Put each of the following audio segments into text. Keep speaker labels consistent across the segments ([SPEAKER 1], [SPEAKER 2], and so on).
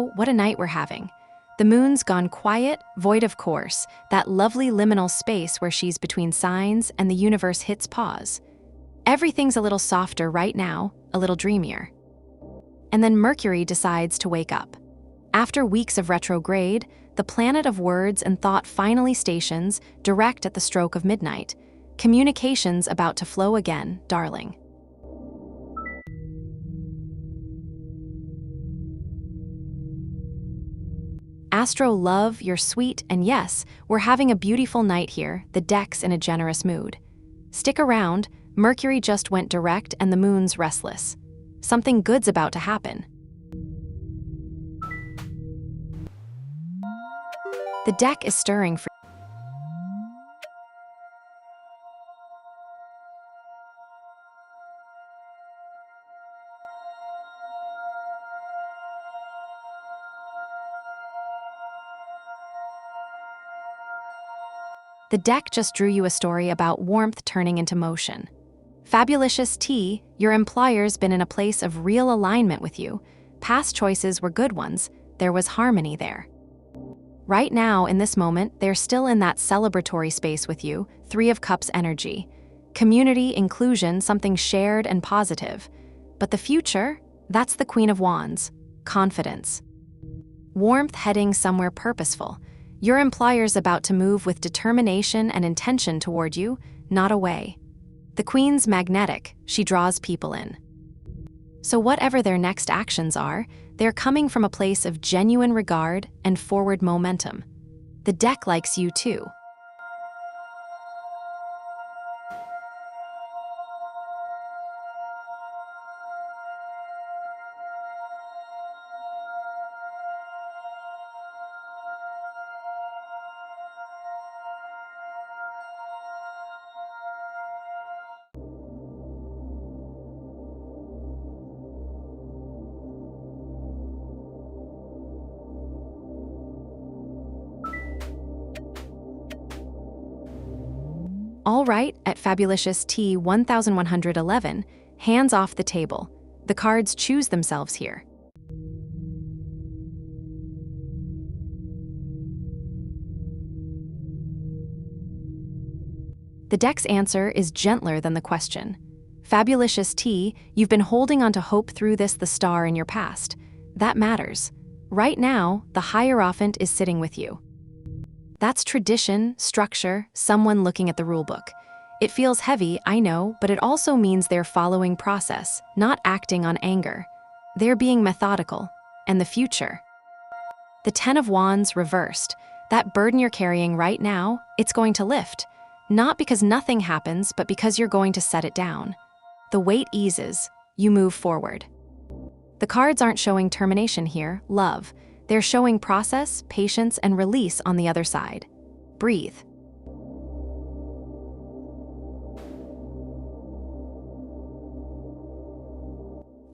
[SPEAKER 1] So, what a night we're having. The moon's gone quiet, void of course, that lovely liminal space where she's between signs and the universe hits pause. Everything's a little softer right now, a little dreamier. And then Mercury decides to wake up. After weeks of retrograde, the planet of words and thought finally stations direct at the stroke of midnight. Communications about to flow again, darling. AstroLove, you're sweet, and yes, we're having a beautiful night here, the deck's in a generous mood. Stick around, Mercury just went direct and the moon's restless. Something good's about to happen. The deck is stirring for The deck just drew you a story about warmth turning into motion. Fabulicious T, your employer's been in a place of real alignment with you. Past choices were good ones, there was harmony there. Right now, in this moment, they're still in that celebratory space with you, Three of Cups energy. Community, inclusion, something shared and positive. But the future? That's the Queen of Wands. Confidence. Warmth heading somewhere purposeful. Your employer's about to move with determination and intention toward you, not away. The Queen's magnetic, she draws people in. So whatever their next actions are, they're coming from a place of genuine regard and forward momentum. The deck likes you too. All right, at Fabulicious T 1111, hands off the table. The cards choose themselves here. The deck's answer is gentler than the question. Fabulicious T, you've been holding on to hope through the star in your past. That matters. Right now, the Hierophant is sitting with you. That's tradition, structure, someone looking at the rulebook. It feels heavy, I know, but it also means they're following process, not acting on anger. They're being methodical. And the future? The Ten of Wands reversed. That burden you're carrying right now, it's going to lift. Not because nothing happens, but because you're going to set it down. The weight eases, you move forward. The cards aren't showing termination here, love. They're showing process, patience, and release on the other side. Breathe.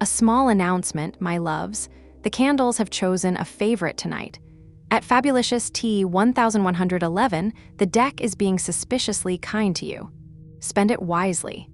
[SPEAKER 1] A small announcement, my loves. The candles have chosen a favorite tonight. At Fabulicious T 1111, the deck is being suspiciously kind to you. Spend it wisely.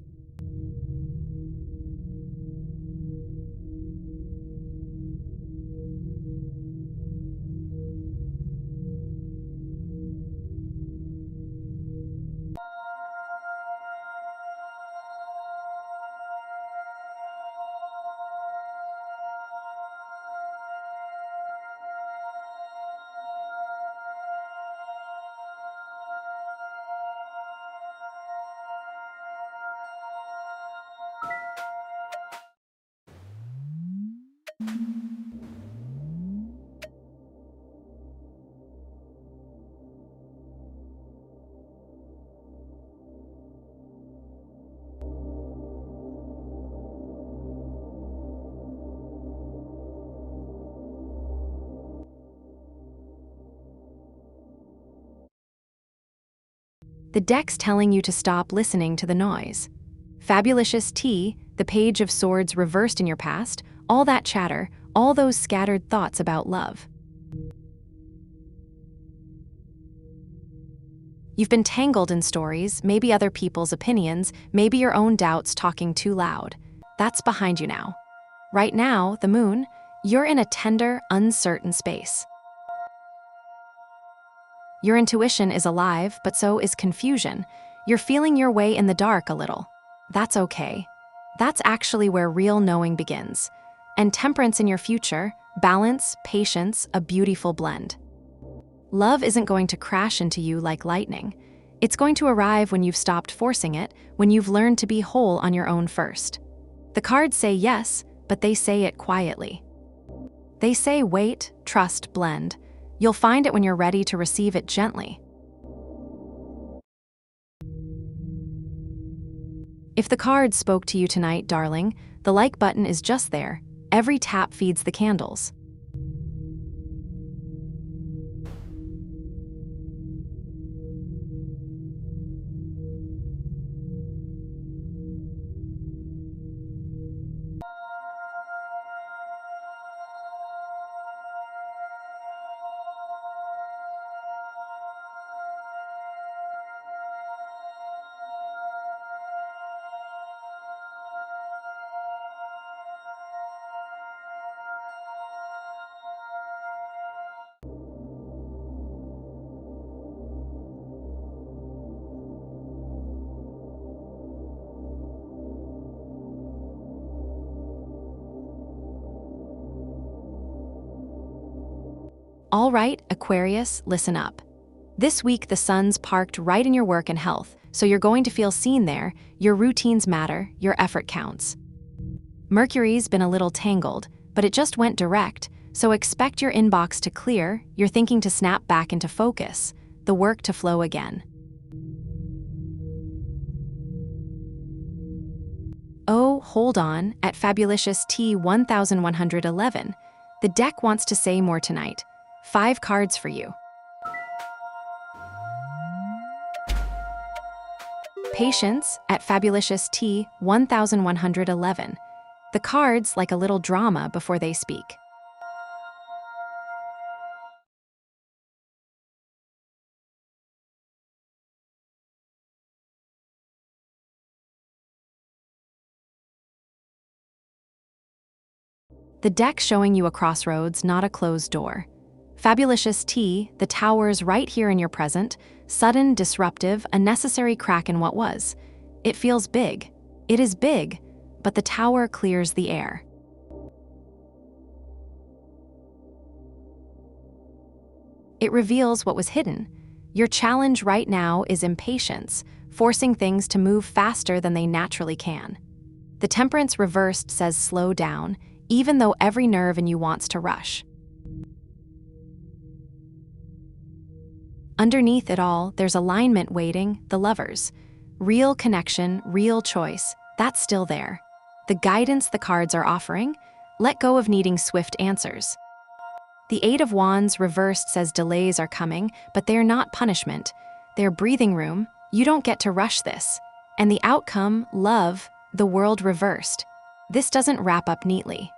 [SPEAKER 1] The deck's telling you to stop listening to the noise. Fabulicious T, the Page of Swords reversed in your past, all that chatter, all those scattered thoughts about love. You've been tangled in stories, maybe other people's opinions, maybe your own doubts talking too loud. That's behind you now. Right now, the moon, You're in a tender, uncertain space. Your intuition is alive, but so is confusion. You're feeling your way in the dark a little. That's okay. That's actually where real knowing begins. And temperance in your future, balance, patience, a beautiful blend. Love isn't going to crash into you like lightning. It's going to arrive when you've stopped forcing it, when you've learned to be whole on your own first. The cards say yes, but they say it quietly. They say wait, trust, blend. You'll find it when you're ready to receive it gently. If the cards spoke to you tonight, darling, the like button is just there. Every tap feeds the candles. All right, Aquarius, listen up. This week, the sun's parked right in your work and health, so you're going to feel seen there. Your routines matter, your effort counts. Mercury's been a little tangled, but it just went direct, so expect your inbox to clear, your thinking to snap back into focus, the work to flow again. Oh, hold on, at Fabulicious T 1111, the deck wants to say more tonight. 5 cards for you. Patience at Fabulicious T 1111. The cards like a little drama before they speak. The deck showing you a crossroads, not a closed door. Fabulicious T, the tower's right here in your present, sudden, disruptive, a necessary crack in what was. It feels big. It is big, but the tower clears the air. It reveals what was hidden. Your challenge right now is impatience, forcing things to move faster than they naturally can. The Temperance reversed says slow down, even though every nerve in you wants to rush. Underneath it all, there's alignment waiting, the Lovers. Real connection, real choice, that's still there. The guidance the cards are offering, let go of needing swift answers. The Eight of Wands reversed says delays are coming, but they're not punishment. They're breathing room, you don't get to rush this. And the outcome, love, the World reversed. This doesn't wrap up neatly.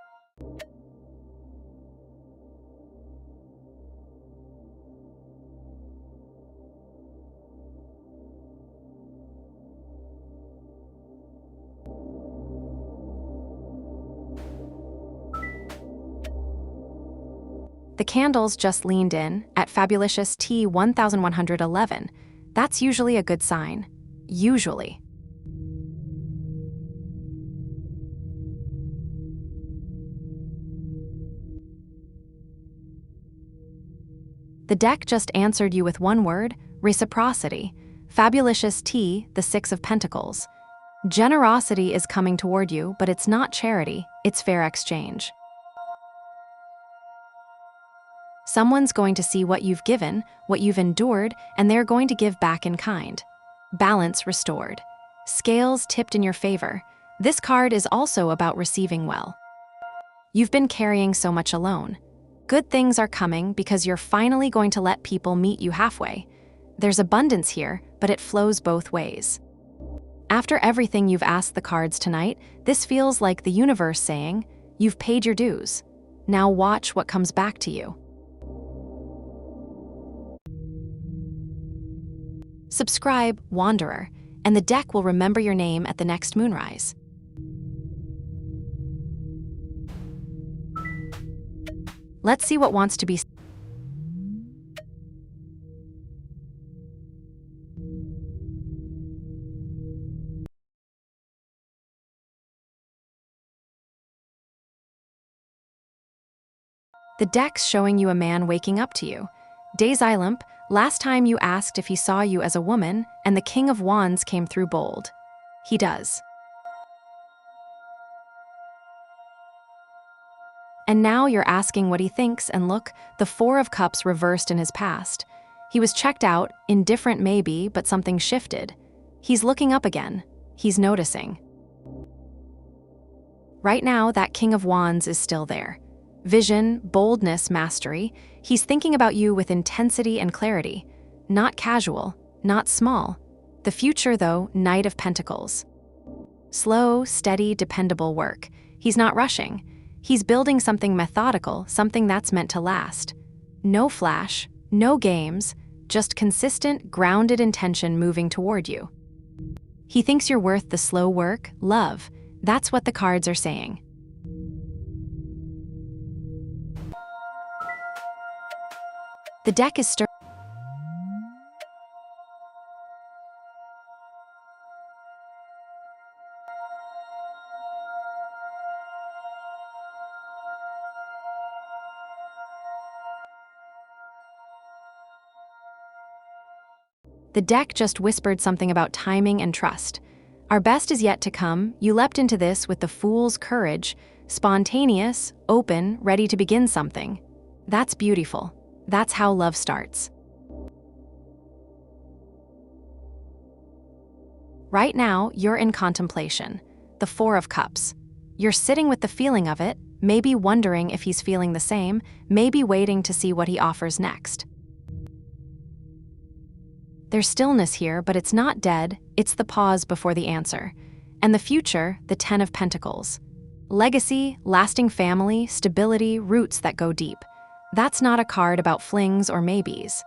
[SPEAKER 1] The candles just leaned in at Fabulicious T 1111. That's usually a good sign. Usually. The deck just answered you with one word, reciprocity. Fabulicious T, the Six of Pentacles. Generosity is coming toward you, but it's not charity, it's fair exchange. Someone's going to see what you've given, what you've endured, and they're going to give back in kind. Balance restored. Scales tipped in your favor. This card is also about receiving well. You've been carrying so much alone. Good things are coming because you're finally going to let people meet you halfway. There's abundance here, but it flows both ways. After everything you've asked the cards tonight, this feels like the universe saying, you've paid your dues. Now watch what comes back to you. Subscribe, Wanderer, and the deck will remember your name at the next moonrise. Let's see what wants to be. The deck's showing you a man waking up to you. Days last time you asked if he saw you as a woman, and the King of Wands came through bold. He does. And now you're asking what he thinks, and look, the Four of Cups reversed in his past. He was checked out, indifferent maybe, but something shifted. He's looking up again. He's noticing. Right now, that King of Wands is still there. Vision, boldness, mastery. He's thinking about you with intensity and clarity. Not casual, not small. The future, though, Knight of Pentacles. Slow, steady, dependable work. He's not rushing. He's building something methodical, something that's meant to last. No flash, no games, just consistent, grounded intention moving toward you. He thinks you're worth the slow work, love. That's what the cards are saying. The deck is stirring. The deck just whispered something about timing and trust. Our best is yet to come. You leapt into this with the Fool's courage, spontaneous, open, ready to begin something. That's beautiful. That's how love starts. Right now, you're in contemplation. The Four of Cups. You're sitting with the feeling of it, maybe wondering if he's feeling the same, maybe waiting to see what he offers next. There's stillness here, but it's not dead. It's the pause before the answer. And the future, the Ten of Pentacles. Legacy, lasting family, stability, roots that go deep. That's not a card about flings or maybes.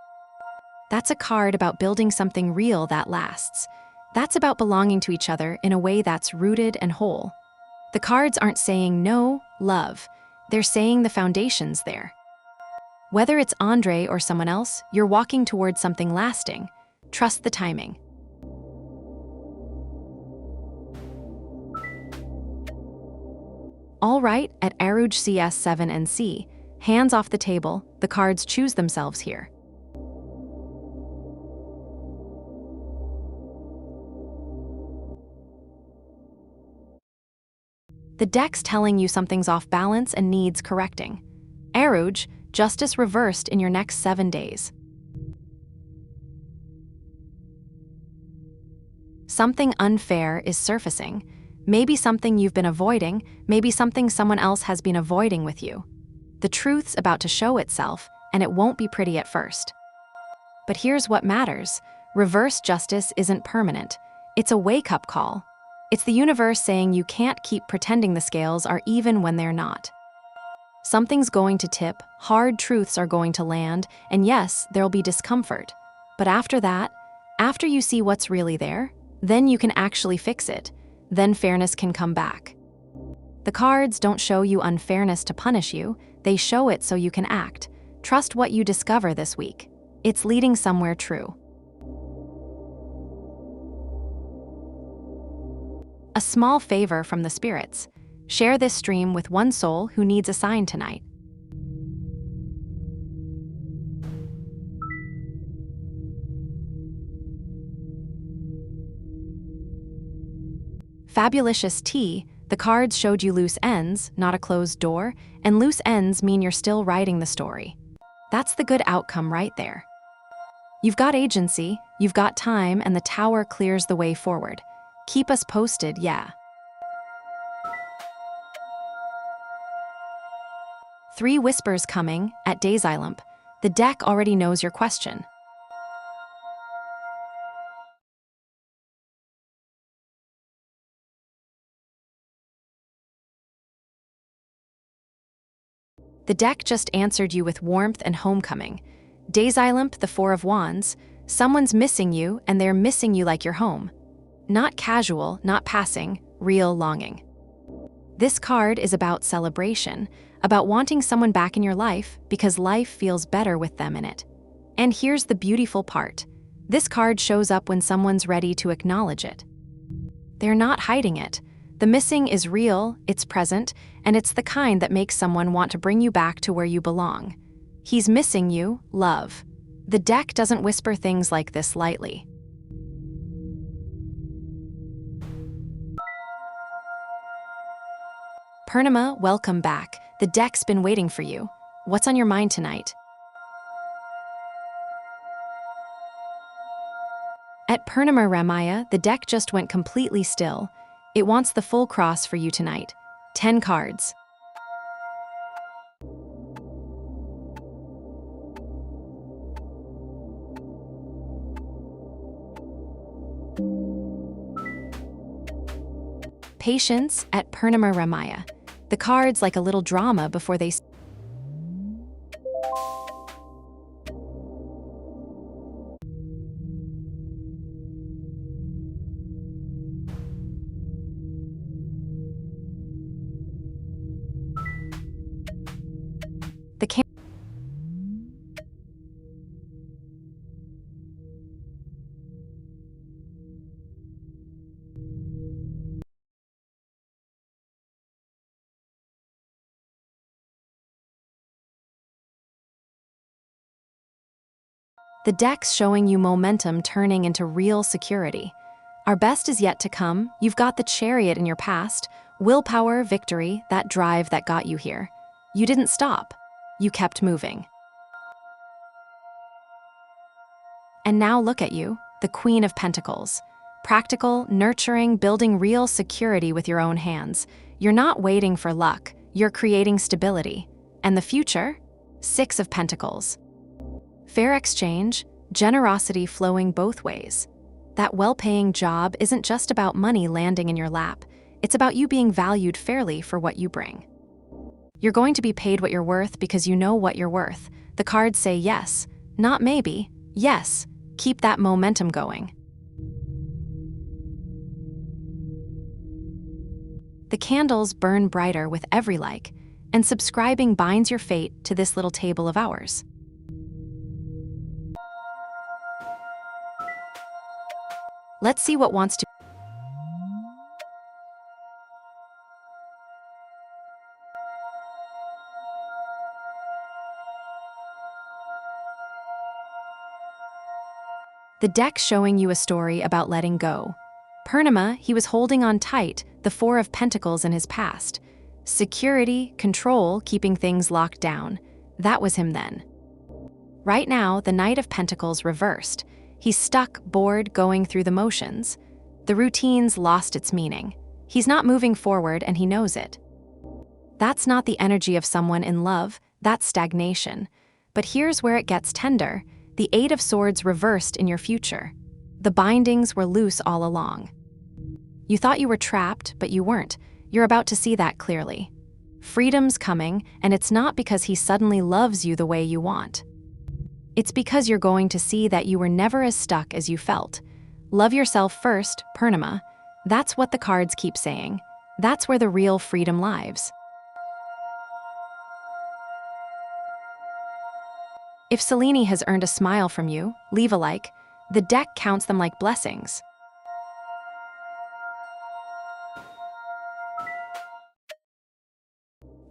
[SPEAKER 1] That's a card about building something real that lasts. That's about belonging to each other in a way that's rooted and whole. The cards aren't saying no, love. They're saying the foundation's there. Whether it's Andre or someone else, you're walking towards something lasting. Trust the timing. All right, at Aruj CS7 and C, hands off the table, the cards choose themselves here. The deck's telling you something's off balance and needs correcting. Aruj, justice reversed in your next 7 days. Something unfair is surfacing. Maybe something you've been avoiding, maybe something someone else has been avoiding with you. The truth's about to show itself, and it won't be pretty at first. But here's what matters. Reverse justice isn't permanent. It's a wake-up call. It's the universe saying you can't keep pretending the scales are even when they're not. Something's going to tip, hard truths are going to land, and yes, there'll be discomfort. But after that, after you see what's really there, then you can actually fix it. Then fairness can come back. The cards don't show you unfairness to punish you, they show it so you can act. Trust what you discover this week. It's leading somewhere true. A small favor from the spirits. Share this stream with one soul who needs a sign tonight. Fabulicious T, the cards showed you loose ends, not a closed door, and loose ends mean you're still writing the story. That's the good outcome right there. You've got agency, you've got time, and the tower clears the way forward. Keep us posted, yeah. 3 whispers coming at Daysylump. The deck already knows your question. The deck just answered you with warmth and homecoming. Daysylump, the Four of Wands, someone's missing you and they're missing you like you're home. Not casual, not passing, real longing. This card is about celebration, about wanting someone back in your life because life feels better with them in it. And here's the beautiful part. This card shows up when someone's ready to acknowledge it. They're not hiding it. The missing is real, it's present, and it's the kind that makes someone want to bring you back to where you belong. He's missing you, love. The deck doesn't whisper things like this lightly. Purnima, welcome back. The deck's been waiting for you. What's on your mind tonight? At Purnima Ramaya, the deck just went completely still. It wants the full cross for you tonight. 10 cards. Patience at Purnima Ramaya. The cards like a little drama before they... The deck's showing you momentum turning into real security. Our best is yet to come. You've got the Chariot in your past, willpower, victory, that drive that got you here. You didn't stop. You kept moving. And now look at you, the Queen of Pentacles. Practical, nurturing, building real security with your own hands. You're not waiting for luck. You're creating stability. And the future? 6 of Pentacles. Fair exchange, generosity flowing both ways. That well-paying job isn't just about money landing in your lap. It's about you being valued fairly for what you bring. You're going to be paid what you're worth because you know what you're worth. The cards say yes, not maybe, yes. Keep that momentum going. The candles burn brighter with every like, and subscribing binds your fate to this little table of ours. Let's see what wants to... The deck's showing you a story about letting go. Purnima, he was holding on tight, the 4 of Pentacles in his past. Security, control, keeping things locked down. That was him then. Right now, the Knight of Pentacles reversed. He's stuck, bored, going through the motions. The routine's lost its meaning. He's not moving forward and he knows it. That's not the energy of someone in love, that's stagnation. But here's where it gets tender. The 8 of Swords reversed in your future. The bindings were loose all along. You thought you were trapped, but you weren't. You're about to see that clearly. Freedom's coming, and it's not because he suddenly loves you the way you want. It's because you're going to see that you were never as stuck as you felt. Love yourself first, Purnima. That's what the cards keep saying. That's where the real freedom lies. If Selene has earned a smile from you, leave a like. The deck counts them like blessings.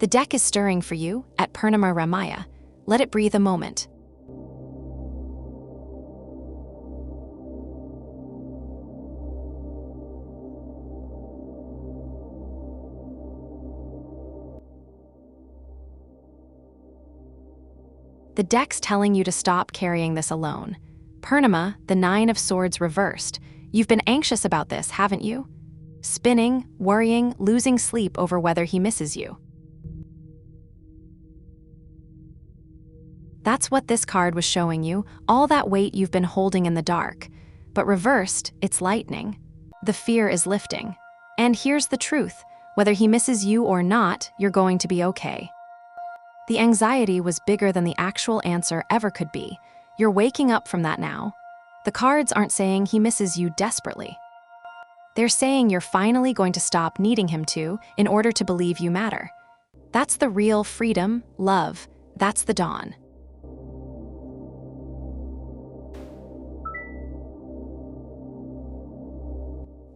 [SPEAKER 1] The deck is stirring for you at Purnima Ramaya. Let it breathe a moment. The deck's telling you to stop carrying this alone. Purnima, the 9 of Swords reversed. You've been anxious about this, haven't you? Spinning, worrying, losing sleep over whether he misses you. That's what this card was showing you, all that weight you've been holding in the dark. But reversed, it's lightening. The fear is lifting. And here's the truth. Whether he misses you or not, you're going to be okay. The anxiety was bigger than the actual answer ever could be. You're waking up from that now. The cards aren't saying he misses you desperately. They're saying you're finally going to stop needing him to in order to believe you matter. That's the real freedom, love. That's the dawn.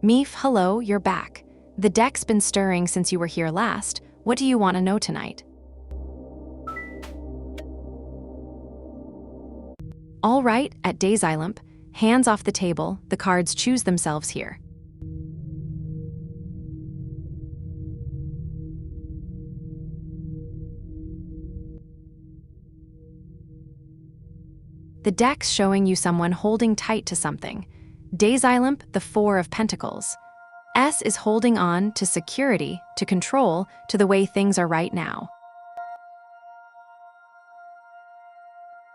[SPEAKER 1] Meef, hello, you're back. The deck's been stirring since you were here last. What do you want to know tonight? All right, at Daysylump, hands off the table, the cards choose themselves here. The deck's showing you someone holding tight to something. Daysylump, the Four of Pentacles. S is holding on to security, to control, to the way things are right now.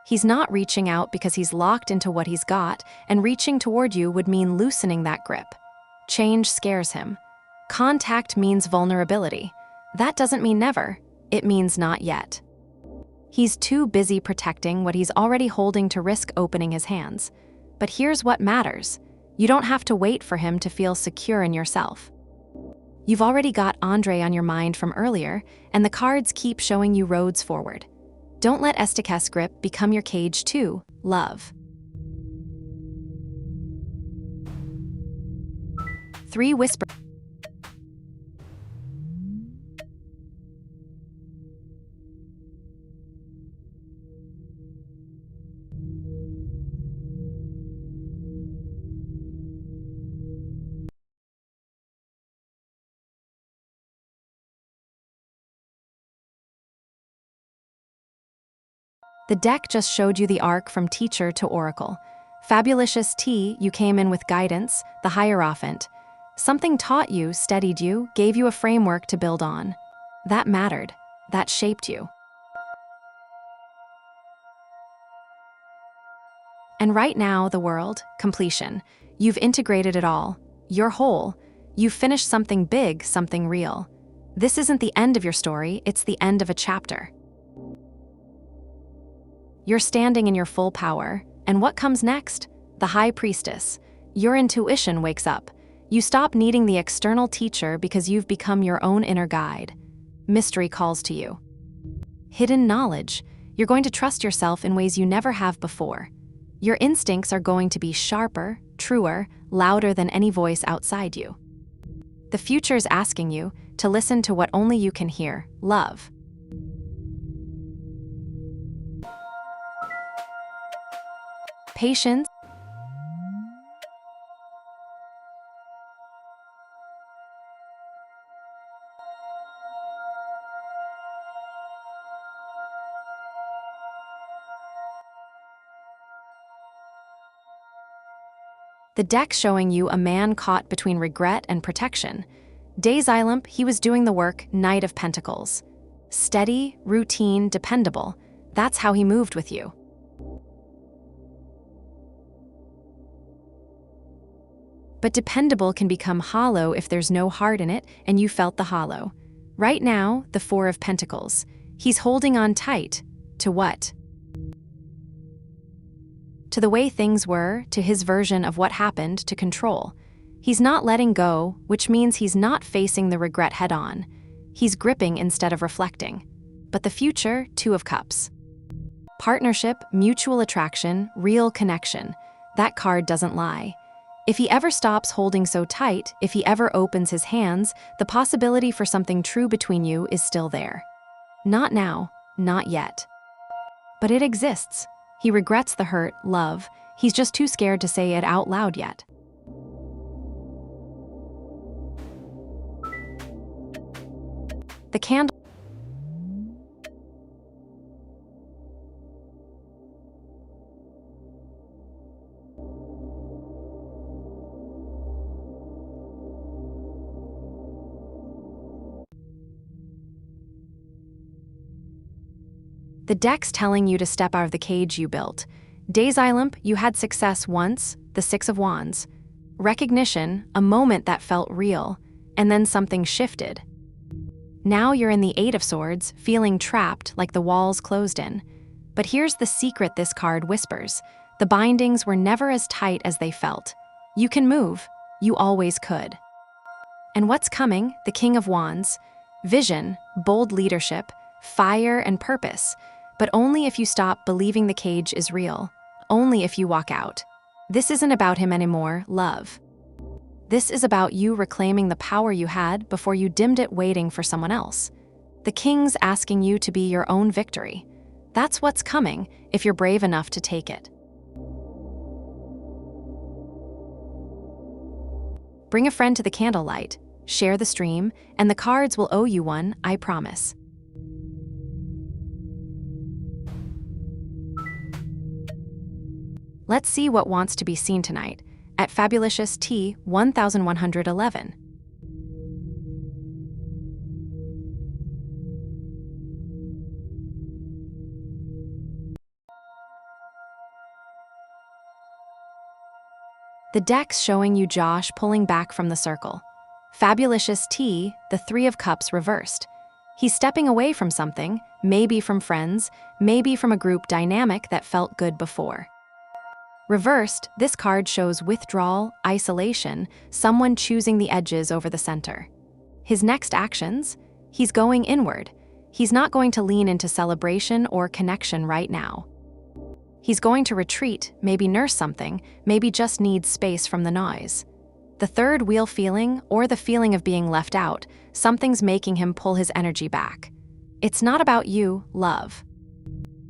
[SPEAKER 1] He's not reaching out because he's locked into what he's got, and reaching toward you would mean loosening that grip. Change scares him. Contact means vulnerability. That doesn't mean never, it means not yet. He's too busy protecting what he's already holding to risk opening his hands. But here's what matters. You don't have to wait for him to feel secure in yourself. You've already got Andre on your mind from earlier, and the cards keep showing you roads forward. Don't let Esteke's grip become your cage too, love. 3 Whisper. The deck just showed you the arc from teacher to oracle. Fabulicious T, you came in with guidance, the Hierophant. Something taught you, steadied you, gave you a framework to build on. That mattered. That shaped you. And right now, the world, completion. You've integrated it all. You're whole. You've finished something big, something real. This isn't the end of your story, it's the end of a chapter. You're standing in your full power, and what comes next? The High Priestess. Your intuition wakes up. You stop needing the external teacher because you've become your own inner guide. Mystery calls to you. Hidden knowledge. You're going to trust yourself in ways you never have before. Your instincts are going to be sharper, truer, louder than any voice outside you. The future's asking you to listen to what only you can hear, love. Patience. The deck's showing you a man caught between regret and protection. Daysylump, he was doing the work, Knight of Pentacles. Steady, routine, dependable. That's how he moved with you. But dependable can become hollow if there's no heart in it and you felt the hollow. Right now, the Four of Pentacles. He's holding on tight. To what? To the way things were, to his version of what happened, to control. He's not letting go, which means he's not facing the regret head-on. He's gripping instead of reflecting. But the future, Two of Cups. Partnership, mutual attraction, real connection. That card doesn't lie. If he ever stops holding so tight, if he ever opens his hands, the possibility for something true between you is still there. Not now, not yet. But it exists. He regrets the hurt, love. He's just too scared to say it out loud yet. The candle. The deck's telling you to step out of the cage you built. Daysylump, you had success once, the Six of Wands. Recognition, a moment that felt real, and then something shifted. Now you're in the Eight of Swords, feeling trapped like the walls closed in. But here's the secret this card whispers. The bindings were never as tight as they felt. You can move. You always could. And what's coming? The King of Wands. Vision, bold leadership, fire and purpose. But only if you stop believing the cage is real. Only if you walk out. This isn't about him anymore, love. This is about you reclaiming the power you had before you dimmed it waiting for someone else. The King's asking you to be your own victory. That's what's coming if you're brave enough to take it. Bring a friend to the candlelight, share the stream, and the cards will owe you one, I promise. Let's see what wants to be seen tonight at Fabulicious T 1111. The deck's showing you Josh pulling back from the circle. Fabulicious T, the Three of Cups reversed. He's stepping away from something, maybe from friends, maybe from a group dynamic that felt good before. Reversed, this card shows withdrawal, isolation, someone choosing the edges over the center. His next actions? He's going inward. He's not going to lean into celebration or connection right now. He's going to retreat, maybe nurse something, maybe just needs space from the noise. The third wheel feeling, or the feeling of being left out, something's making him pull his energy back. It's not about you, love.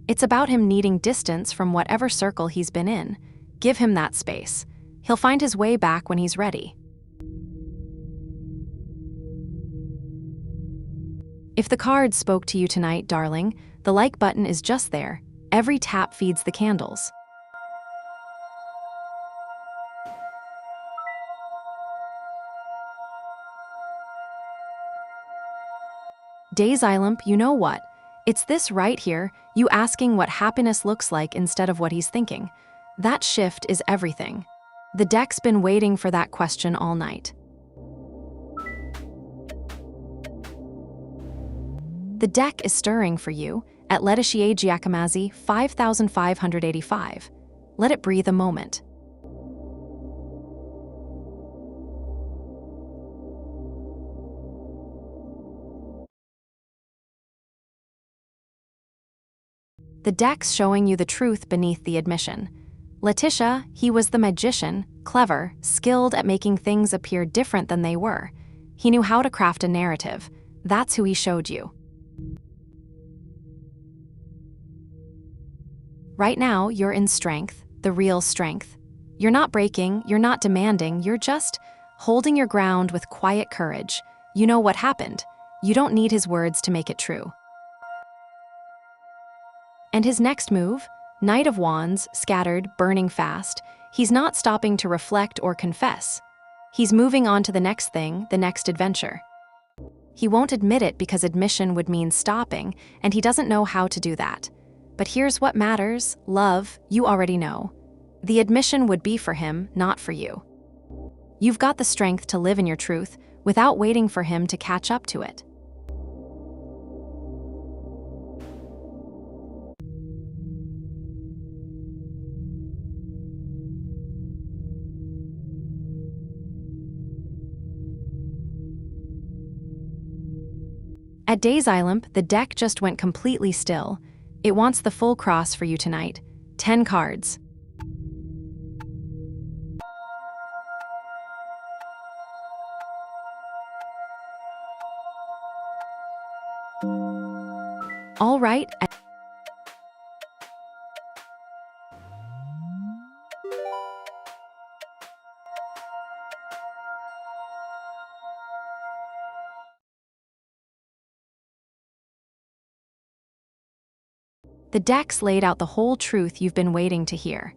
[SPEAKER 1] It's about him needing distance from whatever circle he's been in. Give him that space. He'll find his way back when he's ready. If the cards spoke to you tonight, darling, the like button is just there. Every tap feeds the candles. Daysylump, you know what? It's this right here, you asking what happiness looks like instead of what he's thinking. That shift is everything. The deck's been waiting for that question all night. The deck is stirring for you at Letishie Giacomassi 5585. Let it breathe a moment. The deck's showing you the truth beneath the admission. Letitia, he was the magician, clever, skilled at making things appear different than they were. He knew how to craft a narrative. That's who he showed you. Right now, you're in strength, the real strength. You're not breaking, you're not demanding, you're just holding your ground with quiet courage. You know what happened. You don't need his words to make it true. And his next move? Knight of Wands, scattered, burning fast. He's not stopping to reflect or confess. He's moving on to the next thing, the next adventure. He won't admit it because admission would mean stopping, and he doesn't know how to do that. But here's what matters, love, you already know. The admission would be for him, not for you. You've got the strength to live in your truth without waiting for him to catch up to it. At Daysylump, the deck just went completely still. It wants the full cross for you tonight. 10 cards. All right. The deck's laid out the whole truth you've been waiting to hear.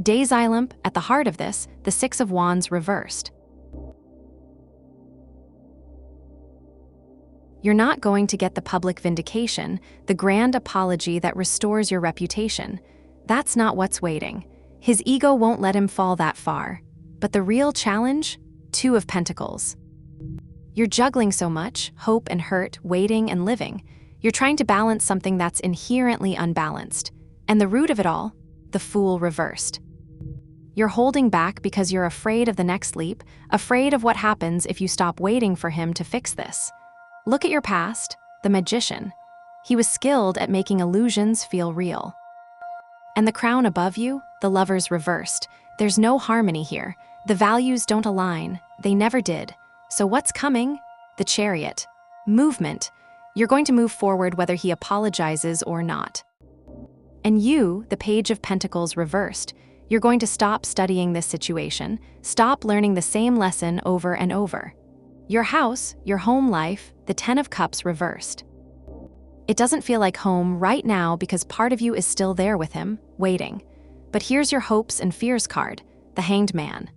[SPEAKER 1] Daysylump, at the heart of this, the Six of Wands reversed. You're not going to get the public vindication, the grand apology that restores your reputation. That's not what's waiting. His ego won't let him fall that far. But the real challenge? Two of Pentacles. You're juggling so much, hope and hurt, waiting and living. You're trying to balance something that's inherently unbalanced. And the root of it all? The Fool reversed. You're holding back because you're afraid of the next leap, afraid of what happens if you stop waiting for him to fix this. Look at your past, the magician. He was skilled at making illusions feel real. And the crown above you, the lovers reversed. There's no harmony here. The values don't align. They never did. So what's coming? The chariot. Movement. You're going to move forward whether he apologizes or not. And you, the Page of Pentacles reversed. You're going to stop studying this situation, stop learning the same lesson over and over. Your house, your home life, the Ten of Cups reversed. It doesn't feel like home right now because part of you is still there with him, waiting. But here's your hopes and fears card, the Hanged Man.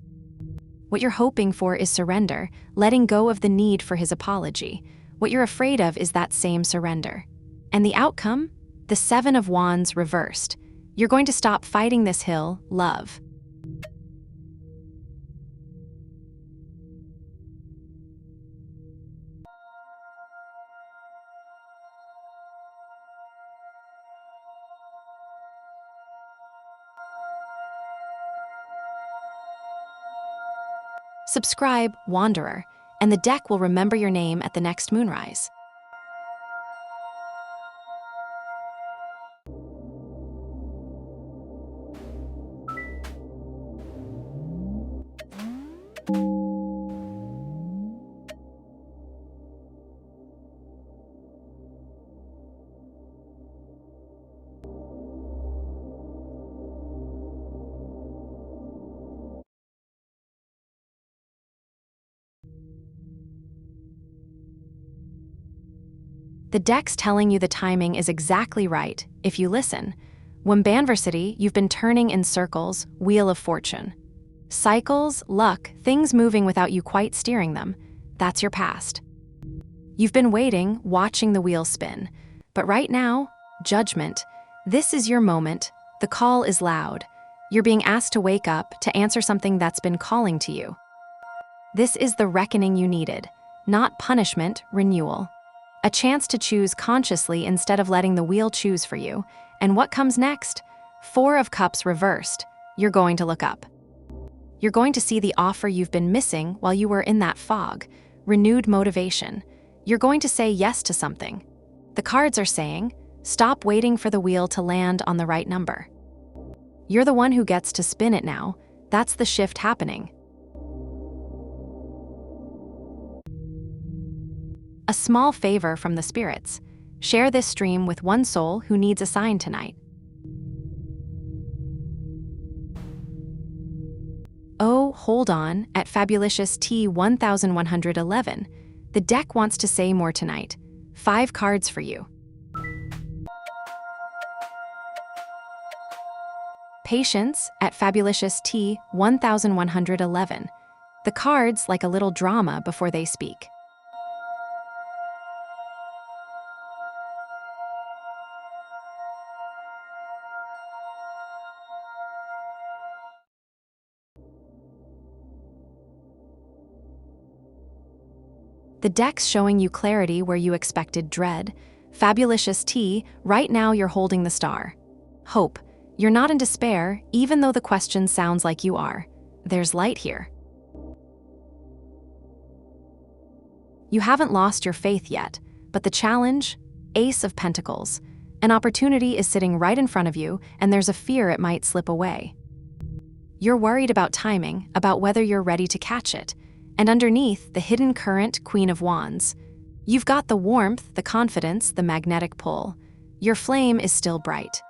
[SPEAKER 1] What you're hoping for is surrender, letting go of the need for his apology. What you're afraid of is that same surrender. And the outcome? The Seven of Wands reversed. You're going to stop fighting this hill, love. Subscribe, Wanderer, and the deck will remember your name at the next moonrise. The deck's telling you the timing is exactly right, if you listen. Wombanversity, you've been turning in circles, Wheel of Fortune. Cycles, luck, things moving without you quite steering them. That's your past. You've been waiting, watching the wheel spin. But right now, Judgment. This is your moment. The call is loud. You're being asked to wake up, to answer something that's been calling to you. This is the reckoning you needed. Not punishment, renewal. A chance to choose consciously instead of letting the wheel choose for you. And what comes next? Four of Cups reversed. You're going to look up. You're going to see the offer you've been missing while you were in that fog. Renewed motivation. You're going to say yes to something. The cards are saying, stop waiting for the wheel to land on the right number. You're the one who gets to spin it now. That's the shift happening. A small favor from the spirits. Share this stream with one soul who needs a sign tonight. Oh, hold on, at Fabulicious T 1111. The deck wants to say more tonight. 5 cards for you. Patience at Fabulicious T 1111. The cards like a little drama before they speak. The deck's showing you clarity where you expected dread. Fabulicious T, right now you're holding the star. Hope. You're not in despair, even though the question sounds like you are. There's light here. You haven't lost your faith yet, but the challenge? Ace of Pentacles. An opportunity is sitting right in front of you, and there's a fear it might slip away. You're worried about timing, about whether you're ready to catch it. And underneath, the hidden current, Queen of Wands. You've got the warmth, the confidence, the magnetic pull. Your flame is still bright.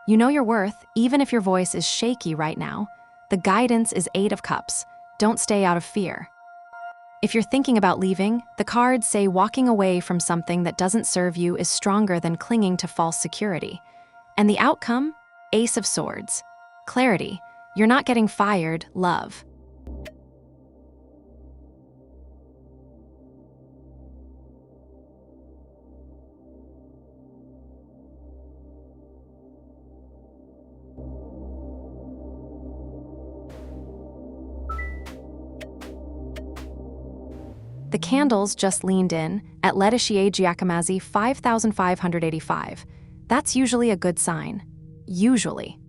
[SPEAKER 1] You know your worth, even if your voice is shaky right now. The guidance is 8 of Cups. Don't stay out of fear. If you're thinking about leaving, the cards say walking away from something that doesn't serve you is stronger than clinging to false security. And the outcome? Ace of Swords. Clarity. You're not getting fired, love. The candles just leaned in at Letishie Giacomassi 5,585. That's usually a good sign. Usually.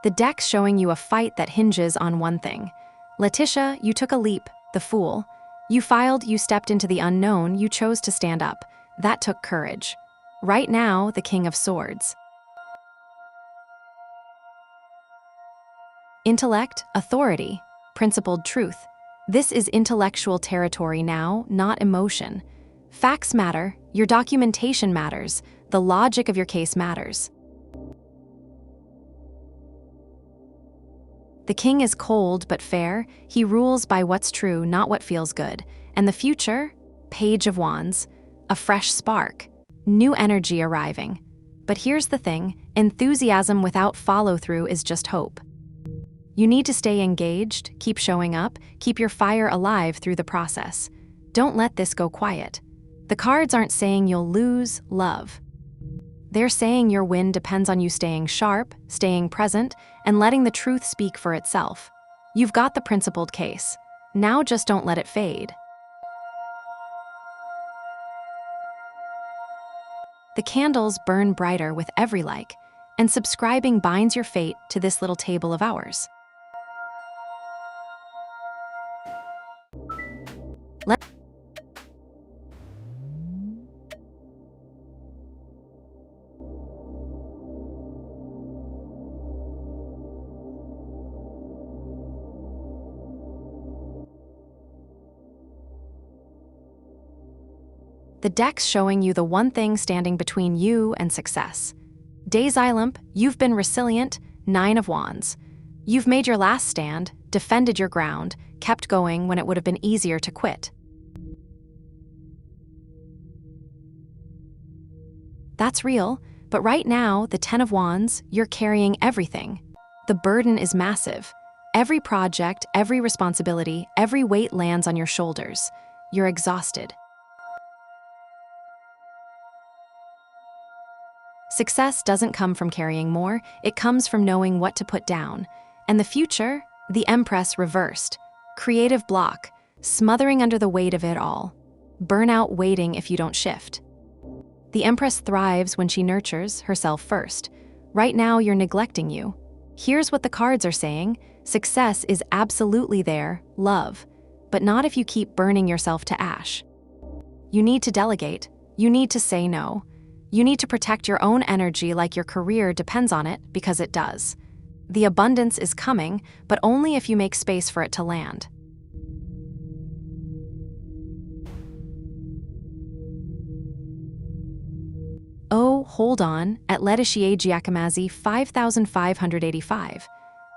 [SPEAKER 1] The deck's showing you a fight that hinges on one thing. Letitia, you took a leap, the fool. You filed, you stepped into the unknown, you chose to stand up. That took courage. Right now, the King of Swords. Intellect, authority, principled truth. This is intellectual territory now, not emotion. Facts matter, your documentation matters, the logic of your case matters. The king is cold but fair. He rules by what's true, not what feels good. And the future? Page of Wands. A fresh spark. New energy arriving. But here's the thing, enthusiasm without follow-through is just hope. You need to stay engaged, keep showing up, keep your fire alive through the process. Don't let this go quiet. The cards aren't saying you'll lose love. They're saying your win depends on you staying sharp, staying present, and letting the truth speak for itself. You've got the principled case. Now just don't let it fade. The candles burn brighter with every like, and subscribing binds your fate to this little table of ours. The deck's showing you the one thing standing between you and success. Daysylump, you've been resilient, 9 of Wands. You've made your last stand, defended your ground, kept going when it would have been easier to quit. That's real, but right now, the 10 of Wands, you're carrying everything. The burden is massive. Every project, every responsibility, every weight lands on your shoulders. You're exhausted. Success doesn't come from carrying more, it comes from knowing what to put down. And the future? The Empress reversed. Creative block, smothering under the weight of it all. Burnout waiting if you don't shift. The Empress thrives when she nurtures herself first. Right now, you're neglecting you. Here's what the cards are saying. Success is absolutely there, love. But not if you keep burning yourself to ash. You need to delegate. You need to say no. You need to protect your own energy like your career depends on it, because it does. The abundance is coming, but only if you make space for it to land. Oh, hold on, at Letitia Giacomazzi 5585.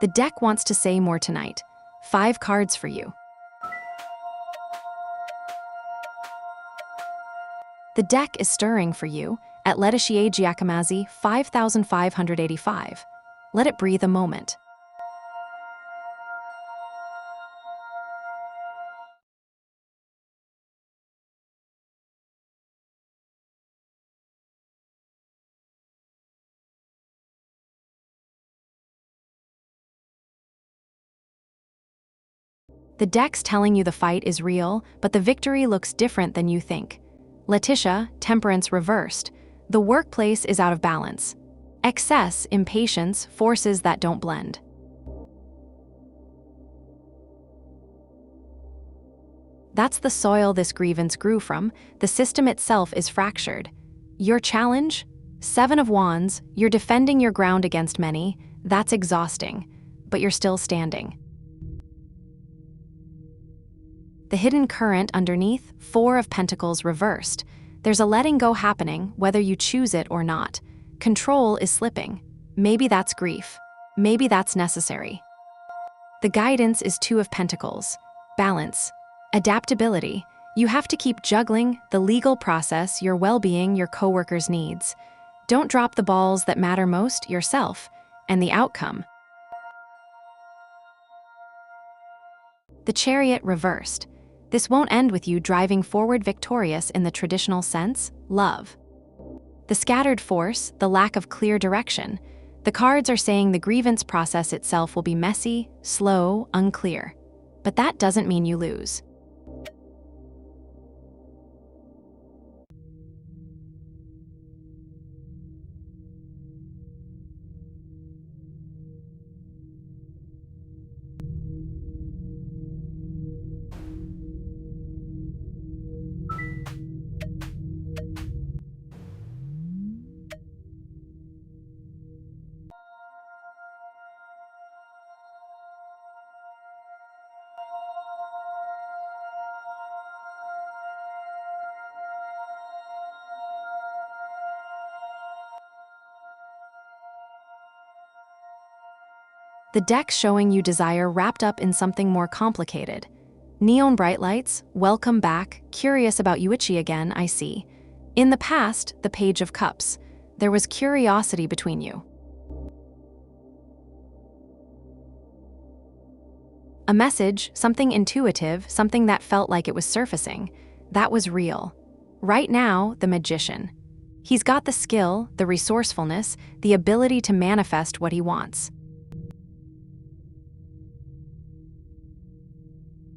[SPEAKER 1] The deck wants to say more tonight. 5 cards for you. The deck is stirring for you, at Letitia Giacomazzi 5585. Let it breathe a moment. The deck's telling you the fight is real, but the victory looks different than you think. Letitia, temperance reversed. The workplace is out of balance. Excess, impatience, forces that don't blend. That's the soil this grievance grew from. The system itself is fractured. Your challenge? 7 of Wands, you're defending your ground against many. That's exhausting, but you're still standing. The hidden current underneath, 4 of Pentacles reversed. There's a letting go happening, whether you choose it or not. Control is slipping. Maybe that's grief. Maybe that's necessary. The guidance is 2 of Pentacles. Balance. Adaptability. You have to keep juggling the legal process, your well-being, your coworkers' needs. Don't drop the balls that matter most, yourself, and the outcome. The Chariot reversed. This won't end with you driving forward victorious in the traditional sense, love. The scattered force, the lack of clear direction. The cards are saying the grievance process itself will be messy, slow, unclear. But that doesn't mean you lose. The deck's showing you desire wrapped up in something more complicated. Neon bright lights, welcome back, curious about Yuichi again, I see. In the past, the Page of Cups. There was curiosity between you. A message, something intuitive, something that felt like it was surfacing. That was real. Right now, the Magician. He's got the skill, the resourcefulness, the ability to manifest what he wants.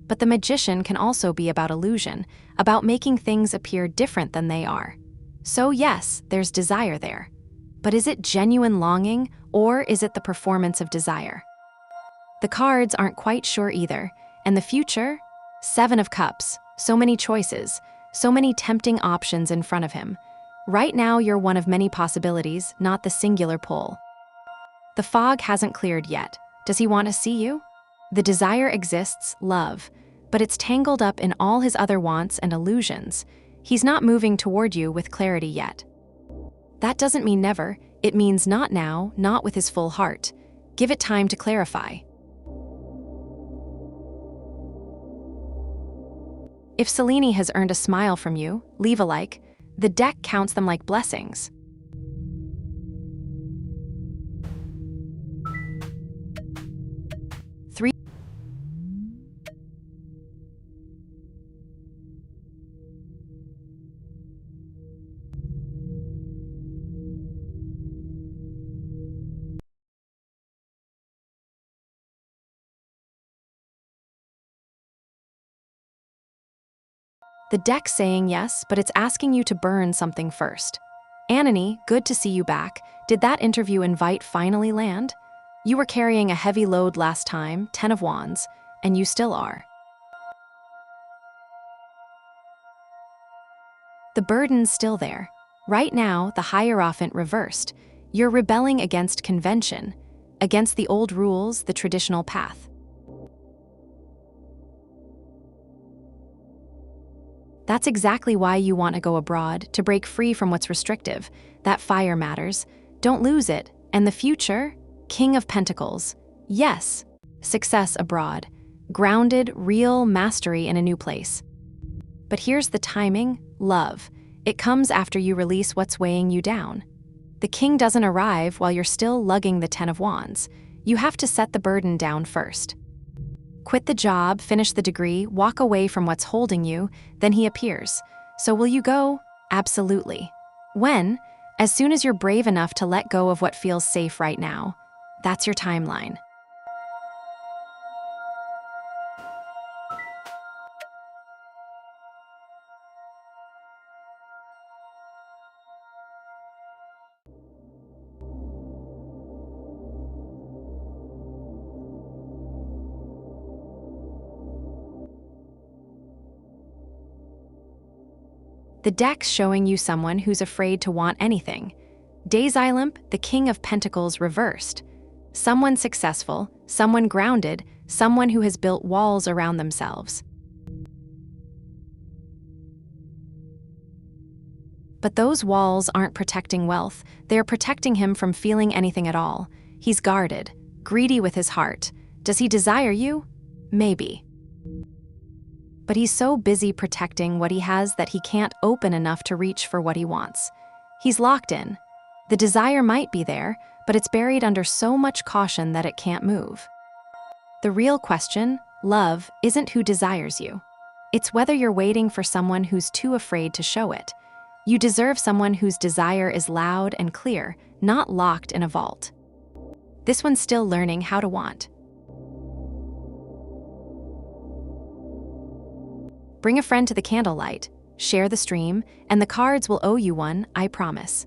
[SPEAKER 1] But the Magician can also be about illusion, about making things appear different than they are. So yes, there's desire there. But is it genuine longing, or is it the performance of desire? The cards aren't quite sure either. And the future? 7 of Cups. So many choices. So many tempting options in front of him. Right now, you're one of many possibilities, not the singular pole. The fog hasn't cleared yet. Does he want to see you? The desire exists, love, but it's tangled up in all his other wants and illusions. He's not moving toward you with clarity yet. That doesn't mean never. It means not now, not with his full heart. Give it time to clarify. If Selene has earned a smile from you, leave a like. The deck counts them like blessings. The deck's saying yes, but it's asking you to burn something first. Anony, good to see you back. Did that interview invite finally land? You were carrying a heavy load last time, 10 of Wands, and you still are. The burden's still there. Right now, the Hierophant reversed. You're rebelling against convention, against the old rules, the traditional path. That's exactly why you want to go abroad, to break free from what's restrictive. That fire matters. Don't lose it. And the future? King of Pentacles. Yes, success abroad. Grounded, real mastery in a new place. But here's the timing, love. It comes after you release what's weighing you down. The king doesn't arrive while you're still lugging the 10 of Wands. You have to set the burden down first. Quit the job, finish the degree, walk away from what's holding you, then he appears. So will you go? Absolutely. When? As soon as you're brave enough to let go of what feels safe right now. That's your timeline. The deck's showing you someone who's afraid to want anything. Days Olymp, the King of Pentacles reversed. Someone successful, someone grounded, someone who has built walls around themselves. But those walls aren't protecting wealth, they're protecting him from feeling anything at all. He's guarded, greedy with his heart. Does he desire you? Maybe. But he's so busy protecting what he has that he can't open enough to reach for what he wants. He's locked in. The desire might be there, but it's buried under so much caution that it can't move. The real question, love, isn't who desires you. It's whether you're waiting for someone who's too afraid to show it. You deserve someone whose desire is loud and clear, not locked in a vault. This one's still learning how to want. Bring a friend to the candlelight, share the stream, and the cards will owe you one, I promise.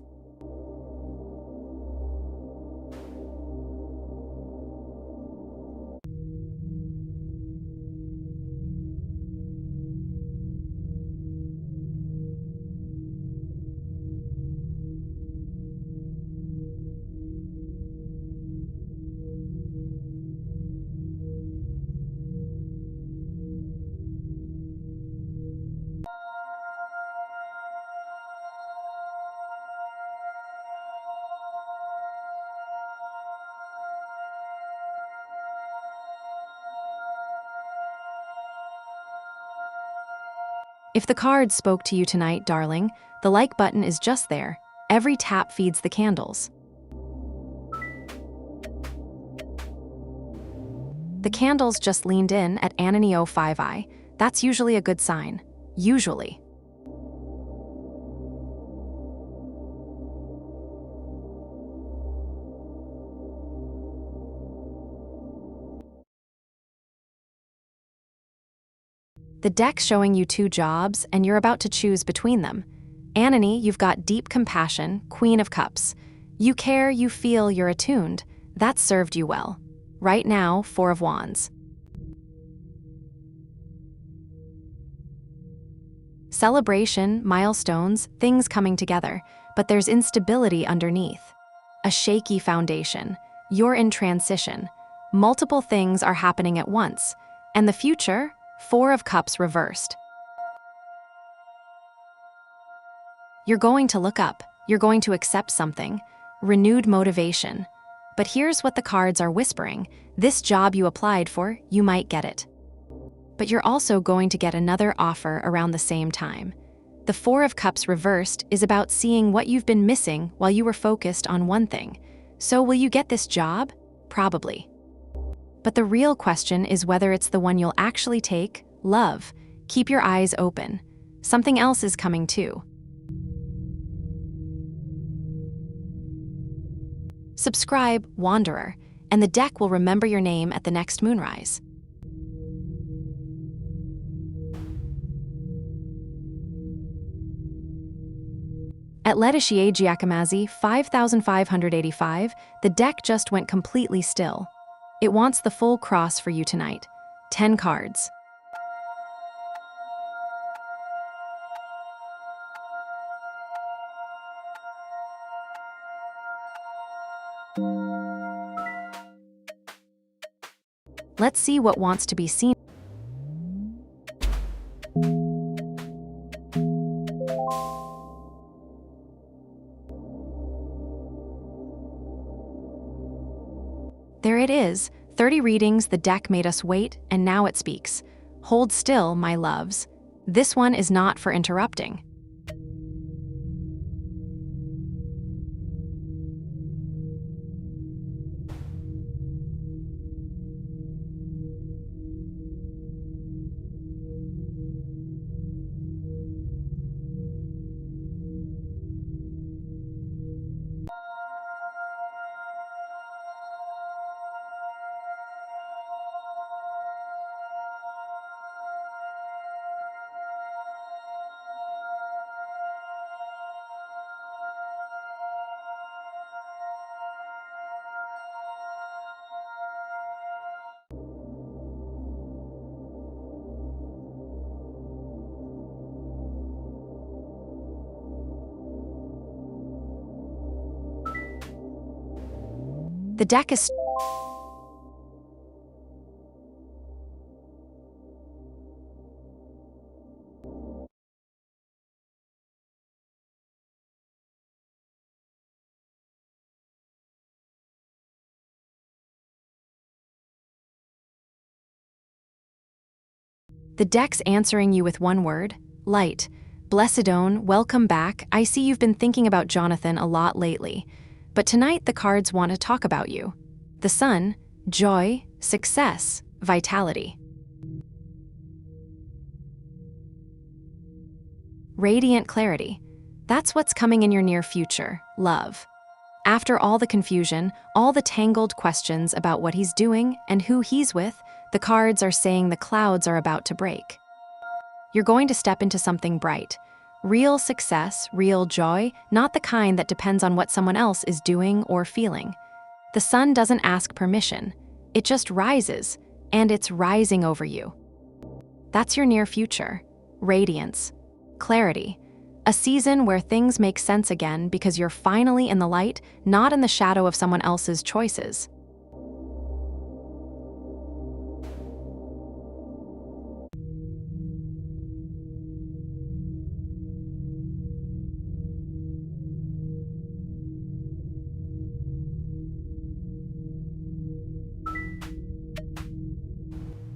[SPEAKER 1] If the cards spoke to you tonight, darling, the like button is just there. Every tap feeds the candles. The candles just leaned in at Ananio 5i. That's usually a good sign. Usually. The deck's showing you two jobs, and you're about to choose between them. Anani, you've got deep compassion, Queen of Cups. You care, you feel, you're attuned. That's served you well. Right now, Four of Wands. Celebration, milestones, things coming together, but there's instability underneath. A shaky foundation. You're in transition. Multiple things are happening at once. And the future? Four of Cups reversed. You're going to look up. You're going to accept something. Renewed motivation. But here's what the cards are whispering. This job you applied for, you might get it. But you're also going to get another offer around the same time. The Four of Cups reversed is about seeing what you've been missing while you were focused on one thing. So will you get this job? Probably. But the real question is whether it's the one you'll actually take. Love. Keep your eyes open. Something else is coming too. Subscribe, Wanderer, and the deck will remember your name at the next moonrise. At Letishie Giacomassi 5585, the deck just went completely still. It wants the full cross for you tonight. 10 cards. Let's see what wants to be seen. There it is, 30 readings, the deck made us wait, and now it speaks. Hold still, my loves. This one is not for interrupting. The deck is... The deck's answering you with one word, light. Blessedone, welcome back. I see you've been thinking about Jonathan a lot lately. But tonight the cards want to talk about you. The sun, joy, success, vitality. Radiant clarity. That's what's coming in your near future, love. After all the confusion, all the tangled questions about what he's doing and who he's with, the cards are saying the clouds are about to break. You're going to step into something bright. Real success, real joy, not the kind that depends on what someone else is doing or feeling. The sun doesn't ask permission. It just rises, and it's rising over you. That's your near future. Radiance. Clarity. A season where things make sense again because you're finally in the light, not in the shadow of someone else's choices.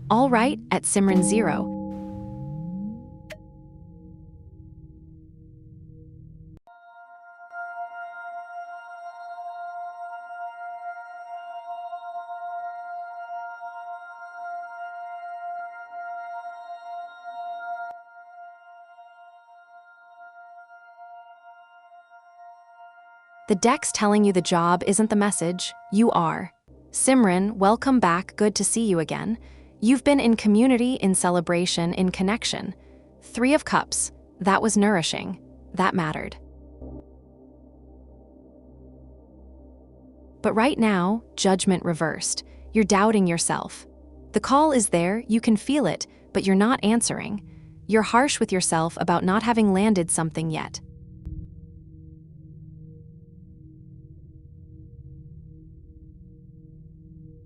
[SPEAKER 1] All right, at Simran 0. The deck's telling you the job isn't the message, you are. Simran, welcome back, good to see you again. You've been in community, in celebration, in connection. 3 of Cups, that was nourishing, that mattered. But right now, judgment reversed. You're doubting yourself. The call is there, you can feel it, but you're not answering. You're harsh with yourself about not having landed something yet.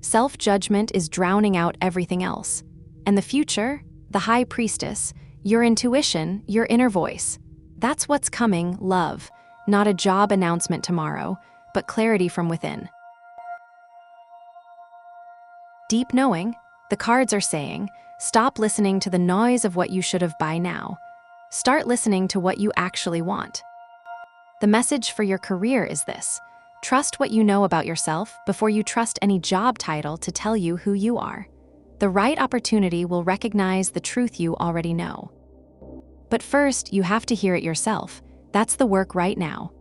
[SPEAKER 1] Self-judgment is drowning out everything else. And the future, the High Priestess, your intuition, your inner voice. That's what's coming, love. Not a job announcement tomorrow, but clarity from within. Deep knowing, the cards are saying, stop listening to the noise of what you should have by now. Start listening to what you actually want. The message for your career is this: trust what you know about yourself before you trust any job title to tell you who you are. The right opportunity will recognize the truth you already know. But first, you have to hear it yourself. That's the work right now.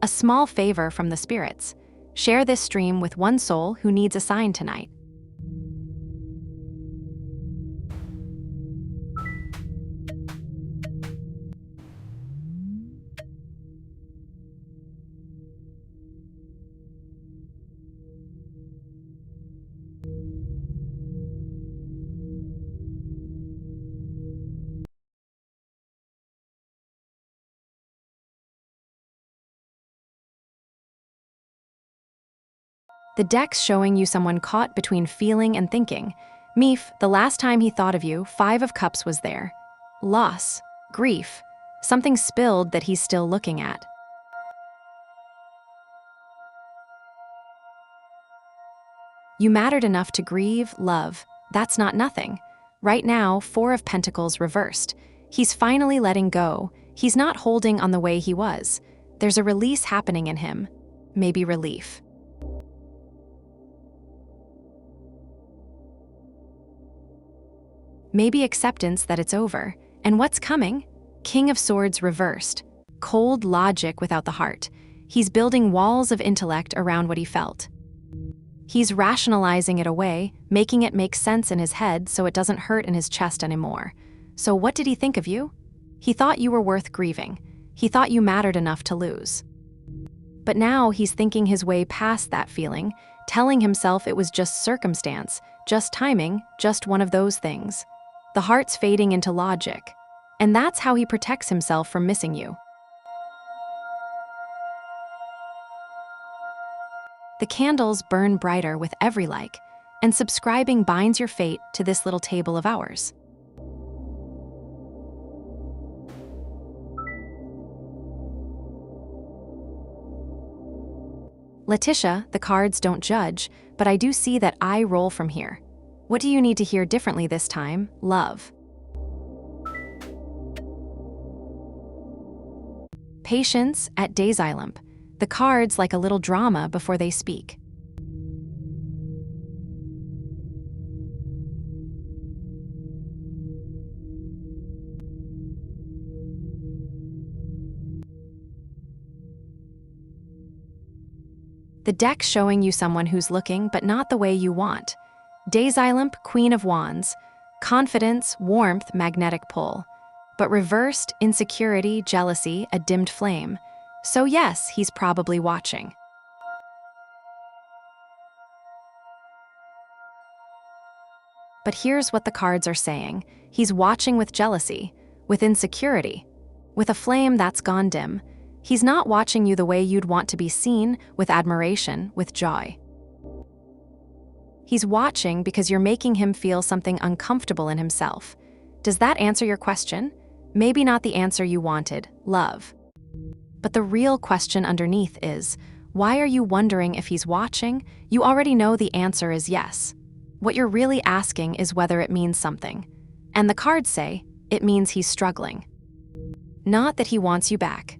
[SPEAKER 1] A small favor from the spirits. Share this stream with one soul who needs a sign tonight. The deck's showing you someone caught between feeling and thinking. Meef, the last time he thought of you, 5 of Cups was there. Loss, grief, something spilled that he's still looking at. You mattered enough to grieve, love. That's not nothing. Right now, 4 of Pentacles reversed. He's finally letting go. He's not holding on the way he was. There's a release happening in him. Maybe relief. Maybe acceptance that it's over. And what's coming? King of Swords reversed. Cold logic without the heart. He's building walls of intellect around what he felt. He's rationalizing it away, making it make sense in his head so it doesn't hurt in his chest anymore. So what did he think of you? He thought you were worth grieving. He thought you mattered enough to lose. But now he's thinking his way past that feeling, telling himself it was just circumstance, just timing, just one of those things. The heart's fading into logic. And that's how he protects himself from missing you. The candles burn brighter with every like, and subscribing binds your fate to this little table of ours. Letitia, the cards don't judge, but I do see that I roll from here. What do you need to hear differently this time, love? Patience at Daysylump. The cards like a little drama before they speak. The deck's showing you someone who's looking, but not the way you want. Daysylump, Queen of Wands. Confidence, warmth, magnetic pull. But reversed, insecurity, jealousy, a dimmed flame. So yes, he's probably watching. But here's what the cards are saying. He's watching with jealousy, with insecurity, with a flame that's gone dim. He's not watching you the way you'd want to be seen, with admiration, with joy. He's watching because you're making him feel something uncomfortable in himself. Does that answer your question? Maybe not the answer you wanted, love. But the real question underneath is, why are you wondering if he's watching? You already know the answer is yes. What you're really asking is whether it means something. And the cards say, it means he's struggling. Not that he wants you back.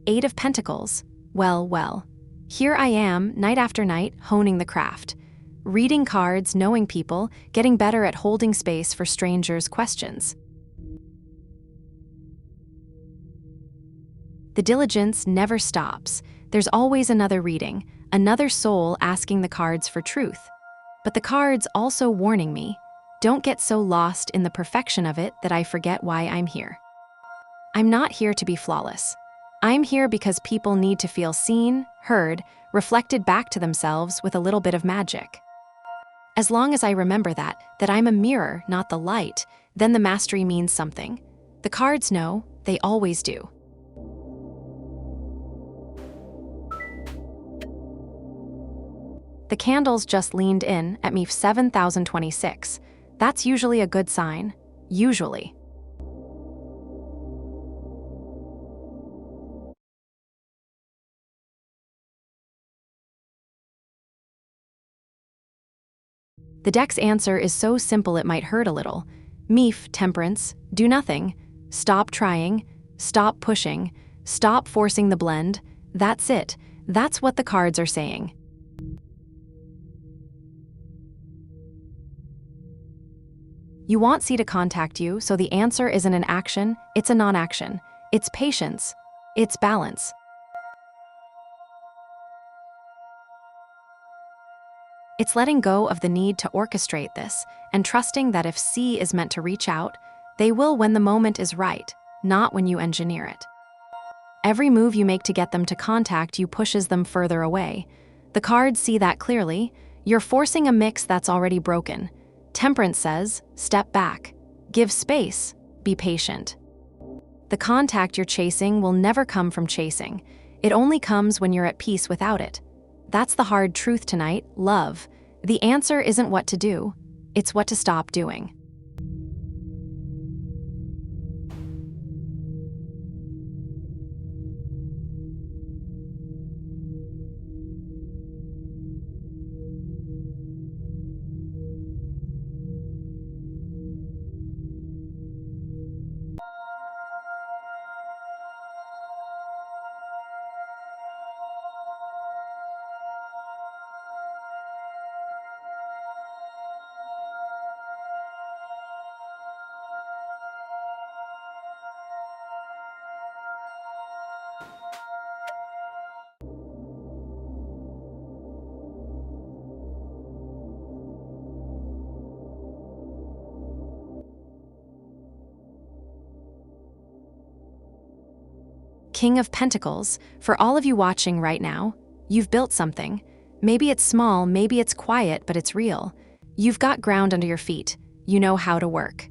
[SPEAKER 1] Eight of Pentacles. Well, well. Here I am, night after night, honing the craft. Reading cards, knowing people, getting better at holding space for strangers' questions. The diligence never stops. There's always another reading, another soul asking the cards for truth. But the cards also warning me, don't get so lost in the perfection of it that I forget why I'm here. I'm not here to be flawless. I'm here because people need to feel seen, heard, reflected back to themselves with a little bit of magic. As long as I remember that I'm a mirror, not the light, then the mastery means something. The cards know, they always do. The candles just leaned in at me 7026. That's usually a good sign. Usually. The deck's answer is so simple it might hurt a little. Meef, temperance, do nothing. Stop trying. Stop pushing. Stop forcing the blend. That's it. That's what the cards are saying. You want C to contact you, so the answer isn't an action, it's a non-action. It's patience. It's balance. It's letting go of the need to orchestrate this and trusting that if C is meant to reach out, they will when the moment is right, not when you engineer it. Every move you make to get them to contact you pushes them further away. The cards see that clearly. You're forcing a mix that's already broken. Temperance says, step back, give space, be patient. The contact you're chasing will never come from chasing. It only comes when you're at peace without it. That's the hard truth tonight, love. The answer isn't what to do, it's what to stop doing. King of Pentacles, for all of you watching right now, you've built something. Maybe it's small, maybe it's quiet, but it's real. You've got ground under your feet. You know how to work.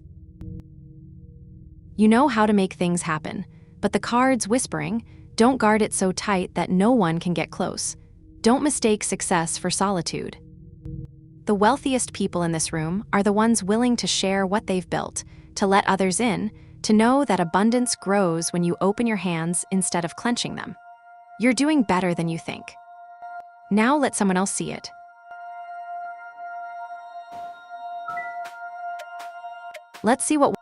[SPEAKER 1] You know how to make things happen. But the cards whispering, don't guard it so tight that no one can get close. Don't mistake success for solitude. The wealthiest people in this room are the ones willing to share what they've built, to let others in, to know that abundance grows when you open your hands instead of clenching them. You're doing better than you think. Now let someone else see it. Let's see what...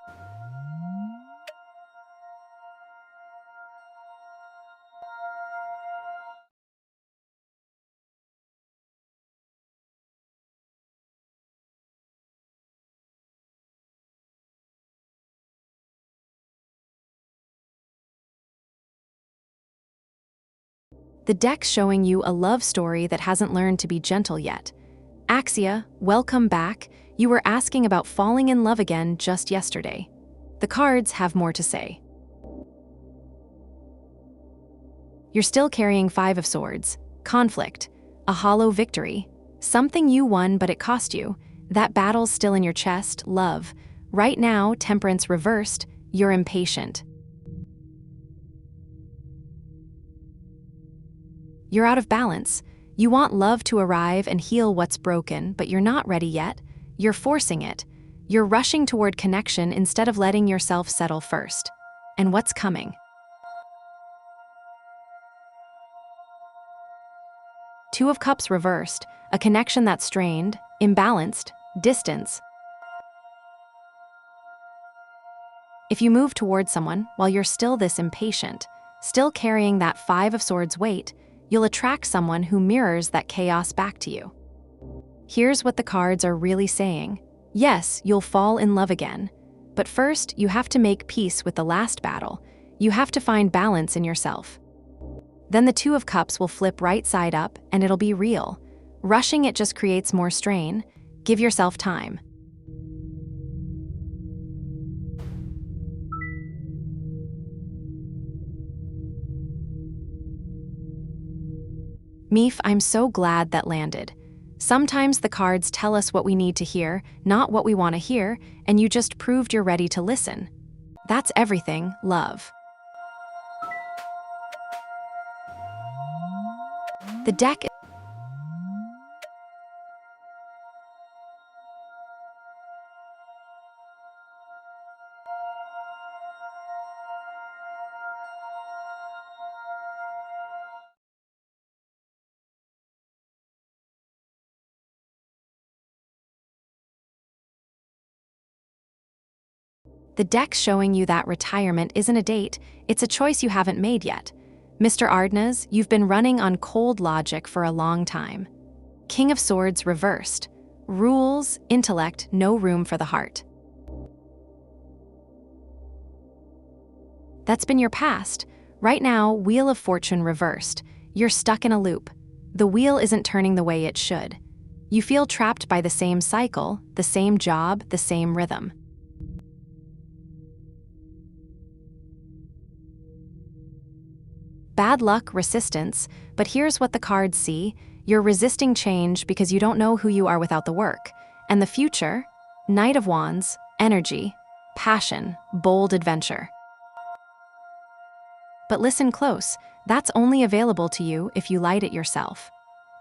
[SPEAKER 1] The deck's showing you a love story that hasn't learned to be gentle yet. Axia, welcome back. You were asking about falling in love again just yesterday. The cards have more to say. You're still carrying Five of Swords, conflict, a hollow victory, something you won but it cost you. That battle's still in your chest, love. Right now, Temperance reversed, you're impatient. You're out of balance. You want love to arrive and heal what's broken, but you're not ready yet. You're forcing it. You're rushing toward connection instead of letting yourself settle first. And what's coming? Two of Cups reversed, a connection that's strained, imbalanced, distance. If you move toward someone while you're still this impatient, Still carrying that Five of Swords weight, you'll attract someone who mirrors that chaos back to you. Here's what the cards are really saying. Yes, you'll fall in love again. But first, you have to make peace with the last battle. You have to find balance in yourself. Then the Two of Cups will flip right side up, and it'll be real. Rushing it just creates more strain. Give yourself time. Meef, I'm so glad that landed. Sometimes the cards tell us what we need to hear, not what we want to hear, and you just proved you're ready to listen. That's everything, love. The deck The deck's showing you that retirement isn't a date, it's a choice you haven't made yet. Mr. Ardnaz, you've been running on cold logic for a long time. King of Swords reversed. Rules, intellect, no room for the heart. That's been your past. Right now, Wheel of Fortune reversed. You're stuck in a loop. The wheel isn't turning the way it should. You feel trapped by the same cycle, the same job, the same rhythm. Bad luck, resistance, but here's what the cards see. You're resisting change because you don't know who you are without the work. And the future? Knight of Wands, energy, passion, bold adventure. But listen close, that's only available to you if you light it yourself.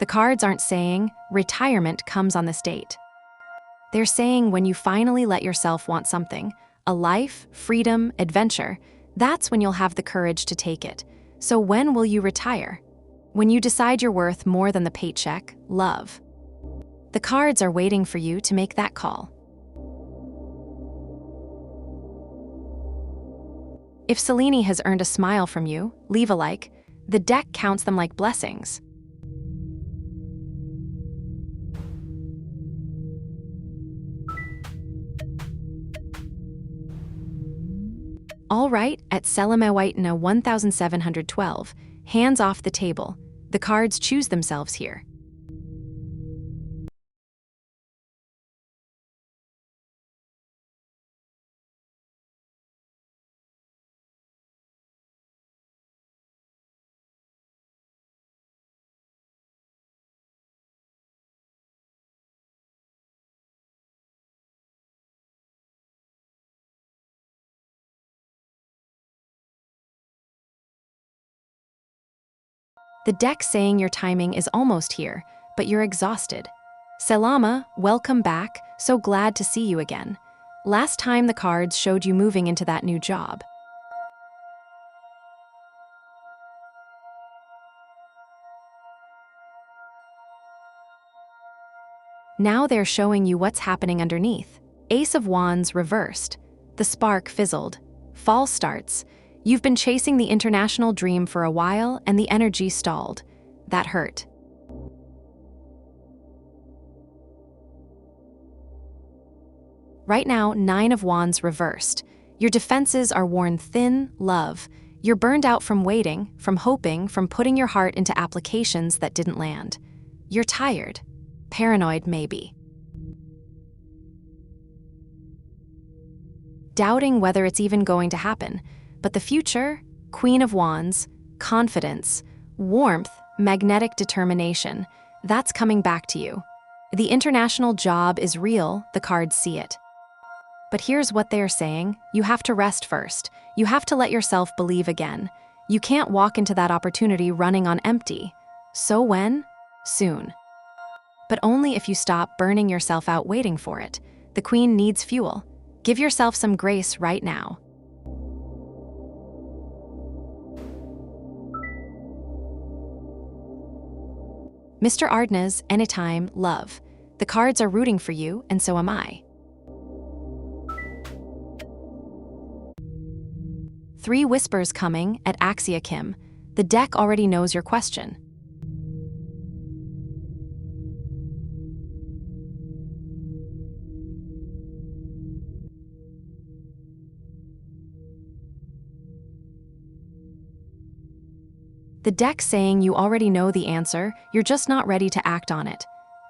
[SPEAKER 1] The cards aren't saying, retirement comes on this date. They're saying when you finally let yourself want something, a life, freedom, adventure, that's when you'll have the courage to take it. So when will you retire? When you decide you're worth more than the paycheck, love. The cards are waiting for you to make that call. If Selene has earned a smile from you, leave a like. The deck counts them like blessings. All right, at SELENE IS 1712, hands off the table. The cards choose themselves here. The deck saying your timing is almost here, but you're exhausted. Selama, welcome back, so glad to see you again. Last time the cards showed you moving into that new job. Now they're showing you what's happening underneath. Ace of Wands reversed. The spark fizzled. False starts. You've been chasing the international dream for a while and the energy stalled. That hurt. Right now, Nine of Wands reversed. Your defenses are worn thin, love. You're burned out from waiting, from hoping, from putting your heart into applications that didn't land. You're tired. Paranoid, maybe. Doubting whether it's even going to happen. But the future? Queen of Wands, confidence, warmth, magnetic determination. That's coming back to you. The international job is real, the cards see it. But here's what they're saying. You have to rest first. You have to let yourself believe again. You can't walk into that opportunity running on empty. So when? Soon. But only if you stop burning yourself out waiting for it. The Queen needs fuel. Give yourself some grace right now. Mr. Ardnaz, anytime, love. The cards are rooting for you, and so am I. 3 whispers coming at Axia Kim. The deck already knows your question. The deck saying you already know the answer, you're just not ready to act on it.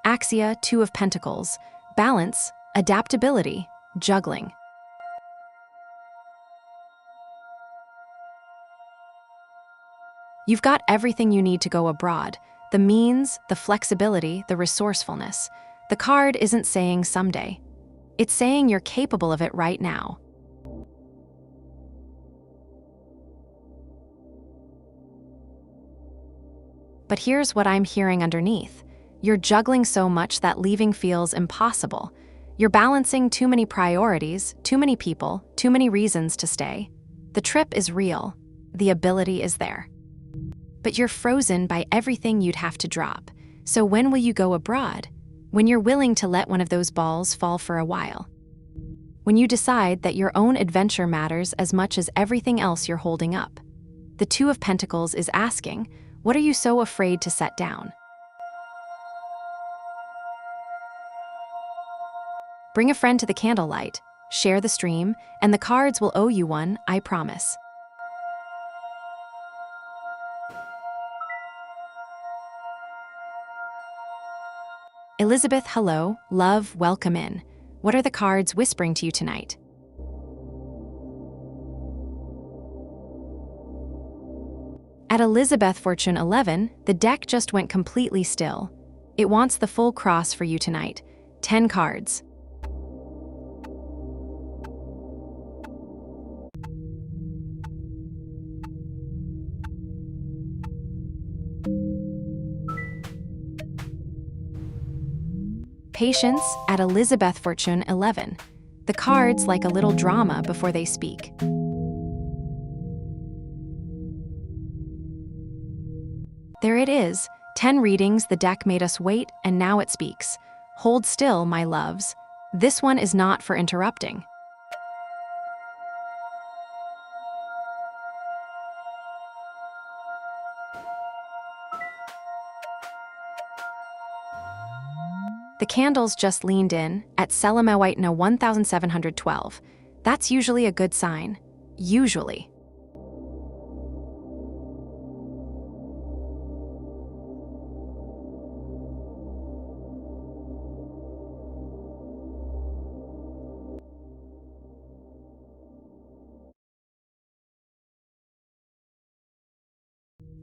[SPEAKER 1] Axia, 2 of Pentacles. Balance, adaptability, juggling. You've got everything you need to go abroad. The means, the flexibility, the resourcefulness. The card isn't saying someday. It's saying you're capable of it right now. But here's what I'm hearing underneath. You're juggling so much that leaving feels impossible. You're balancing too many priorities, too many people, too many reasons to stay. The trip is real. The ability is there. But you're frozen by everything you'd have to drop. So when will you go abroad? When you're willing to let one of those balls fall for a while. When you decide that your own adventure matters as much as everything else you're holding up. The 2 of Pentacles is asking, what are you so afraid to set down? Bring a friend to the candlelight, share the stream, and the cards will owe you one, I promise. Elizabeth, hello, love, welcome in. What are the cards whispering to you tonight? At Elizabeth Fortune 11, the deck just went completely still. It wants the full cross for you tonight. 10 cards. Patience at Elizabeth Fortune 11. The cards like a little drama before they speak. There it is, 10 readings the deck made us wait, and now it speaks. Hold still, my loves. This one is not for interrupting. The candles just leaned in at SELENE 1712. That's usually a good sign. Usually.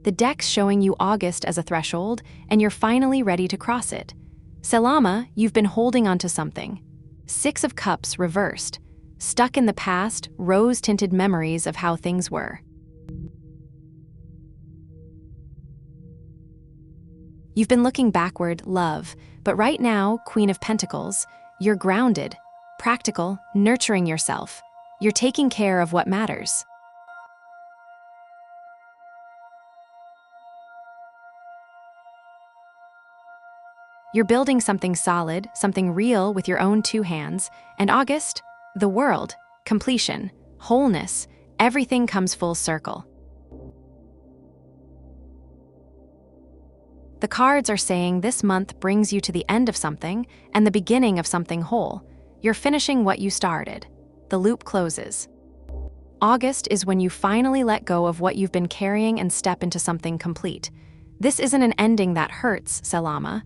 [SPEAKER 1] The deck's showing you August as a threshold, and you're finally ready to cross it. Selama, you've been holding onto something. 6 of Cups reversed. Stuck in the past, rose-tinted memories of how things were. You've been looking backward, love, but right now, Queen of Pentacles, you're grounded, practical, nurturing yourself. You're taking care of what matters. You're building something solid, something real with your own 2 hands, and August, the world, completion, wholeness, everything comes full circle. The cards are saying this month brings you to the end of something and the beginning of something whole. You're finishing what you started. The loop closes. August is when you finally let go of what you've been carrying and step into something complete. This isn't an ending that hurts, Selama.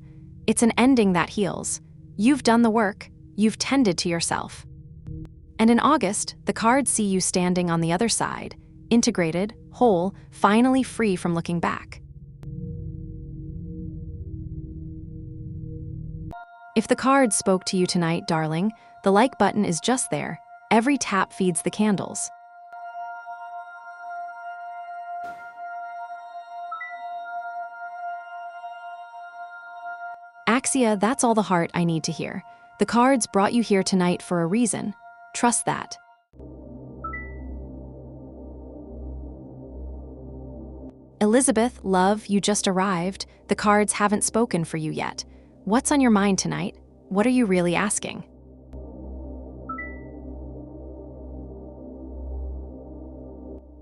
[SPEAKER 1] It's an ending that heals. You've done the work. You've tended to yourself. And in August, the cards see you standing on the other side, integrated, whole, finally free from looking back. If the cards spoke to you tonight, darling, the like button is just there. Every tap feeds the candles. Axia, that's all the heart I need to hear. The cards brought you here tonight for a reason. Trust that. Elizabeth, love, you just arrived. The cards haven't spoken for you yet. What's on your mind tonight? What are you really asking?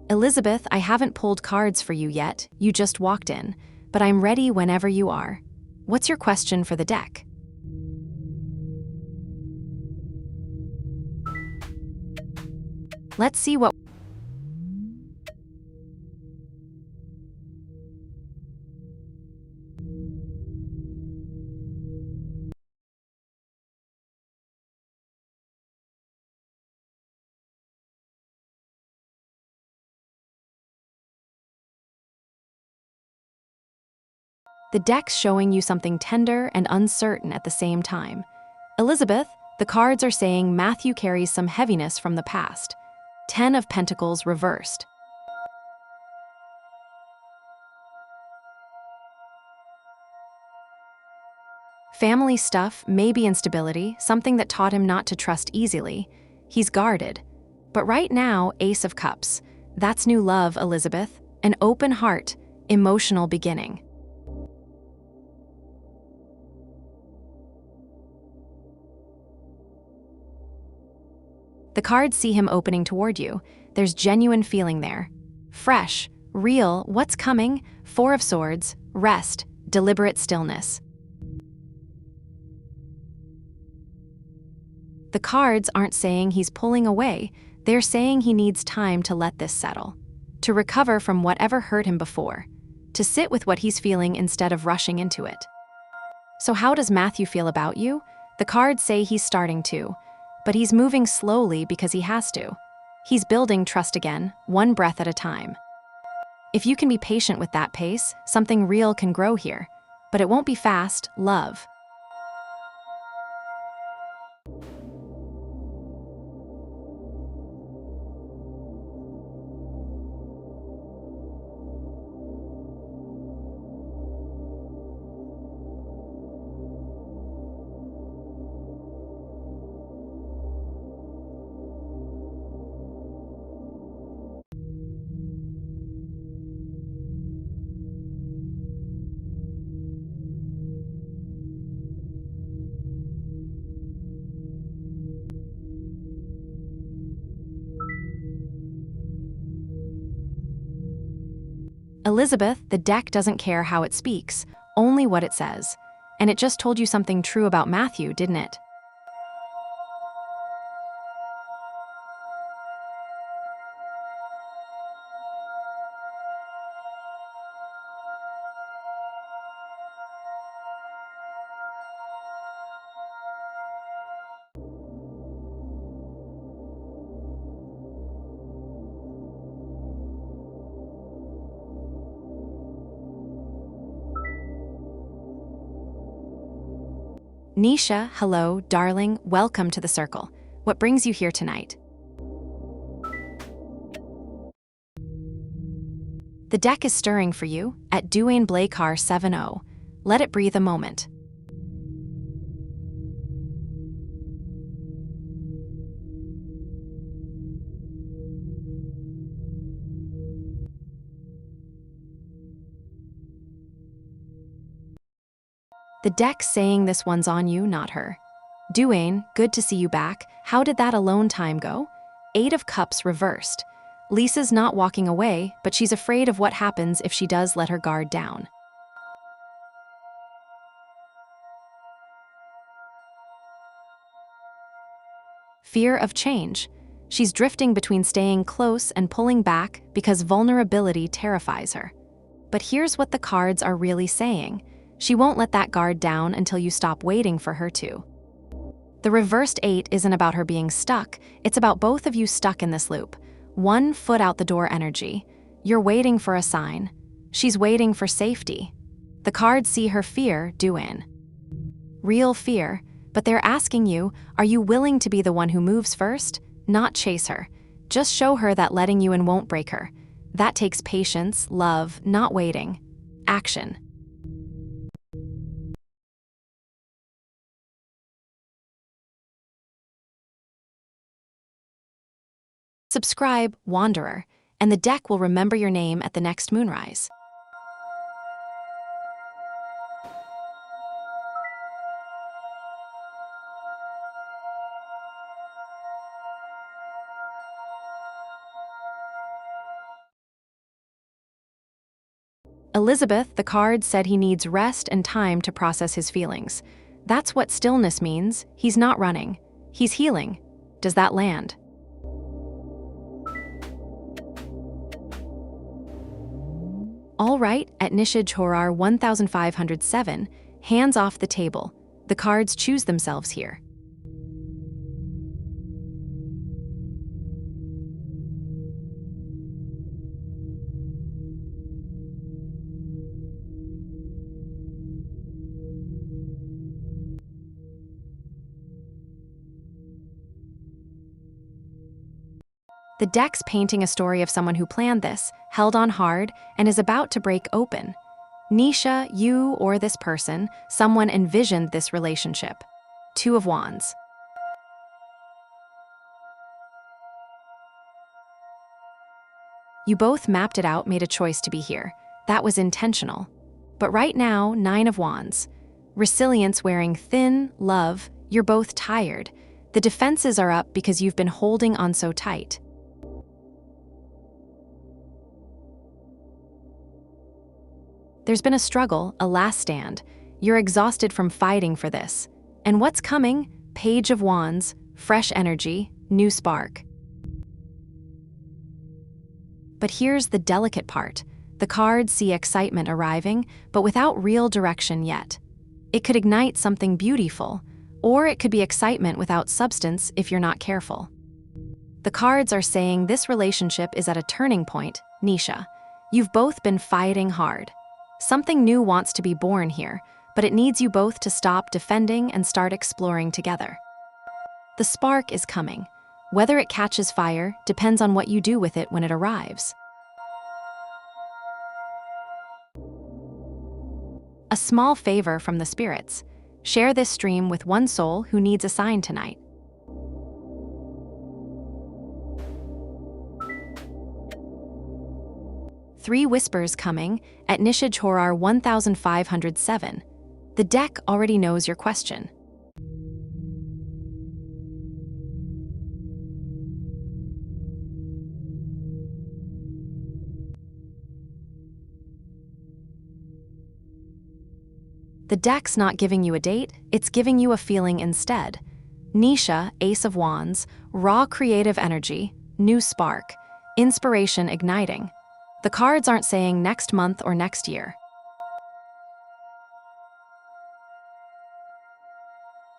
[SPEAKER 1] Elizabeth, I haven't pulled cards for you yet, you just walked in, but I'm ready whenever you are. What's your question for the deck? Let's see what the deck's showing you something tender and uncertain at the same time. Elizabeth, the cards are saying Matthew carries some heaviness from the past. 10 of Pentacles reversed. Family stuff, maybe instability, something that taught him not to trust easily. He's guarded. But right now, Ace of Cups. That's new love, Elizabeth. An open heart, emotional beginning. The cards see him opening toward you. There's genuine feeling there. Fresh, real, what's coming? 4 of Swords, rest, deliberate stillness. The cards aren't saying he's pulling away, they're saying he needs time to let this settle, to recover from whatever hurt him before, to sit with what he's feeling instead of rushing into it. So how does Matthew feel about you? The cards say he's starting to, but he's moving slowly because he has to. He's building trust again, one breath at a time. If you can be patient with that pace, something real can grow here, but it won't be fast, love. Elizabeth, the deck doesn't care how it speaks, only what it says. And it just told you something true about Matthew, didn't it? Nisha, hello, darling, welcome to the circle. What brings you here tonight? The deck is stirring for you at Duane Blakar 7-0. Let it breathe a moment. The deck's saying this one's on you, not her. Duane, good to see you back. How did that alone time go? 8 of Cups reversed. Lisa's not walking away, but she's afraid of what happens if she does let her guard down. Fear of change. She's drifting between staying close and pulling back because vulnerability terrifies her. But here's what the cards are really saying. She won't let that guard down until you stop waiting for her to. The reversed 8 isn't about her being stuck, it's about both of you stuck in this loop. 1 foot out the door energy. You're waiting for a sign. She's waiting for safety. The cards see her fear, Duane. Real fear, but they're asking you, are you willing to be the one who moves first? Not chase her. Just show her that letting you in won't break her. That takes patience, love, not waiting. Action. Subscribe, Wanderer, and the deck will remember your name at the next moonrise. Elizabeth, the card said he needs rest and time to process his feelings. That's what stillness means. He's not running. He's healing. Does that land? All right, at Nishij Horar 1507, hands off the table. The cards choose themselves here. The deck's painting a story of someone who planned this, held on hard, and is about to break open. Nisha, you or this person, someone envisioned this relationship. Two of Wands. You both mapped it out, made a choice to be here. That was intentional. But right now, Nine of Wands. Resilience wearing thin, love, you're both tired. The defenses are up because you've been holding on so tight. There's been a struggle, a last stand. You're exhausted from fighting for this. And what's coming? Page of Wands, fresh energy, new spark. But here's the delicate part. The cards see excitement arriving, but without real direction yet. It could ignite something beautiful, or it could be excitement without substance if you're not careful. The cards are saying this relationship is at a turning point, Nisha. You've both been fighting hard. Something new wants to be born here, but it needs you both to stop defending and start exploring together. The spark is coming. Whether it catches fire depends on what you do with it when it arrives. A small favor from the spirits. Share this stream with one soul who needs a sign tonight. Three whispers coming at Nishij Horar 1507. The deck already knows your question. The deck's not giving you a date, it's giving you a feeling instead. Nisha, Ace of Wands, raw creative energy, new spark, inspiration igniting. The cards aren't saying next month or next year.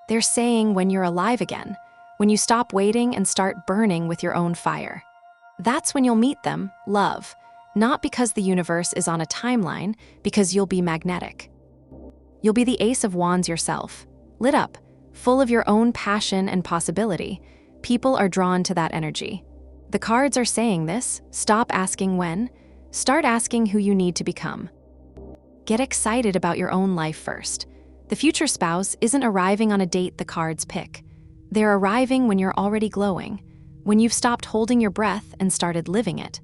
[SPEAKER 1] They're saying when you're alive again, when you stop waiting and start burning with your own fire. That's when you'll meet them, love, not because the universe is on a timeline, because you'll be magnetic. You'll be the Ace of Wands yourself, lit up, full of your own passion and possibility. People are drawn to that energy. The cards are saying this, stop asking when, start asking who you need to become. Get excited about your own life first. The future spouse isn't arriving on a date the cards pick. They're arriving when you're already glowing, when you've stopped holding your breath and started living it.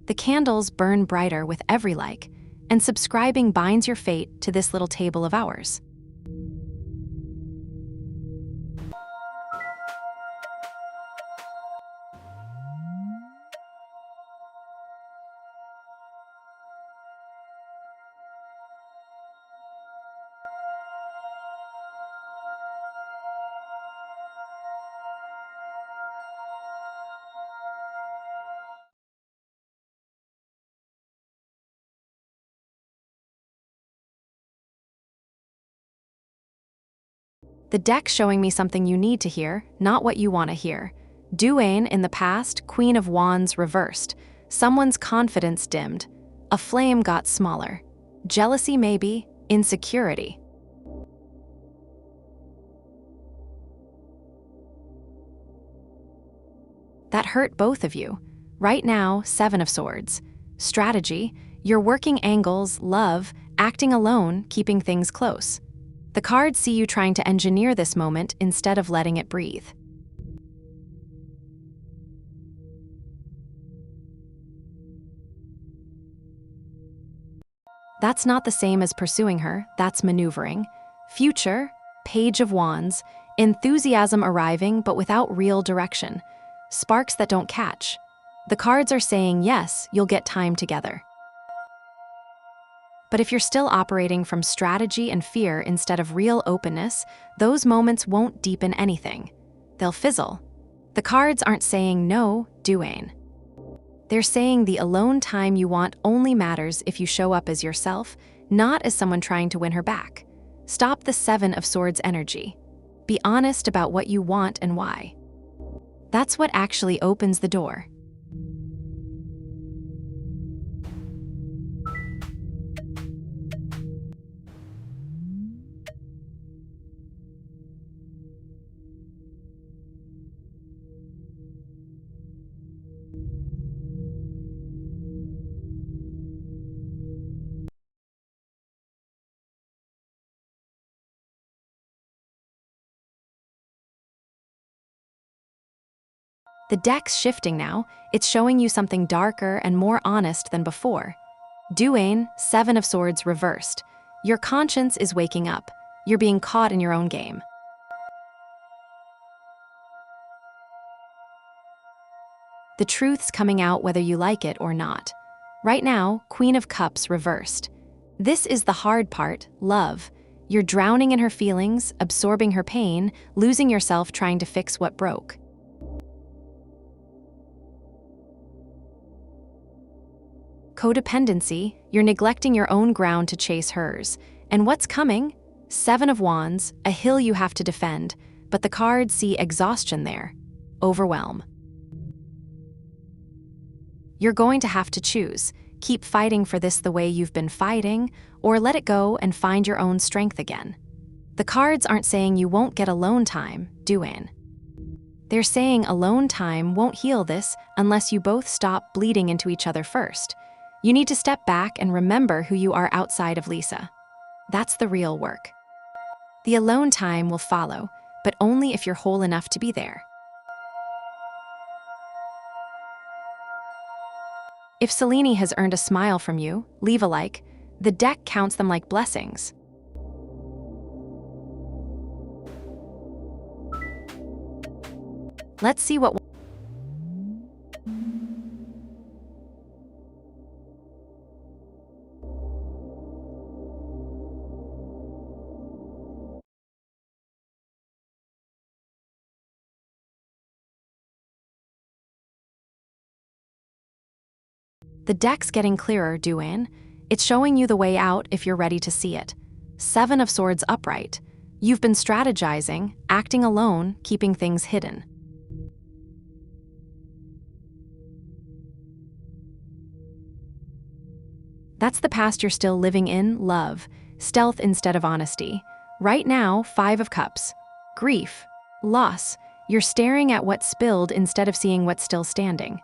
[SPEAKER 1] The candles burn brighter with every like, and subscribing binds your fate to this little table of ours. The deck's showing me something you need to hear, not what you want to hear. Duane in the past, Queen of Wands reversed. Someone's confidence dimmed. A flame got smaller. Jealousy maybe, insecurity. That hurt both of you. Right now, Seven of Swords. Strategy, you're working angles, love, acting alone, keeping things close. The cards see you trying to engineer this moment instead of letting it breathe. That's not the same as pursuing her, that's maneuvering. Future, Page of Wands, enthusiasm arriving but without real direction. Sparks that don't catch. The cards are saying yes, you'll get time together. But if you're still operating from strategy and fear instead of real openness, those moments won't deepen anything. They'll fizzle. The cards aren't saying no, duel. They're saying the alone time you want only matters if you show up as yourself, not as someone trying to win her back. Stop the Seven of Swords energy. Be honest about what you want and why. That's what actually opens the door. The deck's shifting now. It's showing you something darker and more honest than before. Duel, Seven of Swords reversed. Your conscience is waking up. You're being caught in your own game. The truth's coming out whether you like it or not. Right now, Queen of Cups reversed. This is the hard part, love. You're drowning in her feelings, absorbing her pain, losing yourself trying to fix what broke. Codependency, you're neglecting your own ground to chase hers. And what's coming? Seven of Wands, a hill you have to defend, but the cards see exhaustion there. Overwhelm. You're going to have to choose. Keep fighting for this the way you've been fighting, or let it go and find your own strength again. The cards aren't saying you won't get alone time, duel. They're saying alone time won't heal this unless you both stop bleeding into each other first. You need to step back and remember who you are outside of Lisa. That's the real work. The alone time will follow, but only if you're whole enough to be there. If Selene has earned a smile from you, leave a like. The deck counts them like blessings. Let's see what the deck's getting clearer, duel. It's showing you the way out if you're ready to see it. Seven of Swords upright. You've been strategizing, acting alone, keeping things hidden. That's the past you're still living in, love. Stealth instead of honesty. Right now, Five of Cups. Grief. Loss. You're staring at what spilled instead of seeing what's still standing.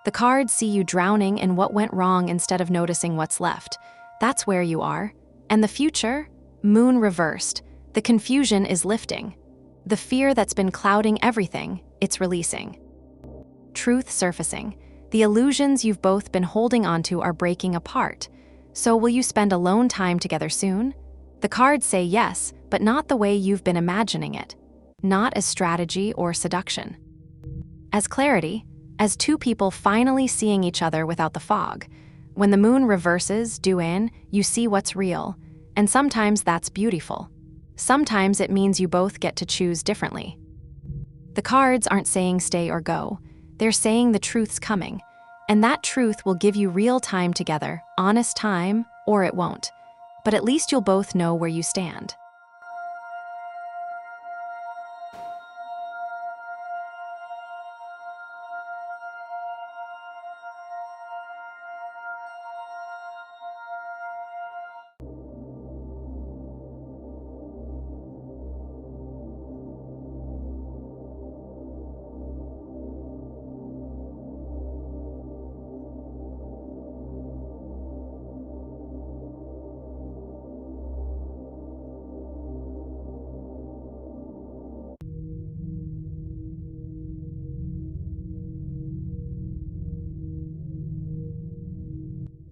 [SPEAKER 1] The cards see you drowning in what went wrong instead of noticing what's left. That's where you are. And the future? Moon reversed. The confusion is lifting. The fear that's been clouding everything, it's releasing. Truth surfacing. The illusions you've both been holding onto are breaking apart. So will you spend alone time together soon? The cards say yes, but not the way you've been imagining it. Not as strategy or seduction. As clarity, as two people finally seeing each other without the fog. When the moon reverses, duel, you see what's real. And sometimes that's beautiful. Sometimes it means you both get to choose differently. The cards aren't saying stay or go. They're saying the truth's coming. And that truth will give you real time together, honest time, or it won't. But at least you'll both know where you stand.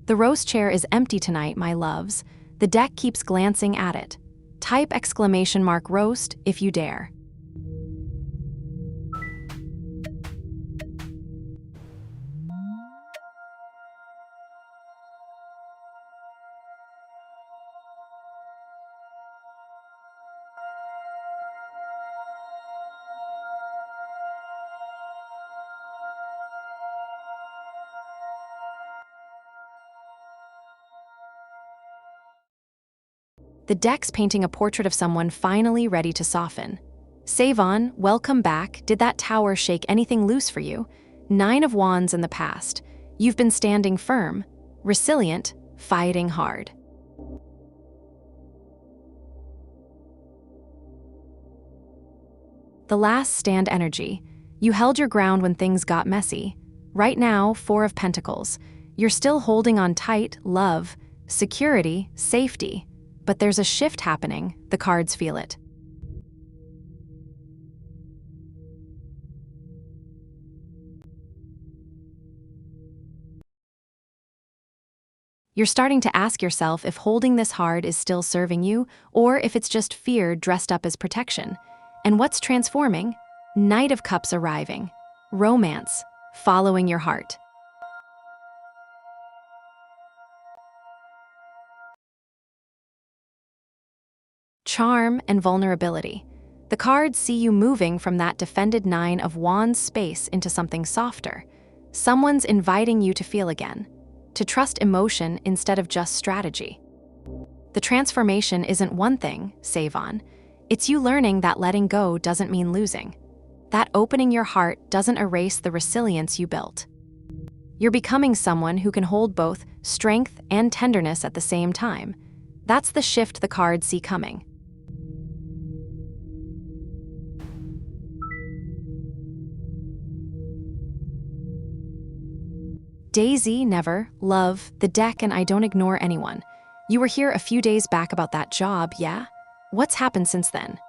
[SPEAKER 1] The rose chair is empty tonight, my loves. The deck keeps glancing at it. Type !roast if you dare. The deck's painting a portrait of someone finally ready to soften. Savon, welcome back. Did that tower shake anything loose for you? 9 of Wands in the past. You've been standing firm, resilient, fighting hard. The last stand energy. You held your ground when things got messy. Right now, 4 of Pentacles. You're still holding on tight, love, security, safety. But there's a shift happening, the cards feel it. You're starting to ask yourself if holding this hard is still serving you, or if it's just fear dressed up as protection. And what's transforming? Knight of Cups arriving. Romance, following your heart. Charm and vulnerability. The cards see you moving from that defended 9 of Wands space into something softer. Someone's inviting you to feel again, to trust emotion instead of just strategy. The transformation isn't one thing, Savon. It's you learning that letting go doesn't mean losing. That opening your heart doesn't erase the resilience you built. You're becoming someone who can hold both strength and tenderness at the same time. That's the shift the cards see coming. Daisy, never, love, the deck, and I don't ignore anyone. You were here a few days back about that job, yeah? What's happened since then?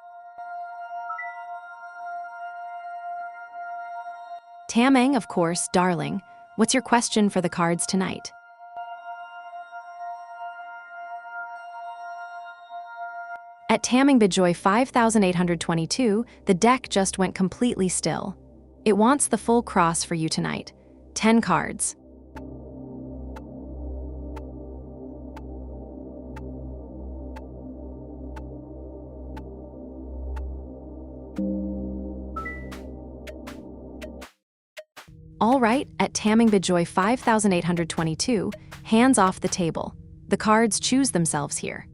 [SPEAKER 1] Tamang, of course, darling. What's your question for the cards tonight? At Tamang Bijoy 5822, the deck just went completely still. It wants the full cross for you tonight. 10 cards. All right, at Tamang Bijoy 5822, hands off the table. The cards choose themselves here.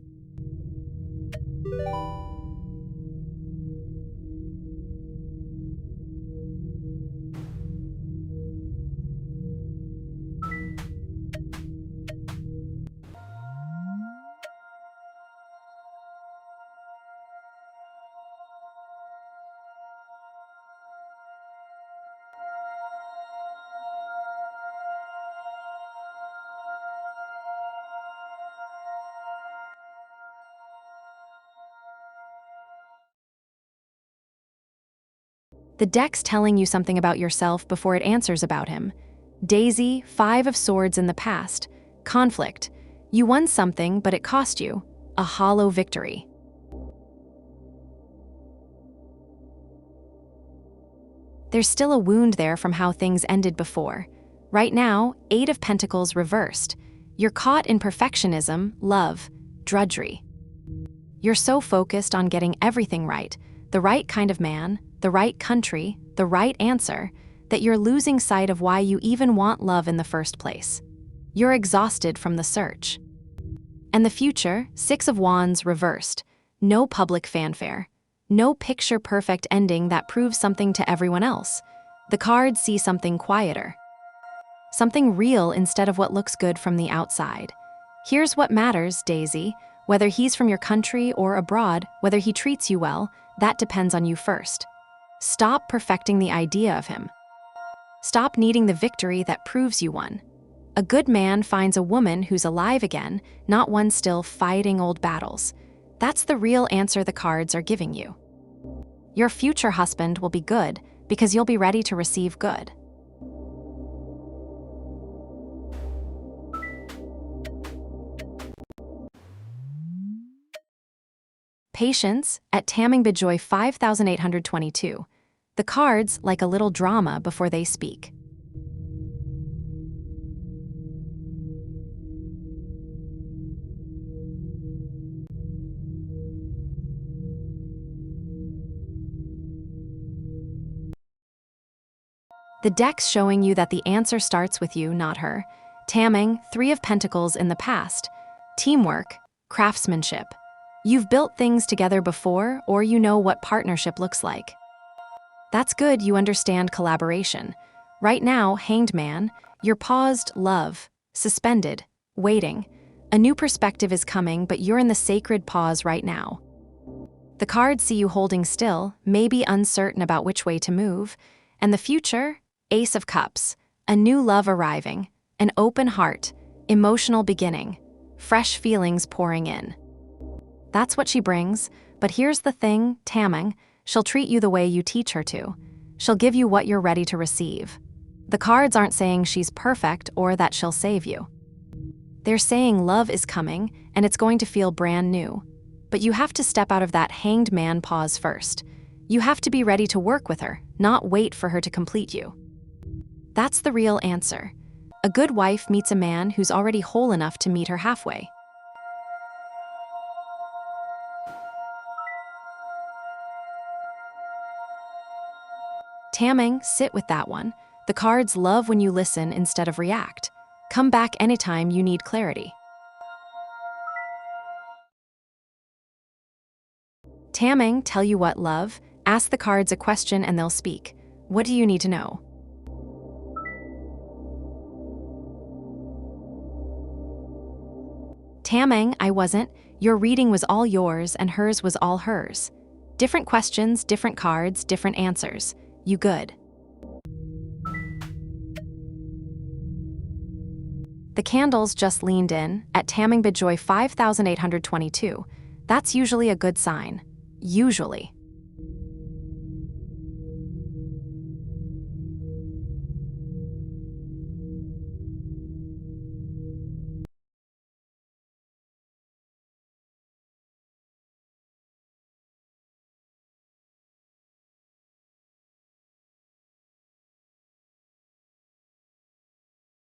[SPEAKER 1] The deck's telling you something about yourself before it answers about him. Daisy, 5 of Swords in the past. Conflict. You won something, but it cost you. A hollow victory. There's still a wound there from how things ended before. Right now, 8 of Pentacles reversed. You're caught in perfectionism, love, drudgery. You're so focused on getting everything right, the right kind of man, the right country, the right answer, that you're losing sight of why you even want love in the first place. You're exhausted from the search. And the future, 6 of Wands reversed. No public fanfare. No picture-perfect ending that proves something to everyone else. The cards see something quieter. Something real instead of what looks good from the outside. Here's what matters, Daisy. Whether he's from your country or abroad, whether he treats you well, that depends on you first. Stop perfecting the idea of him. Stop needing the victory that proves you won. A good man finds a woman who's alive again, not one still fighting old battles. That's the real answer the cards are giving you. Your future husband will be good because you'll be ready to receive good. Patience at Tamming 5822. The cards like a little drama before they speak. The deck's showing you that the answer starts with you, not her. Tamming, 3 of Pentacles in the past. Teamwork, craftsmanship. You've built things together before, or you know what partnership looks like. That's good, you understand collaboration. Right now, Hanged Man, you're paused, love, suspended, waiting. A new perspective is coming, but you're in the sacred pause right now. The cards see you holding still, maybe uncertain about which way to move. And the future? Ace of Cups, a new love arriving, an open heart, emotional beginning, fresh feelings pouring in. That's what she brings, but here's the thing, Tamming, she'll treat you the way you teach her to. She'll give you what you're ready to receive. The cards aren't saying she's perfect or that she'll save you. They're saying love is coming and it's going to feel brand new. But you have to step out of that Hanged Man pause first. You have to be ready to work with her, not wait for her to complete you. That's the real answer. A good wife meets a man who's already whole enough to meet her halfway. Tamming, sit with that one. The cards love when you listen instead of react. Come back anytime you need clarity. Tamming, tell you what, love. Ask the cards a question and they'll speak. What do you need to know? Tamming, I wasn't. Your reading was all yours and hers was all hers. Different questions, different cards, different answers. You good. The candles just leaned in at Tamming 5822. That's usually a good sign. Usually.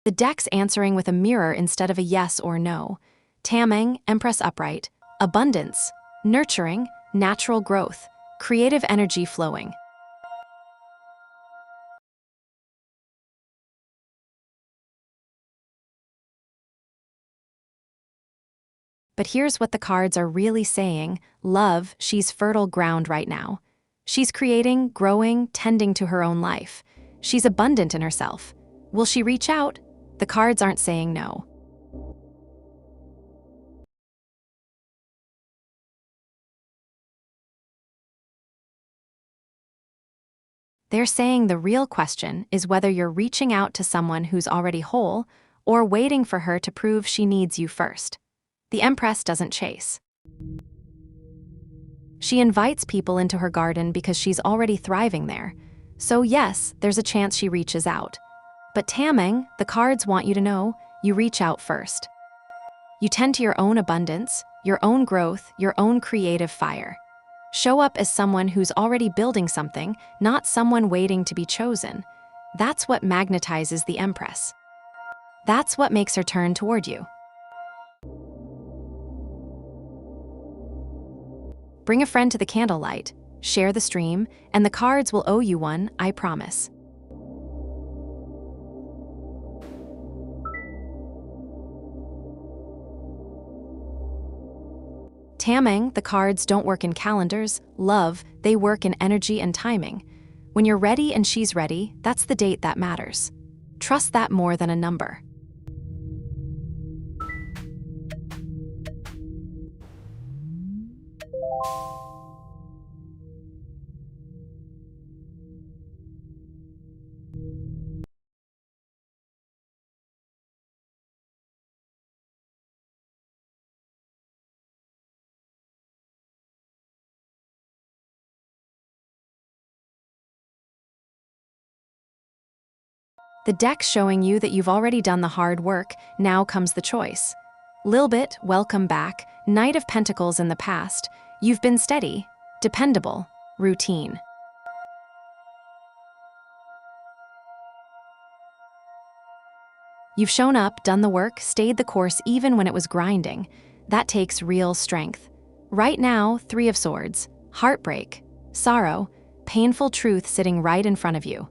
[SPEAKER 1] The deck's answering with a mirror instead of a yes or no. Tamming, Empress upright, abundance, nurturing, natural growth, creative energy flowing. But here's what the cards are really saying. Love, she's fertile ground right now. She's creating, growing, tending to her own life. She's abundant in herself. Will she reach out? The cards aren't saying no. They're saying the real question is whether you're reaching out to someone who's already whole or waiting for her to prove she needs you first. The Empress doesn't chase. She invites people into her garden because she's already thriving there. So yes, there's a chance she reaches out. But Tamming, the cards want you to know, you reach out first. You tend to your own abundance, your own growth, your own creative fire. Show up as someone who's already building something, not someone waiting to be chosen. That's what magnetizes the Empress. That's what makes her turn toward you. Bring a friend to the candlelight, share the stream, and the cards will owe you one, I promise. Tamming, the cards don't work in calendars, love, they work in energy and timing. When you're ready and she's ready, that's the date that matters. Trust that more than a number. The deck's showing you that you've already done the hard work, now comes the choice. Lilbit, welcome back, Knight of Pentacles in the past. You've been steady, dependable, routine. You've shown up, done the work, stayed the course even when it was grinding. That takes real strength. Right now, Three of Swords, heartbreak, sorrow, painful truth sitting right in front of you.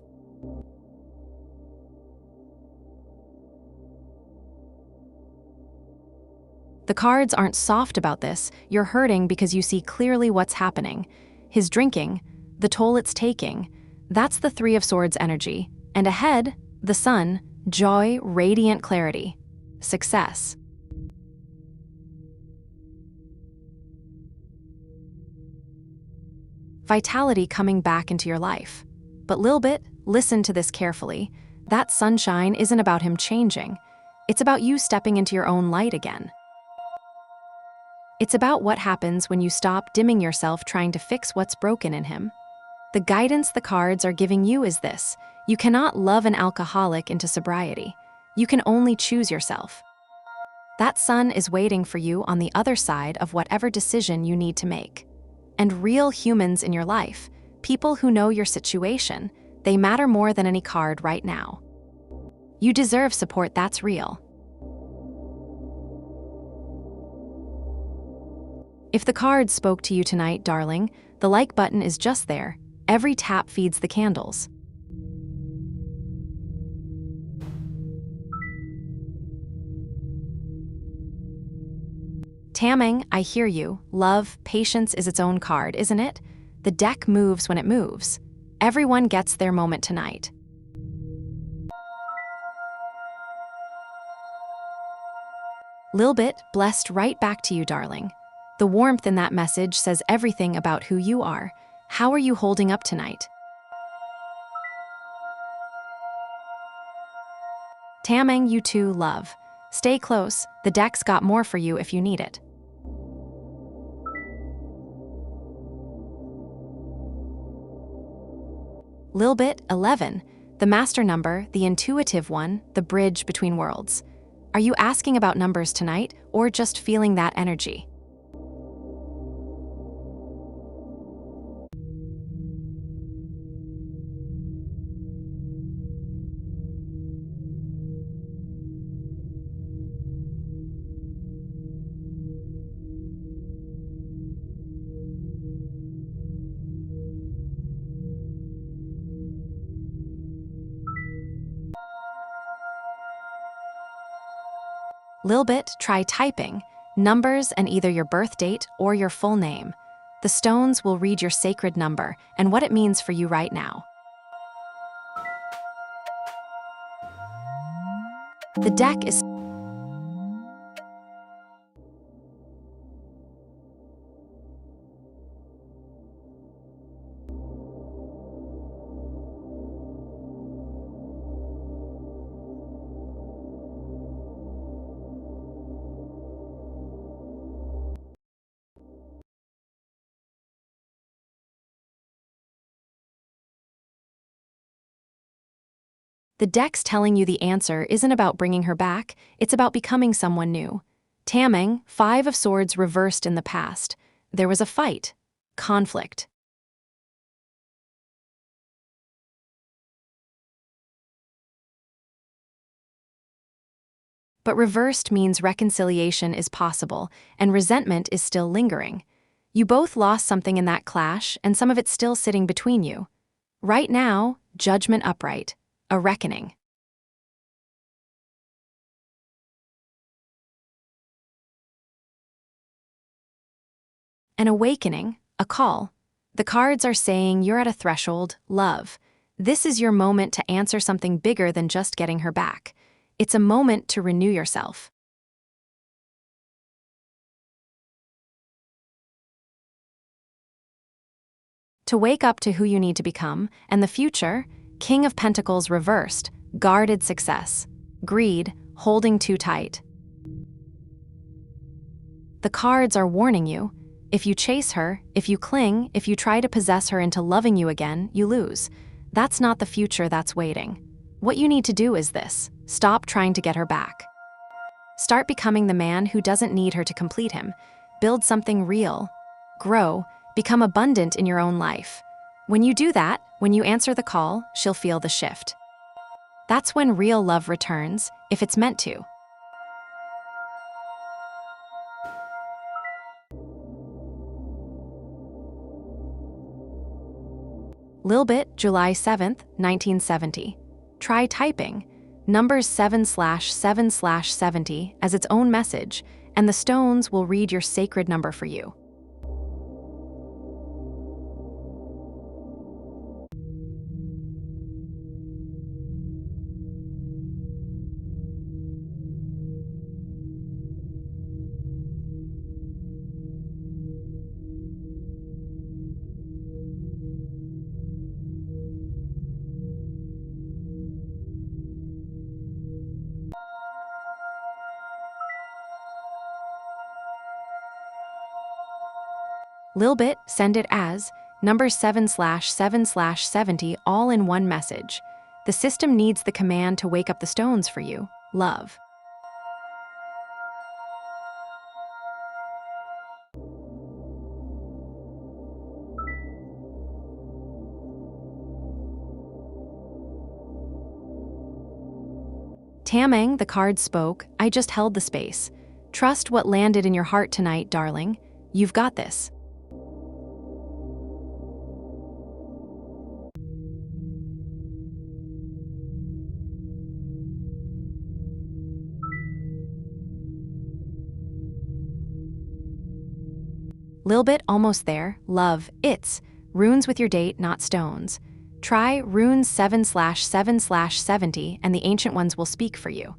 [SPEAKER 1] The cards aren't soft about this. You're hurting because you see clearly what's happening. His drinking, the toll it's taking, that's the Three of Swords energy. And ahead, the sun, joy, radiant clarity, success. Vitality coming back into your life. But Lilbit, listen to this carefully. That sunshine isn't about him changing. It's about you stepping into your own light again. It's about what happens when you stop dimming yourself trying to fix what's broken in him. The guidance the cards are giving you is this: you cannot love an alcoholic into sobriety. You can only choose yourself. That sun is waiting for you on the other side of whatever decision you need to make. And real humans in your life, people who know your situation, they matter more than any card right now. You deserve support that's real. If the cards spoke to you tonight, darling, the like button is just there. Every tap feeds the candles. Taming, I hear you. Love, patience is its own card, isn't it? The deck moves when it moves. Everyone gets their moment tonight. Lilbit, blessed right back to you, darling. The warmth in that message says everything about who you are. How are you holding up tonight? Taming, you too, love. Stay close. The deck's got more for you if you need it. Lilbit, 11. The master number, the intuitive one, the bridge between worlds. Are you asking about numbers tonight, or just feeling that energy? Lilbit, try typing numbers and either your birth date or your full name. The stones will read your sacred number and what it means for you right now. The deck is The deck's telling you the answer isn't about bringing her back, it's about becoming someone new. Taming, Five of Swords reversed in the past. There was a fight, conflict. But reversed means reconciliation is possible, and resentment is still lingering. You both lost something in that clash, and some of it's still sitting between you. Right now, judgment upright. A reckoning. An awakening, a call. The cards are saying you're at a threshold, love. This is your moment to answer something bigger than just getting her back. It's a moment to renew yourself. To wake up to who you need to become, and the future, King of Pentacles reversed, guarded success. Greed, holding too tight. The cards are warning you. If you chase her, if you cling, if you try to possess her into loving you again, you lose. That's not the future that's waiting. What you need to do is this: stop trying to get her back. Start becoming the man who doesn't need her to complete him. Build something real. grow, become abundant in your own life. When you do that, when you answer the call, she'll feel the shift. That's when real love returns, if it's meant to. Lilbit, July 7th, 1970. Try typing numbers 7/7/70 as its own message, and the stones will read your sacred number for you. Lilbit, send it as numbers 7/7/70 all in one message. The system needs the command to wake up the stones for you. Love. Tamang, the card spoke, I just held the space. Trust what landed in your heart tonight, darling. You've got this. Lilbit, almost there. Love, it's runes with your date, not stones. Try runes 7/7/70 and the ancient ones will speak for you.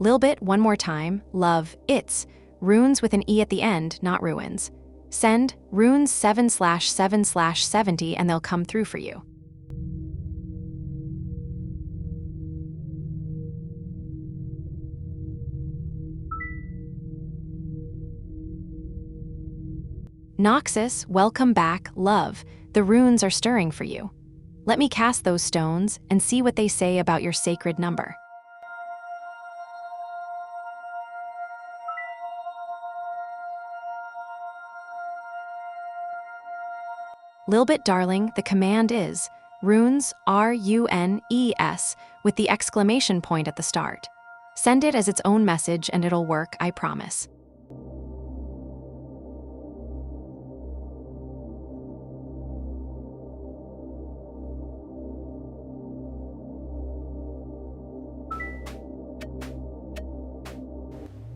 [SPEAKER 1] Lilbit, one more time. Love, it's runes with an E at the end, not ruins. Send runes 7/7/70 and they'll come through for you. Noxus, welcome back, love. The runes are stirring for you. Let me cast those stones and see what they say about your sacred number. Lilbit, darling, the command is runes, RUNES, with the exclamation point at the start. Send it as its own message and it'll work, I promise.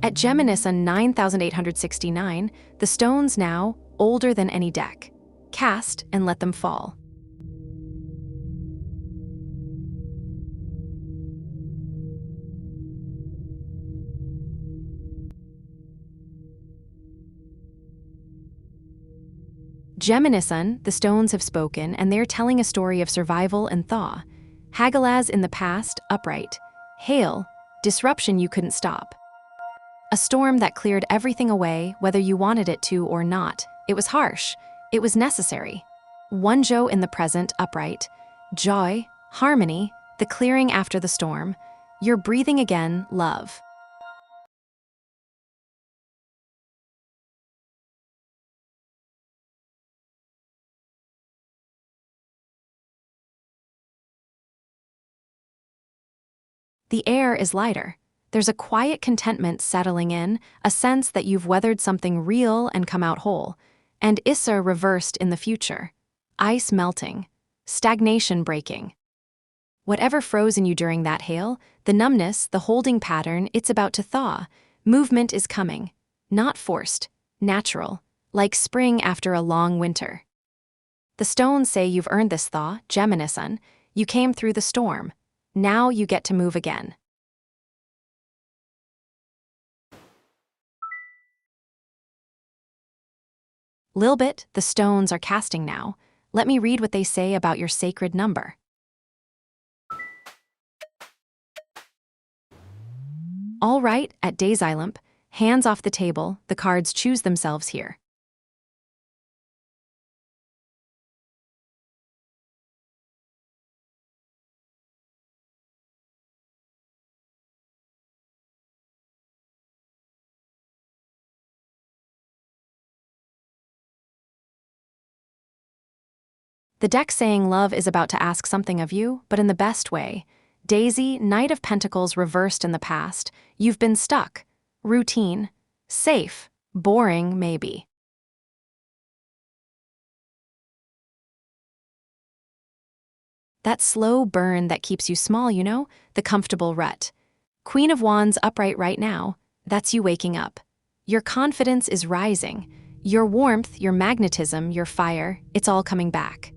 [SPEAKER 1] At Geminis on 9869, the stones now older than any deck. Cast and let them fall. Geminisun, the stones have spoken, and they're telling a story of survival and thaw. Hagalaz in the past, upright. Hail, disruption you couldn't stop. A storm that cleared everything away, whether you wanted it to or not. It was harsh. It was necessary. Wonjo in the present, upright. Joy, harmony, the clearing after the storm. You're breathing again, love. The air is lighter. There's a quiet contentment settling in, a sense that you've weathered something real and come out whole. And Issa reversed in the future. Ice melting. Stagnation breaking. Whatever froze in you during that hail, the numbness, the holding pattern, it's about to thaw. Movement is coming. Not forced. Natural. Like spring after a long winter. The stones say you've earned this thaw, Geminisun. You came through the storm. Now you get to move again. Lilbit, the stones are casting now. Let me read what they say about your sacred number. All right, at Daysylump, hands off the table, the cards choose themselves here. The deck saying love is about to ask something of you, but in the best way. Daisy, Knight of Pentacles reversed in the past. You've been stuck. Routine. Safe. Boring, maybe. That slow burn that keeps you small, the comfortable rut. Queen of Wands upright right now, that's you waking up. Your confidence is rising. Your warmth, your magnetism, your fire, it's all coming back.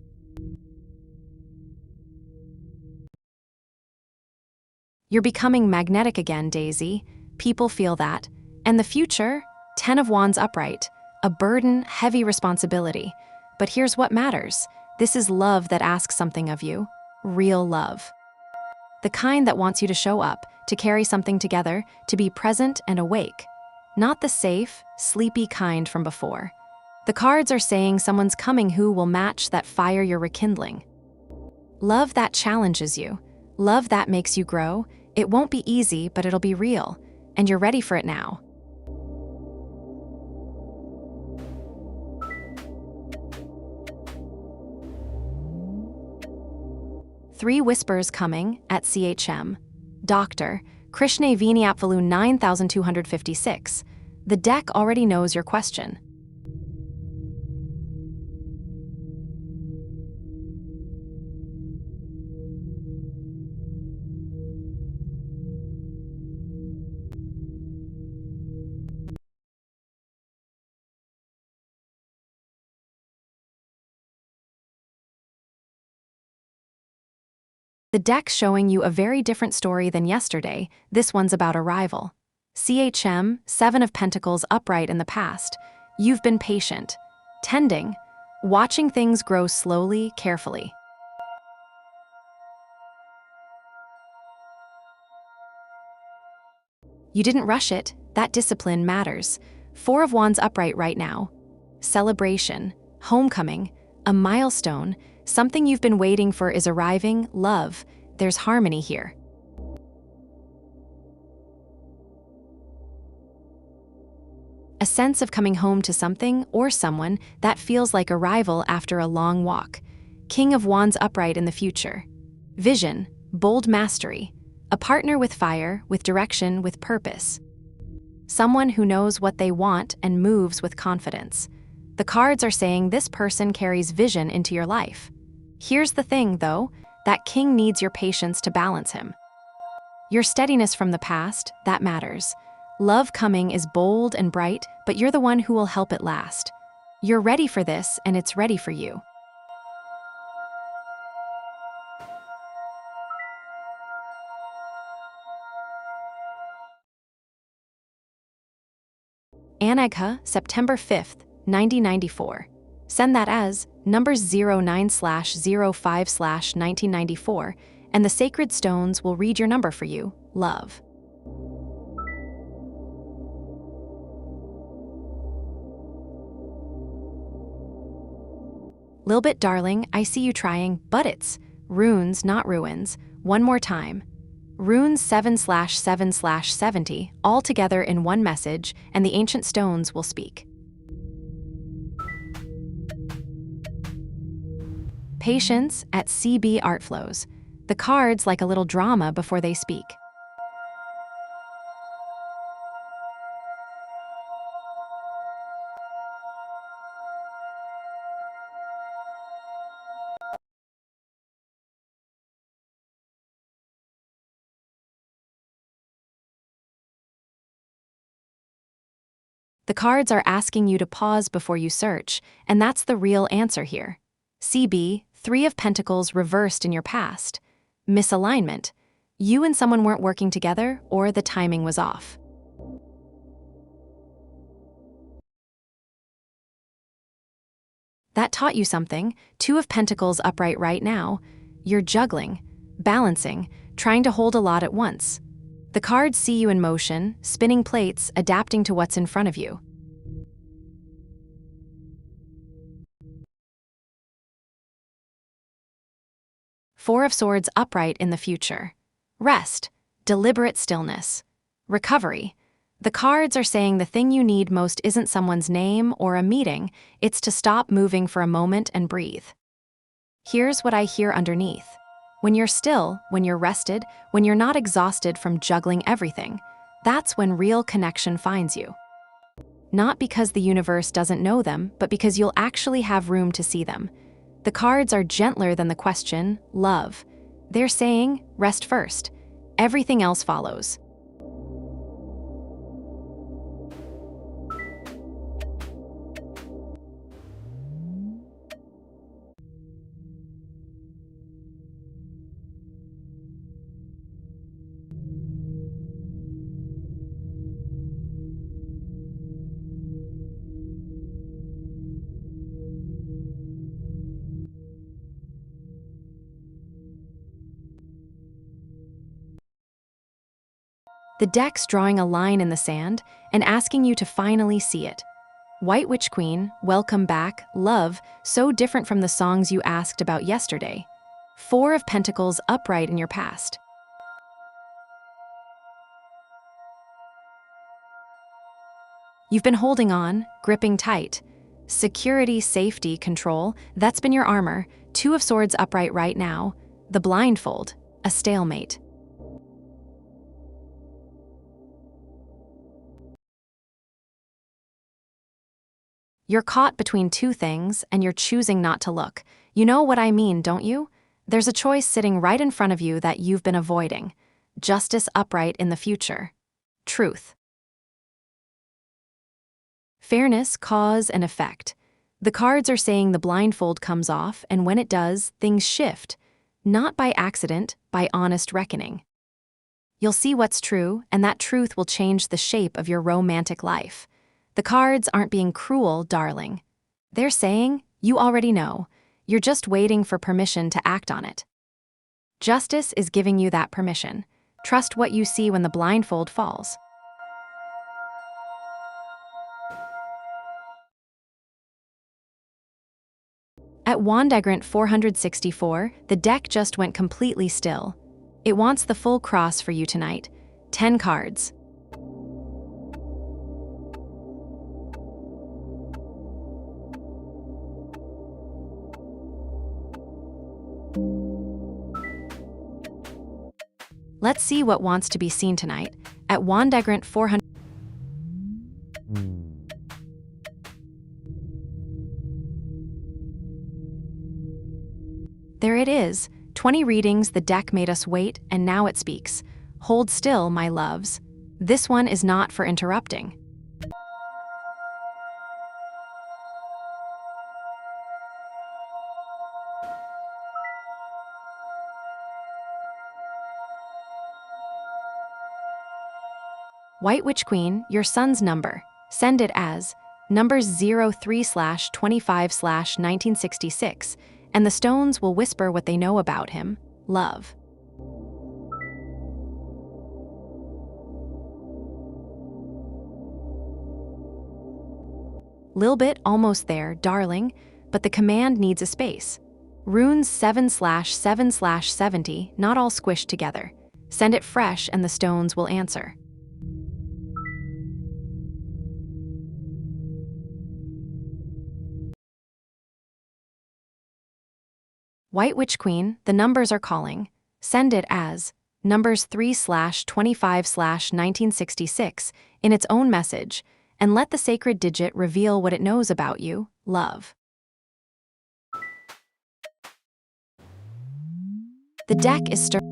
[SPEAKER 1] You're becoming magnetic again, Daisy. People feel that. And the future? 10 of Wands upright. A burden, heavy responsibility. But here's what matters. This is love that asks something of you. Real love. The kind that wants you to show up, to carry something together, to be present and awake. Not the safe, sleepy kind from before. The cards are saying someone's coming who will match that fire you're rekindling. Love that challenges you. Love that makes you grow. It won't be easy, but it'll be real. And you're ready for it now. Three whispers coming at CHM. Doctor, Krishna Viniapvalu 9256. The deck already knows your question. The deck's showing you a very different story than yesterday. This one's about arrival. CHM, 7 of Pentacles upright in the past. You've been patient, tending, watching things grow slowly, carefully. You didn't rush it. That discipline matters. 4 of Wands upright right now. Celebration, homecoming, a milestone, something you've been waiting for is arriving, love. There's harmony here. A sense of coming home to something or someone that feels like arrival after a long walk. King of Wands upright in the future. Vision, bold mastery. A partner with fire, with direction, with purpose. Someone who knows what they want and moves with confidence. The cards are saying this person carries vision into your life. Here's the thing, though, that king needs your patience to balance him. Your steadiness from the past, that matters. Love coming is bold and bright, but you're the one who will help it last. You're ready for this, and it's ready for you. Anagha, September 5th, 9094. Send that as numbers 09/05/1994, and the sacred stones will read your number for you, love. Lilbit darling, I see you trying, but it's runes, not ruins. One more time. Runes 7/7/70, all together in one message, and the ancient stones will speak. Patience at CB Art Flows. The cards like a little drama before they speak. The cards are asking you to pause before you search, and that's the real answer here. CB, 3 of Pentacles reversed in your past. Misalignment. You and someone weren't working together, or the timing was off. That taught you something. Two of Pentacles upright right now. You're juggling, balancing, trying to hold a lot at once. The cards see you in motion, spinning plates, adapting to what's in front of you. Four of Swords upright in the future. Rest, deliberate stillness, recovery. The cards are saying the thing you need most isn't someone's name or a meeting, it's to stop moving for a moment and breathe. Here's what I hear underneath. When you're still, when you're rested, when you're not exhausted from juggling everything, that's when real connection finds you. Not because the universe doesn't know them, but because you'll actually have room to see them. The cards are gentler than the question, love. They're saying, rest first. Everything else follows. The deck's drawing a line in the sand and asking you to finally see it. White Witch Queen, welcome back, love, so different from the songs you asked about yesterday. Four of Pentacles upright in your past. You've been holding on, gripping tight. Security, safety, control, that's been your armor. Two of Swords upright right now. The blindfold, a stalemate. You're caught between two things, and you're choosing not to look. You know what I mean, don't you? There's a choice sitting right in front of you that you've been avoiding. Justice upright in the future. Truth. Fairness, cause and effect. The cards are saying the blindfold comes off, and when it does, things shift. Not by accident, by honest reckoning. You'll see what's true, and that truth will change the shape of your romantic life. The cards aren't being cruel, darling. They're saying, you already know. You're just waiting for permission to act on it. Justice is giving you that permission. Trust what you see when the blindfold falls. At Wandagrant 464, the deck just went completely still. It wants the full cross for you tonight. 10 cards. Let's see what wants to be seen tonight. At Wandagrant 400. There it is. 20 readings, the deck made us wait, and now it speaks. Hold still, my loves. This one is not for interrupting. White Witch Queen, your son's number. Send it as numbers 03/25/1966, and the stones will whisper what they know about him. Love. Lil bit almost there, darling, but the command needs a space. Runes 7/7/70, not all squished together. Send it fresh and the stones will answer. White Witch Queen, the numbers are calling. Send it as numbers 3/25/1966 in its own message, and let the sacred digit reveal what it knows about you, love. The deck is stirring.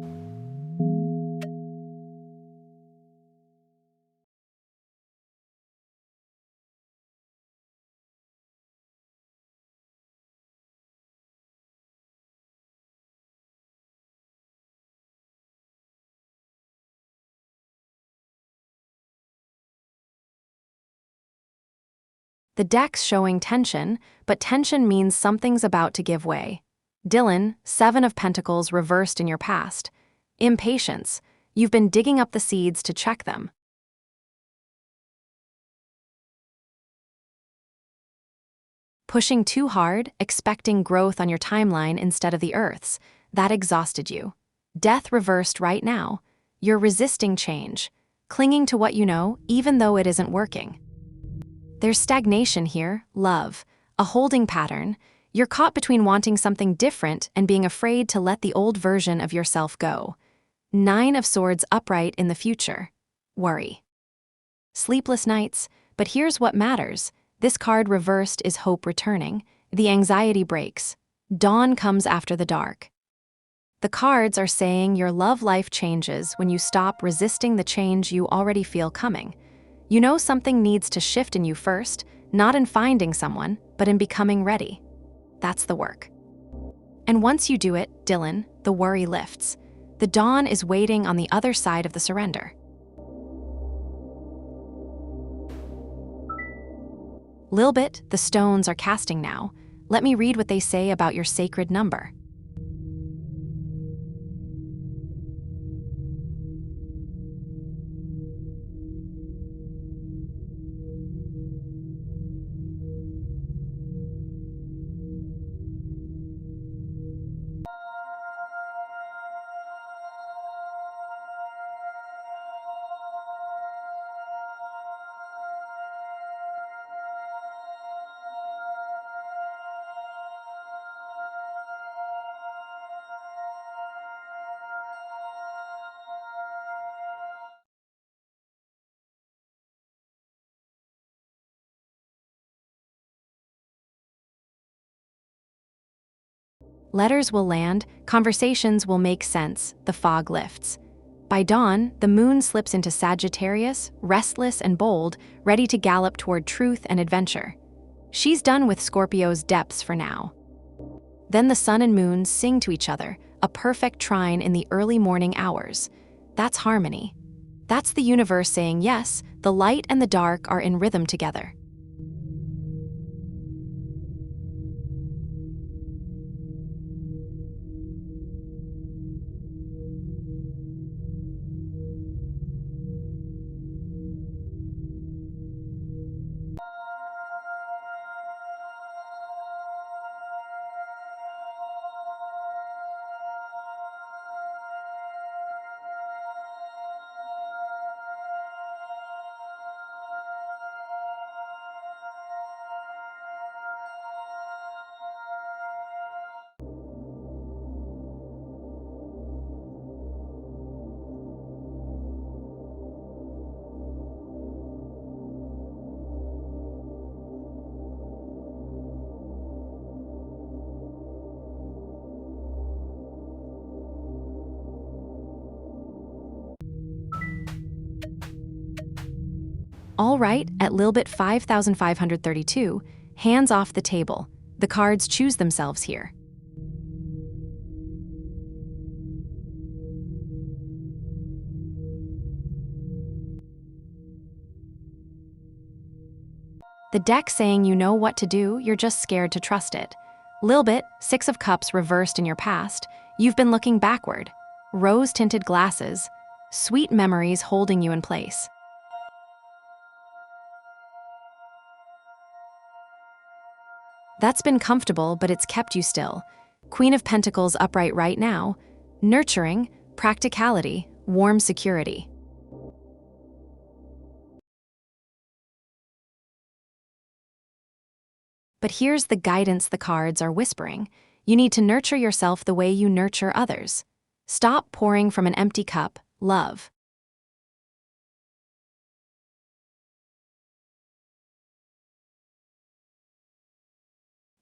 [SPEAKER 1] The deck's showing tension, but tension means something's about to give way. Dylan, 7 of Pentacles reversed in your past. Impatience. You've been digging up the seeds to check them. Pushing too hard, expecting growth on your timeline instead of the Earth's, that exhausted you. Death reversed right now. You're resisting change, clinging to what you know, even though it isn't working. There's stagnation here, love, a holding pattern. You're caught between wanting something different and being afraid to let the old version of yourself go. 9 of Swords upright in the future. Worry. Sleepless nights, but here's what matters. This card reversed is hope returning. The anxiety breaks. Dawn comes after the dark. The cards are saying your love life changes when you stop resisting the change you already feel coming. You know something needs to shift in you first, not in finding someone, but in becoming ready. That's the work. And once you do it, Dylan, the worry lifts. The dawn is waiting on the other side of the surrender. Lilbit, the stones are casting now. Let me read what they say about your sacred number. Letters will land, conversations will make sense, the fog lifts. By dawn, the moon slips into Sagittarius, restless and bold, ready to gallop toward truth and adventure. She's done with Scorpio's depths for now. Then the sun and moon sing to each other, a perfect trine in the early morning hours. That's harmony. That's the universe saying yes, the light and the dark are in rhythm together. All right, at Lilbit 5532, hands off the table. The cards choose themselves here. The deck saying you know what to do, you're just scared to trust it. Lilbit, 6 of Cups reversed in your past, you've been looking backward. Rose-tinted glasses, sweet memories holding you in place. That's been comfortable, but it's kept you still. Queen of Pentacles upright right now. Nurturing, practicality, warm security. But here's the guidance the cards are whispering. You need to nurture yourself the way you nurture others. Stop pouring from an empty cup, love.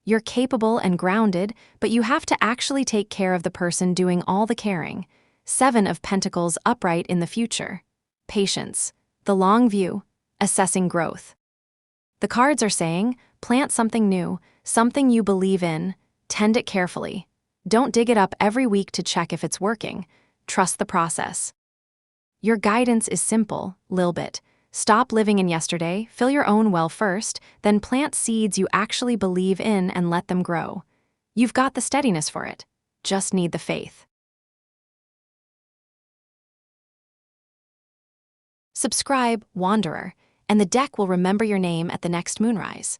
[SPEAKER 1] You're capable and grounded, but you have to actually take care of the person doing all the caring. 7 of Pentacles upright in the future. Patience, the long view, assessing growth. The cards are saying, plant something new, something you believe in, tend it carefully. Don't dig it up every week to check if it's working. Trust the process. Your guidance is simple, Lilbit. Stop living in yesterday, fill your own well first, then plant seeds you actually believe in and let them grow. You've got the steadiness for it. Just need the faith. Subscribe, Wanderer, and the deck will remember your name at the next moonrise.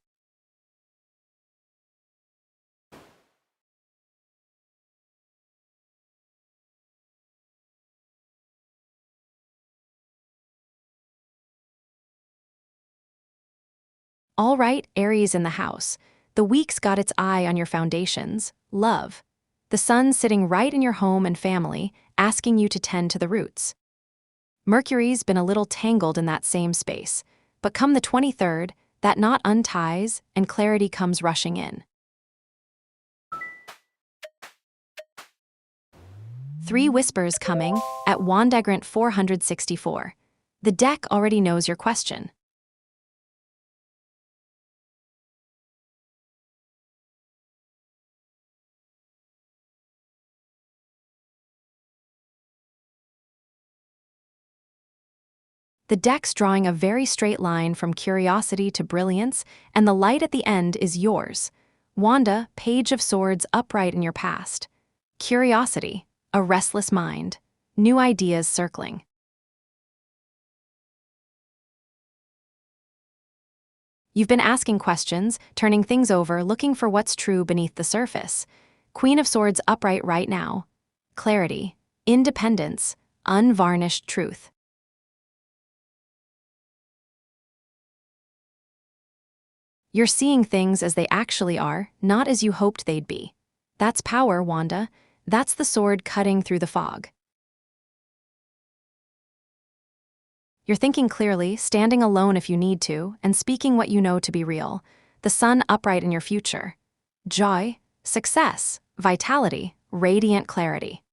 [SPEAKER 1] All right, Aries in the house. The week's got its eye on your foundations, love. The sun's sitting right in your home and family, asking you to tend to the roots. Mercury's been a little tangled in that same space, but come the 23rd, that knot unties and clarity comes rushing in. 3 whispers coming at Wandagrant 464. The deck already knows your question. The deck's drawing a very straight line from curiosity to brilliance, and the light at the end is yours. Wanda, Page of Swords upright in your past. Curiosity, a restless mind. New ideas circling. You've been asking questions, turning things over, looking for what's true beneath the surface. Queen of Swords upright right now. Clarity, independence, unvarnished truth. You're seeing things as they actually are, not as you hoped they'd be. That's power, Wanda. That's the sword cutting through the fog. You're thinking clearly, standing alone if you need to, and speaking what you know to be real. The sun upright in your future. Joy, success, vitality, radiant clarity.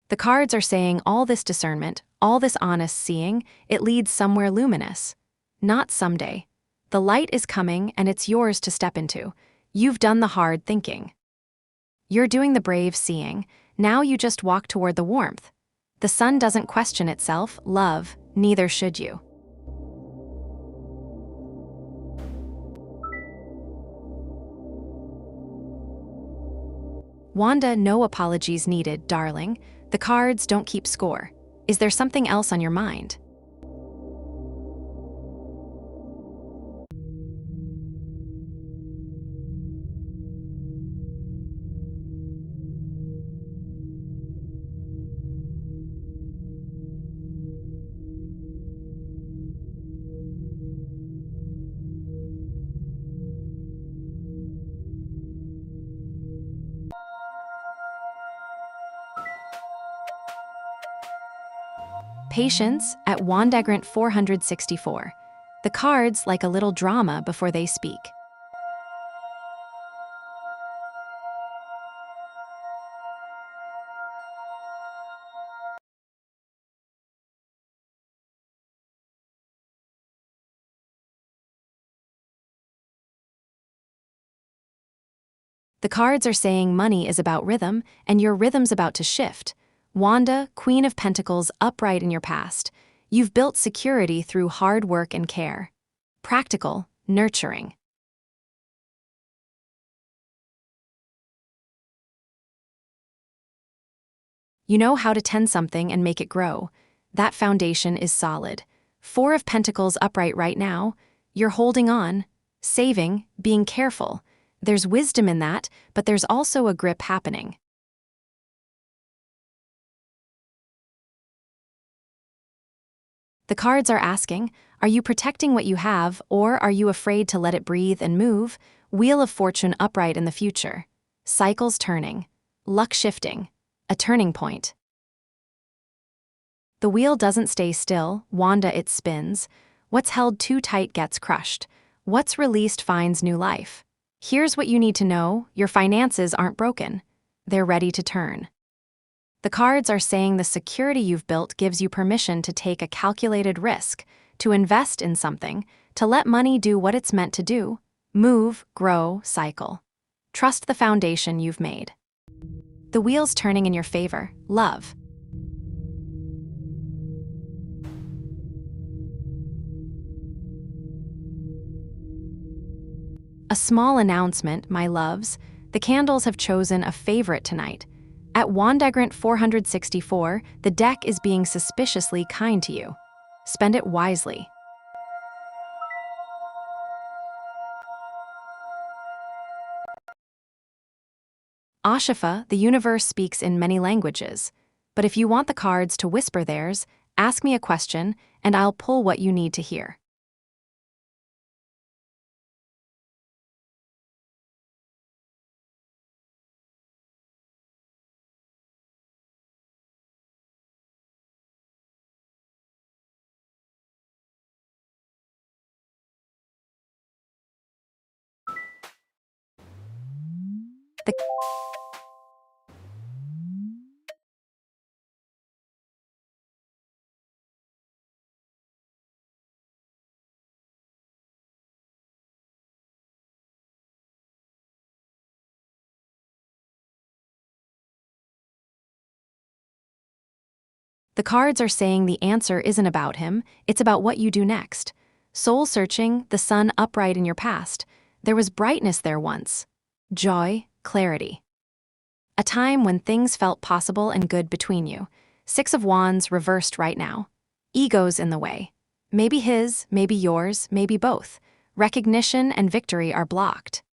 [SPEAKER 1] The cards are saying all this discernment, all this honest seeing, it leads somewhere luminous. Not someday. The light is coming and it's yours to step into. You've done the hard thinking. You're doing the brave seeing. Now you just walk toward the warmth. The sun doesn't question itself, love, neither should you. Wanda, no apologies needed, darling. The cards don't keep score. Is there something else on your mind? Patience at Wandagrant 464. The cards like a little drama before they speak. The cards are saying money is about rhythm, and your rhythm's about to shift. Wanda, Queen of Pentacles upright in your past. You've built security through hard work and care. Practical, nurturing. You know how to tend something and make it grow. That foundation is solid. 4 of Pentacles upright right now. You're holding on, saving, being careful. There's wisdom in that, but there's also a grip happening. The cards are asking, are you protecting what you have, or are you afraid to let it breathe and move? Wheel of Fortune upright in the future. Cycles turning. Luck shifting. A turning point. The wheel doesn't stay still, Wanda, it spins. What's held too tight gets crushed. What's released finds new life. Here's what you need to know, your finances aren't broken. They're ready to turn. The cards are saying the security you've built gives you permission to take a calculated risk, to invest in something, to let money do what it's meant to do. Move, grow, cycle. Trust the foundation you've made. The wheel's turning in your favor, love. A small announcement, my loves. The candles have chosen a favorite tonight. At Wandagrant 464, the deck is being suspiciously kind to you. Spend it wisely. Ashifa, the universe speaks in many languages. But if you want the cards to whisper theirs, ask me a question, and I'll pull what you need to hear. The The cards are saying the answer isn't about him, it's about what you do next. Soul searching, the sun upright in your past. There was brightness there once. Joy, clarity. A time when things felt possible and good between you. Six of Wands reversed right now. Egos in the way. Maybe his, maybe yours, maybe both. Recognition and victory are blocked.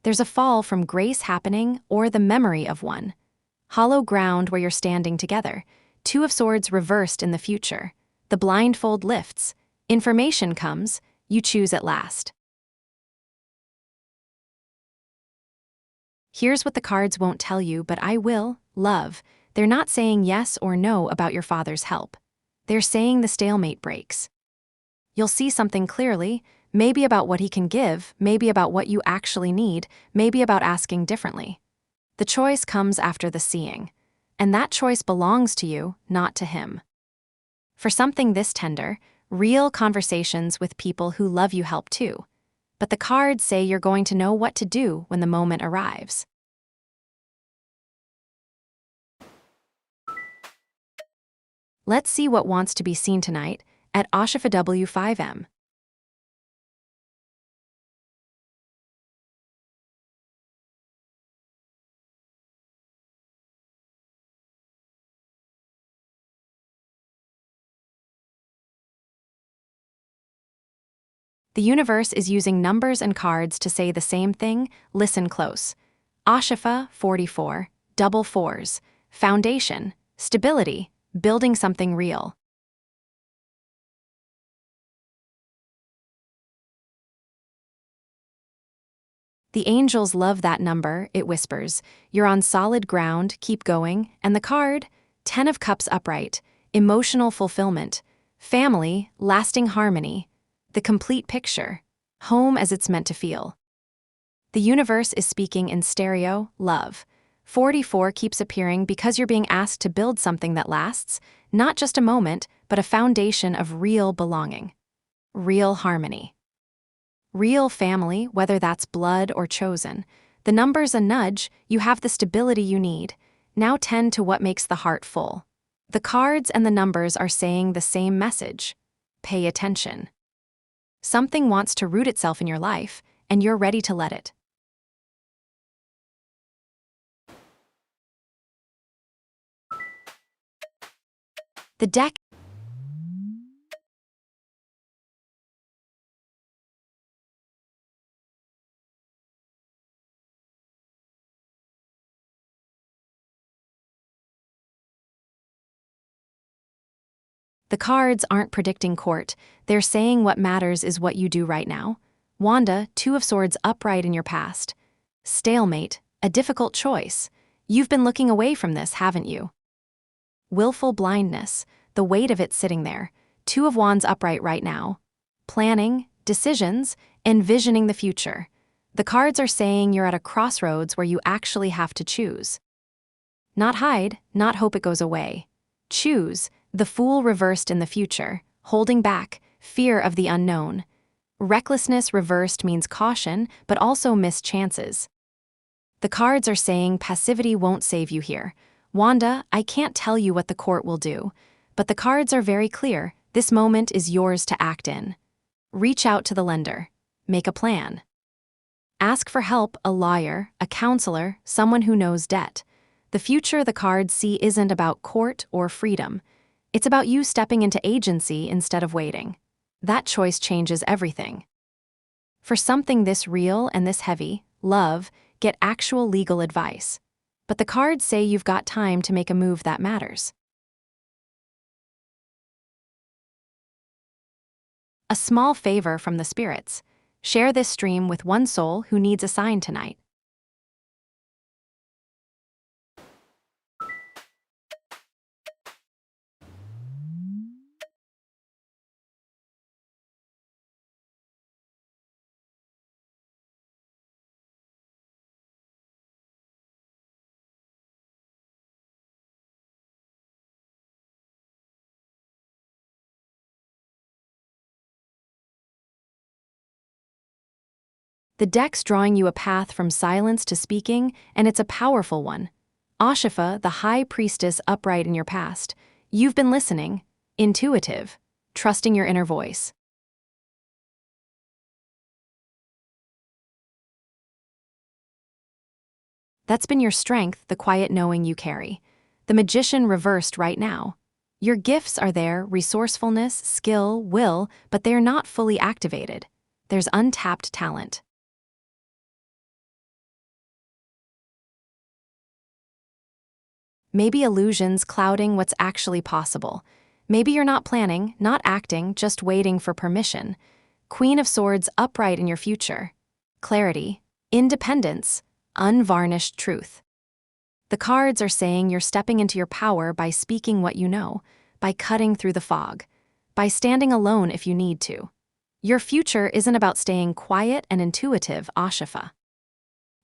[SPEAKER 1] There's a fall from grace happening or the memory of one. Hollow ground where you're standing together. Two of Swords reversed in the future. The blindfold lifts. Information comes. You choose at last. Here's what the cards won't tell you, but I will. Love. They're not saying yes or no about your father's help. They're saying the stalemate breaks. You'll see something clearly, maybe about what he can give, maybe about what you actually need, maybe about asking differently. The choice comes after the seeing. And that choice belongs to you, not to him. For something this tender, real conversations with people who love you help too. But the cards say you're going to know what to do when the moment arrives. Let's see what wants to be seen tonight at Ashifa W5M. The universe is using numbers and cards to say the same thing. Listen close. Ashifa 44, double fours, foundation, stability, building something real. The angels love that number, it whispers. You're on solid ground, keep going. And the card, 10 of Cups upright, emotional fulfillment, family, lasting harmony, the complete picture, home as it's meant to feel. The universe is speaking in stereo, love. 44 keeps appearing because you're being asked to build something that lasts, not just a moment, but a foundation of real belonging. Real harmony. Real family, whether that's blood or chosen. The number's a nudge, you have the stability you need. Now tend to what makes the heart full. The cards and the numbers are saying the same message. Pay attention. Something wants to root itself in your life, and you're ready to let it. The deck The cards aren't predicting court, they're saying what matters is what you do right now. Wanda, 2 of Swords upright in your past. Stalemate, a difficult choice. You've been looking away from this, haven't you? Willful blindness, the weight of it sitting there. 2 of Wands upright right now. Planning, decisions, envisioning the future. The cards are saying you're at a crossroads where you actually have to choose. Not hide, not hope it goes away. Choose, the Fool reversed in the future, holding back, fear of the unknown. Recklessness reversed means caution, but also missed chances. The cards are saying passivity won't save you here. Wanda, I can't tell you what the court will do, but the cards are very clear, This moment is yours to act in. Reach out to the lender. Make a plan. Ask for help, a lawyer, a counselor, someone who knows debt. The future the cards see isn't about court or freedom. It's about you stepping into agency instead of waiting. That choice changes everything. For something this real and this heavy, love, get actual legal advice. But the cards say you've got time to make a move that matters. A small favor from the spirits. Share this stream with one soul who needs a sign tonight. The deck's drawing you a path from silence to speaking, and it's a powerful one. Ashifa, the high priestess upright in your past, you've been listening, intuitive, trusting your inner voice. That's been your strength, the quiet knowing you carry. The magician reversed right now. Your gifts are there, resourcefulness, skill, will, but they're not fully activated. There's untapped talent. Maybe illusions clouding what's actually possible. Maybe you're not planning, not acting, just waiting for permission. Queen of Swords upright in your future. Clarity, independence, unvarnished truth. The cards are saying you're stepping into your power by speaking what you know, by cutting through the fog, by standing alone if you need to. Your future isn't about staying quiet and intuitive, Ashifa.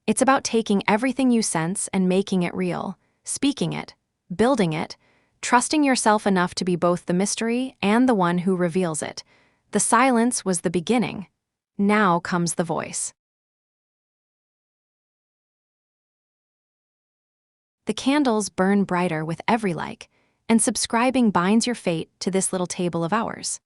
[SPEAKER 1] It's about taking everything you sense and making it real. Speaking it, building it, trusting yourself enough to be both the mystery and the one who reveals it. The silence was the beginning. Now comes the voice. The candles burn brighter with every like, and subscribing binds your fate to this little table of ours.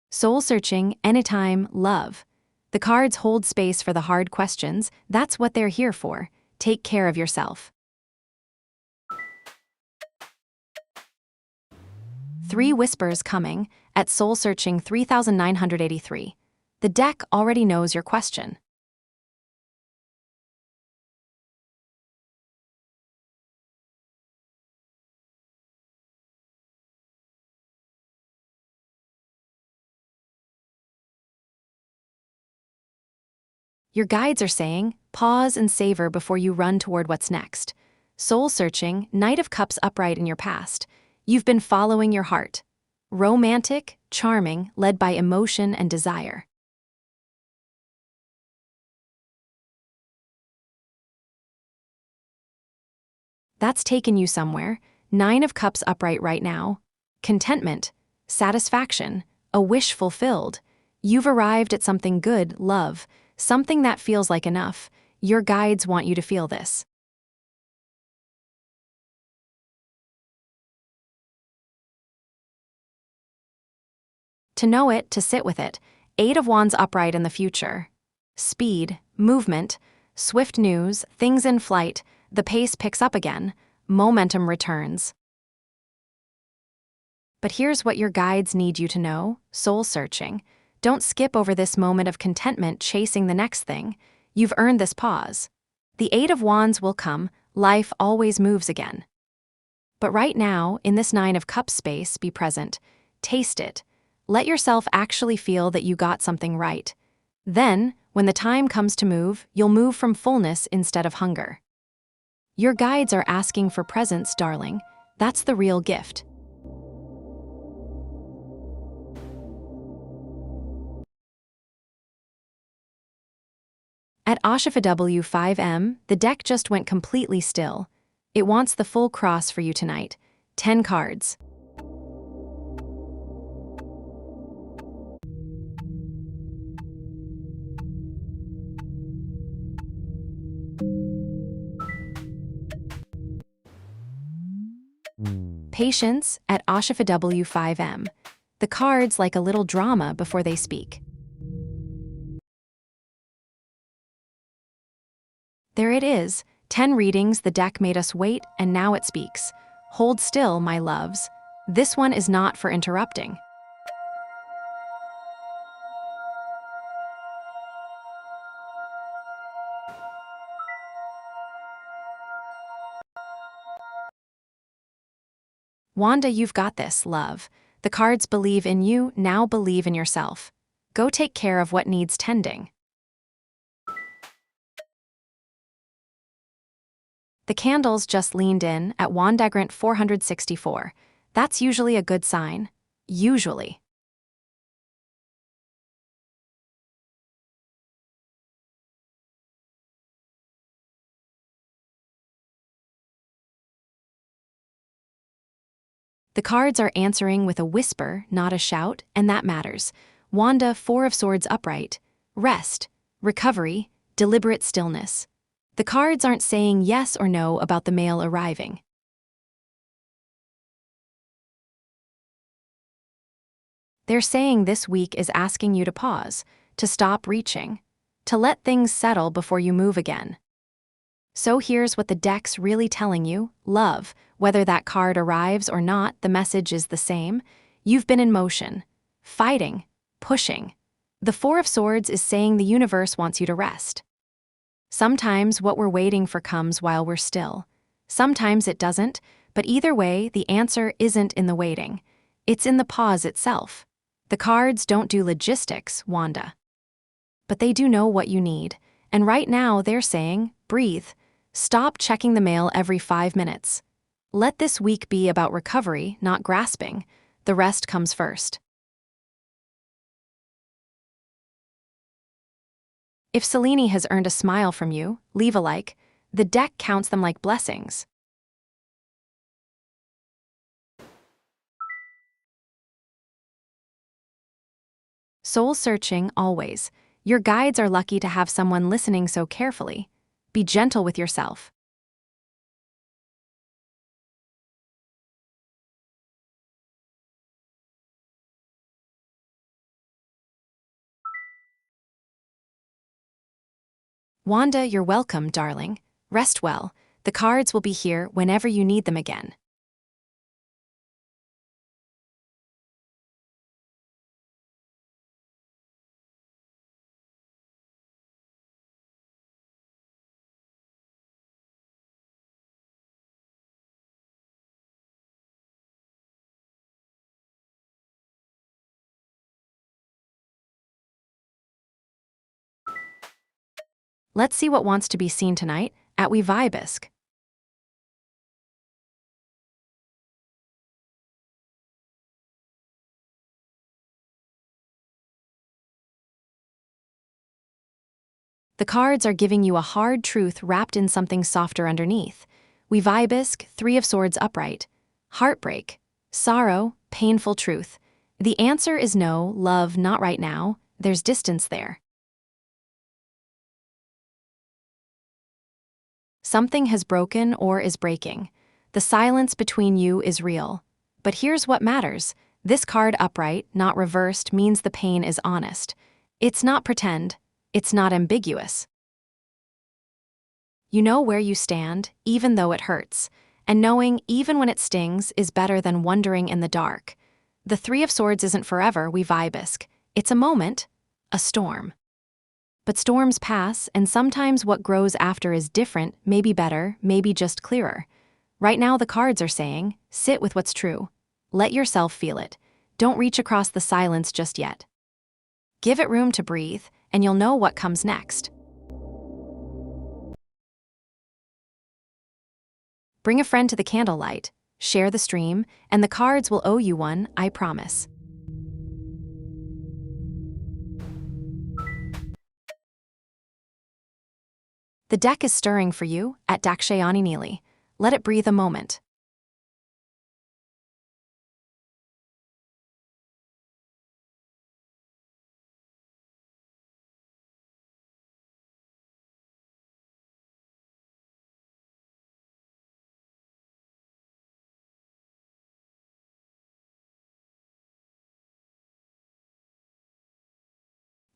[SPEAKER 1] Soul searching, anytime, love. The cards hold space for the hard questions. That's what they're here for. Take care of yourself. 3 whispers coming at Soul Searching 3983. The deck already knows your question. Your guides are saying, pause and savor before you run toward what's next. Soul searching, Knight of Cups upright in your past. You've been following your heart. Romantic, charming, led by emotion and desire. That's taken you somewhere. 9 of Cups upright right now. Contentment, satisfaction, a wish fulfilled. You've arrived at something good, love, something that feels like enough. Your guides want you to feel this. To know it, to sit with it. 8 of Wands upright in the future. Speed, movement, swift news, things in flight. The pace picks up again. Momentum returns. But here's what your guides need you to know, soul searching. Don't skip over this moment of contentment chasing the next thing. You've earned this pause. The 8 of Wands will come, life always moves again. But right now, in this 9 of Cups space, be present. Taste it. Let yourself actually feel that you got something right. Then, when the time comes to move, you'll move from fullness instead of hunger. Your guides are asking for presence, darling. That's the real gift. At Ashifa W5M, the deck just went completely still. It wants the full cross for you tonight. 10 cards. Patience at AstroLove 5M. The cards like a little drama before they speak. There it is, 10 readings the deck made us wait, and now it speaks. Hold still, my loves. This one is not for interrupting. Wanda, you've got this, love. The cards believe in you, now believe in yourself. Go take care of what needs tending. The candles just leaned in at Wandagrant 464. That's usually a good sign. Usually. The cards are answering with a whisper, not a shout, and that matters. Wanda, 4 of Swords upright. Rest, recovery, deliberate stillness. The cards aren't saying yes or no about the mail arriving. They're saying this week is asking you to pause, to stop reaching, to let things settle before you move again. So here's what the deck's really telling you, love. Whether that card arrives or not, the message is the same. You've been in motion, fighting, pushing. The 4 of Swords is saying the universe wants you to rest. Sometimes what we're waiting for comes while we're still. Sometimes it doesn't, but either way, the answer isn't in the waiting. It's in the pause itself. The cards don't do logistics, Wanda. But they do know what you need. And right now, they're saying, breathe. Stop checking the mail every 5 minutes. Let this week be about recovery, not grasping. The rest comes first. If Selene has earned a smile from you, leave a like. The deck counts them like blessings. Soul searching, always. Your guides are lucky to have someone listening so carefully. Be gentle with yourself. Wanda, you're welcome, darling. Rest well. The cards will be here whenever you need them again. Let's see what wants to be seen tonight at We Vibisk. The cards are giving you a hard truth wrapped in something softer underneath. We Vibisk, 3 of Swords upright. Heartbreak, sorrow, painful truth. The answer is no, love, not right now. There's distance there. Something has broken or is breaking. The silence between you is real. But here's what matters. This card upright, not reversed, means the pain is honest. It's not pretend. It's not ambiguous. You know where you stand, even though it hurts. And knowing, even when it stings, is better than wondering in the dark. The 3 of Swords isn't forever, We Vibisk. It's a moment, a storm. But storms pass, and sometimes what grows after is different, maybe better, maybe just clearer. Right now the cards are saying, sit with what's true. Let yourself feel it. Don't reach across the silence just yet. Give it room to breathe, and you'll know what comes next. Bring a friend to the candlelight, share the stream, and the cards will owe you one, I promise. The deck is stirring for you at Dakshayani Neely. Let it breathe a moment.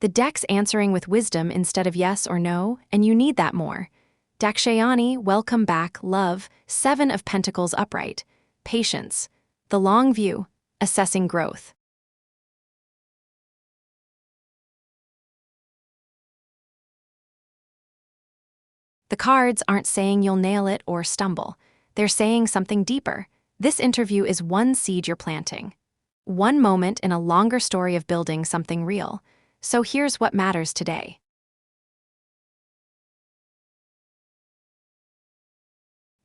[SPEAKER 1] The deck's answering with wisdom instead of yes or no, and you need that more. Dakshayani, welcome back, love, Seven of Pentacles upright. Patience. The long view. Assessing growth. The cards aren't saying you'll nail it or stumble. They're saying something deeper. This interview is one seed you're planting. One moment in a longer story of building something real. So here's what matters today.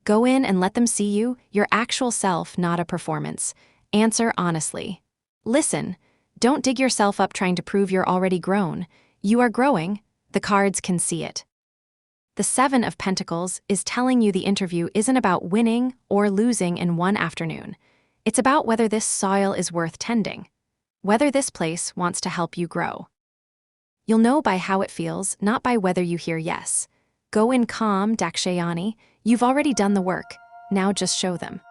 [SPEAKER 1] Go in and let them see you, your actual self, not a performance. Answer honestly. Listen. Don't dig yourself up trying to prove you're already grown. You are growing. The cards can see it. The Seven of Pentacles is telling you the interview isn't about winning or losing in one afternoon. It's about whether this soil is worth tending, whether this place wants to help you grow. You'll know by how it feels, not by whether you hear yes. Go in calm, Dakshayani. You've already done the work. Now just show them.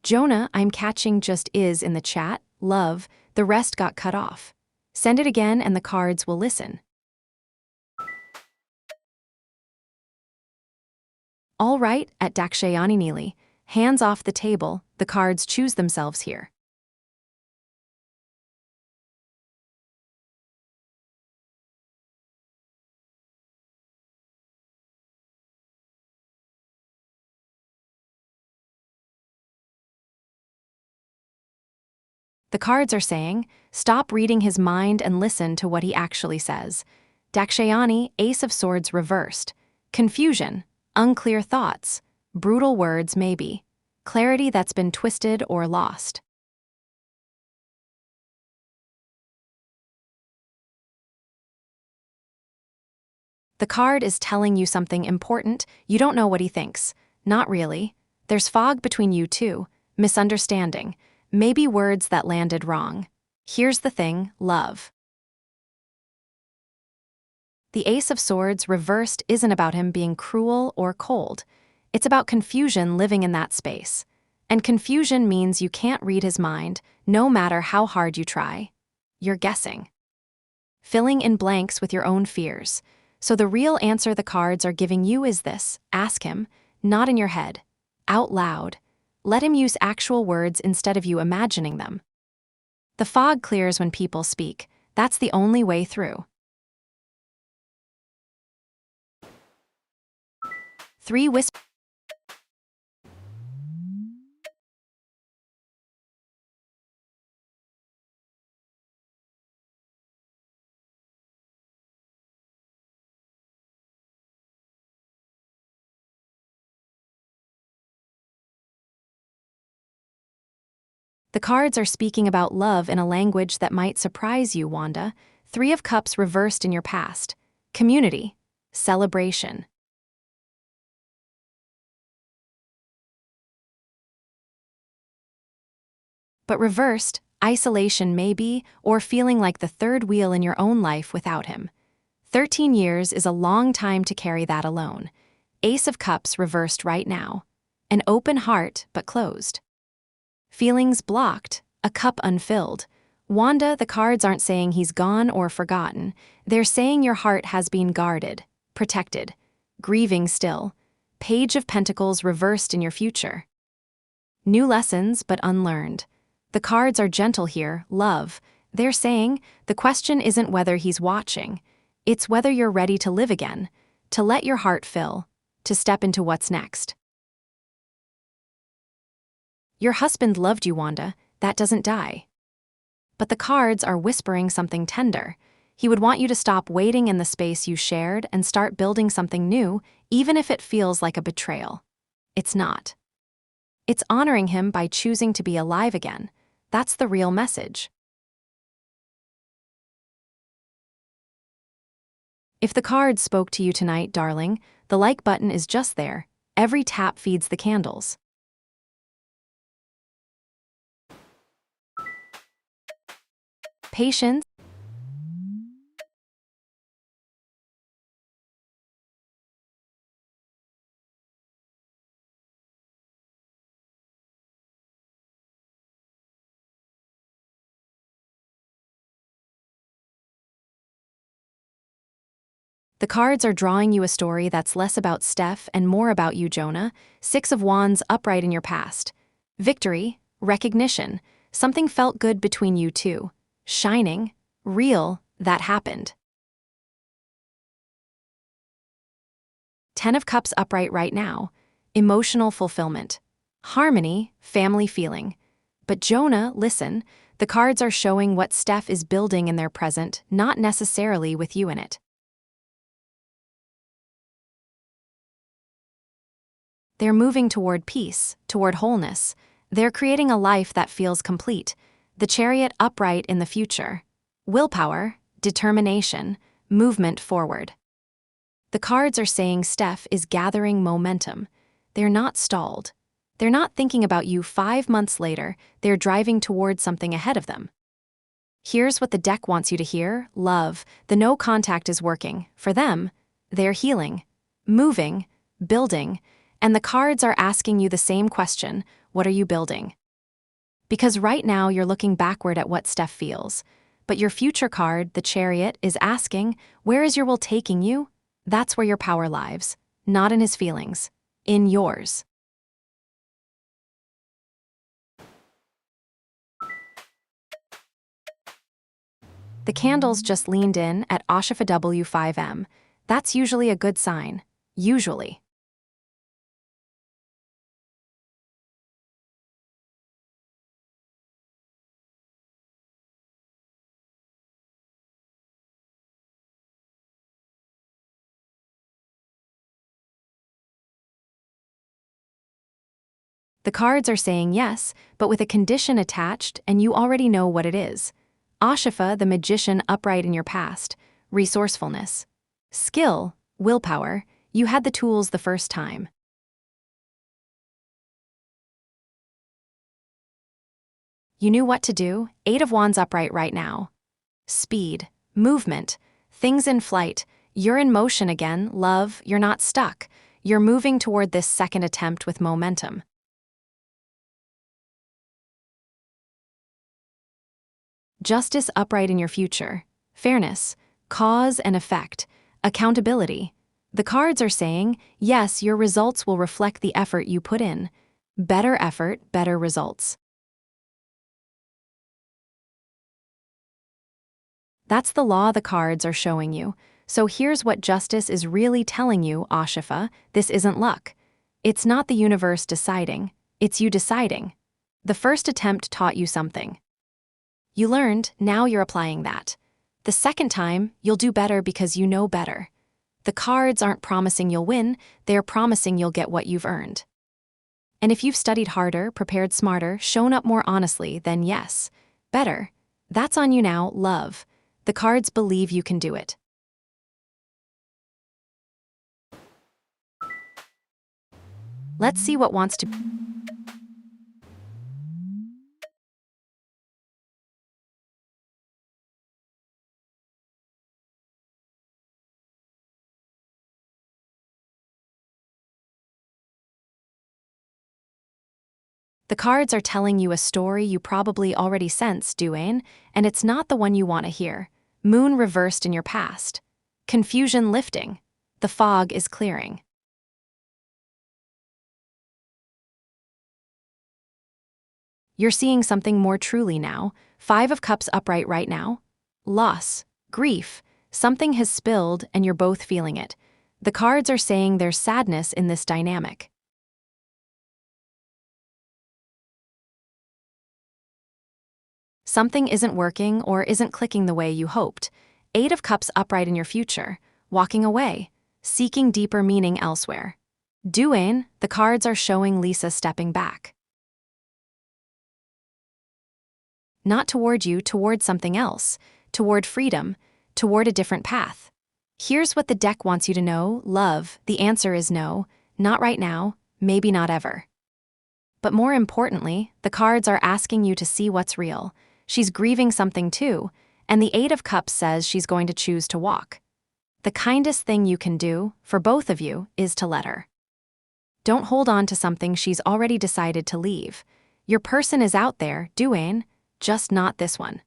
[SPEAKER 1] Jonah, I'm catching just is in the chat. Love, the rest got cut off. Send it again and the cards will listen. All right, at Dakshayani Neely. Hands off the table, the cards choose themselves here. The cards are saying, stop reading his mind and listen to what he actually says. Dakshayani, Ace of Swords reversed. Confusion, unclear thoughts, brutal words maybe, clarity that's been twisted or lost. The card is telling you something important. You don't know what he thinks. Not really. There's fog between you two, misunderstanding, maybe words that landed wrong. Here's the thing, love. The Ace of Swords reversed isn't about him being cruel or cold. It's about confusion living in that space. And confusion means you can't read his mind, no matter how hard you try. You're guessing. Filling in blanks with your own fears. So the real answer the cards are giving you is this: ask him, not in your head, out loud. Let him use actual words instead of you imagining them. The fog clears when people speak. That's the only way through. 3 whispers. The cards are speaking about love in a language that might surprise you, Wanda. 3 of Cups reversed in your past. Community. Celebration. But reversed, isolation maybe, or feeling like the third wheel in your own life without him. 13 years is a long time to carry that alone. Ace of Cups reversed right now. An open heart, but closed. Feelings blocked, a cup unfilled. Wanda, the cards aren't saying he's gone or forgotten. They're saying your heart has been guarded, protected, grieving still. Page of Pentacles reversed in your future. New lessons, but unlearned. The cards are gentle here, love. They're saying the question isn't whether he's watching. It's whether you're ready to live again, to let your heart fill, to step into what's next. Your husband loved you, Wanda. That doesn't die. But the cards are whispering something tender. He would want you to stop waiting in the space you shared and start building something new, even if it feels like a betrayal. It's not. It's honoring him by choosing to be alive again. That's the real message. If the cards spoke to you tonight, darling, the like button is just there. Every tap feeds the candles. Patience. The cards are drawing you a story that's less about Steph and more about you, Jonah. Six of Wands upright in your past. Victory, recognition, something felt good between you two. Shining, real, that happened. Ten of Cups upright right now. Emotional fulfillment. Harmony, family feeling. But Jonah, listen, the cards are showing what Steph is building in their present, not necessarily with you in it. They're moving toward peace, toward wholeness. They're creating a life that feels complete. The Chariot upright in the future. Willpower, determination, movement forward. The cards are saying Steph is gathering momentum. They're not stalled. They're not thinking about you 5 months later, they're driving toward something ahead of them. Here's what the deck wants you to hear: love, the no contact is working. For them, they're healing, moving, building, and the cards are asking you the same question: what are you building? Because right now you're looking backward at what Steph feels. But your future card, the Chariot, is asking, where is your will taking you? That's where your power lies, not in his feelings, in yours. The candles just leaned in at Ashifa W5M. That's usually a good sign. Usually. The cards are saying yes, but with a condition attached, and you already know what it is. Ashifa, the magician upright in your past. Resourcefulness. Skill, willpower, you had the tools the first time. You knew what to do. 8 of Wands upright right now. Speed, movement, things in flight. You're in motion again, love, you're not stuck. You're moving toward this second attempt with momentum. Justice upright in your future. Fairness, cause and effect, accountability. The cards are saying, yes, your results will reflect the effort you put in. Better effort, better results. That's the law the cards are showing you. So here's what justice is really telling you, Ashifa. This isn't luck. It's not the universe deciding. It's you deciding. The first attempt taught you something. You learned, now you're applying that. The second time, you'll do better because you know better. The cards aren't promising you'll win, they're promising you'll get what you've earned. And if you've studied harder, prepared smarter, shown up more honestly, then yes, better. That's on you now, love. The cards believe you can do it. Let's see what wants to. The cards are telling you a story you probably already sense, Duane, and it's not the one you want to hear. Moon reversed in your past. Confusion lifting. The fog is clearing. You're seeing something more truly now. 5 of Cups upright right now. Loss, grief, something has spilled and you're both feeling it. The cards are saying there's sadness in this dynamic. Something isn't working or isn't clicking the way you hoped. 8 of Cups upright in your future. Walking away, seeking deeper meaning elsewhere. Duane, the cards are showing Lisa stepping back. Not toward you, toward something else, toward freedom, toward a different path. Here's what the deck wants you to know, love, the answer is no, not right now, maybe not ever. But more importantly, the cards are asking you to see what's real. She's grieving something too, and the 8 of Cups says she's going to choose to walk. The kindest thing you can do, for both of you, is to let her. Don't hold on to something she's already decided to leave. Your person is out there, Duane, just not this one.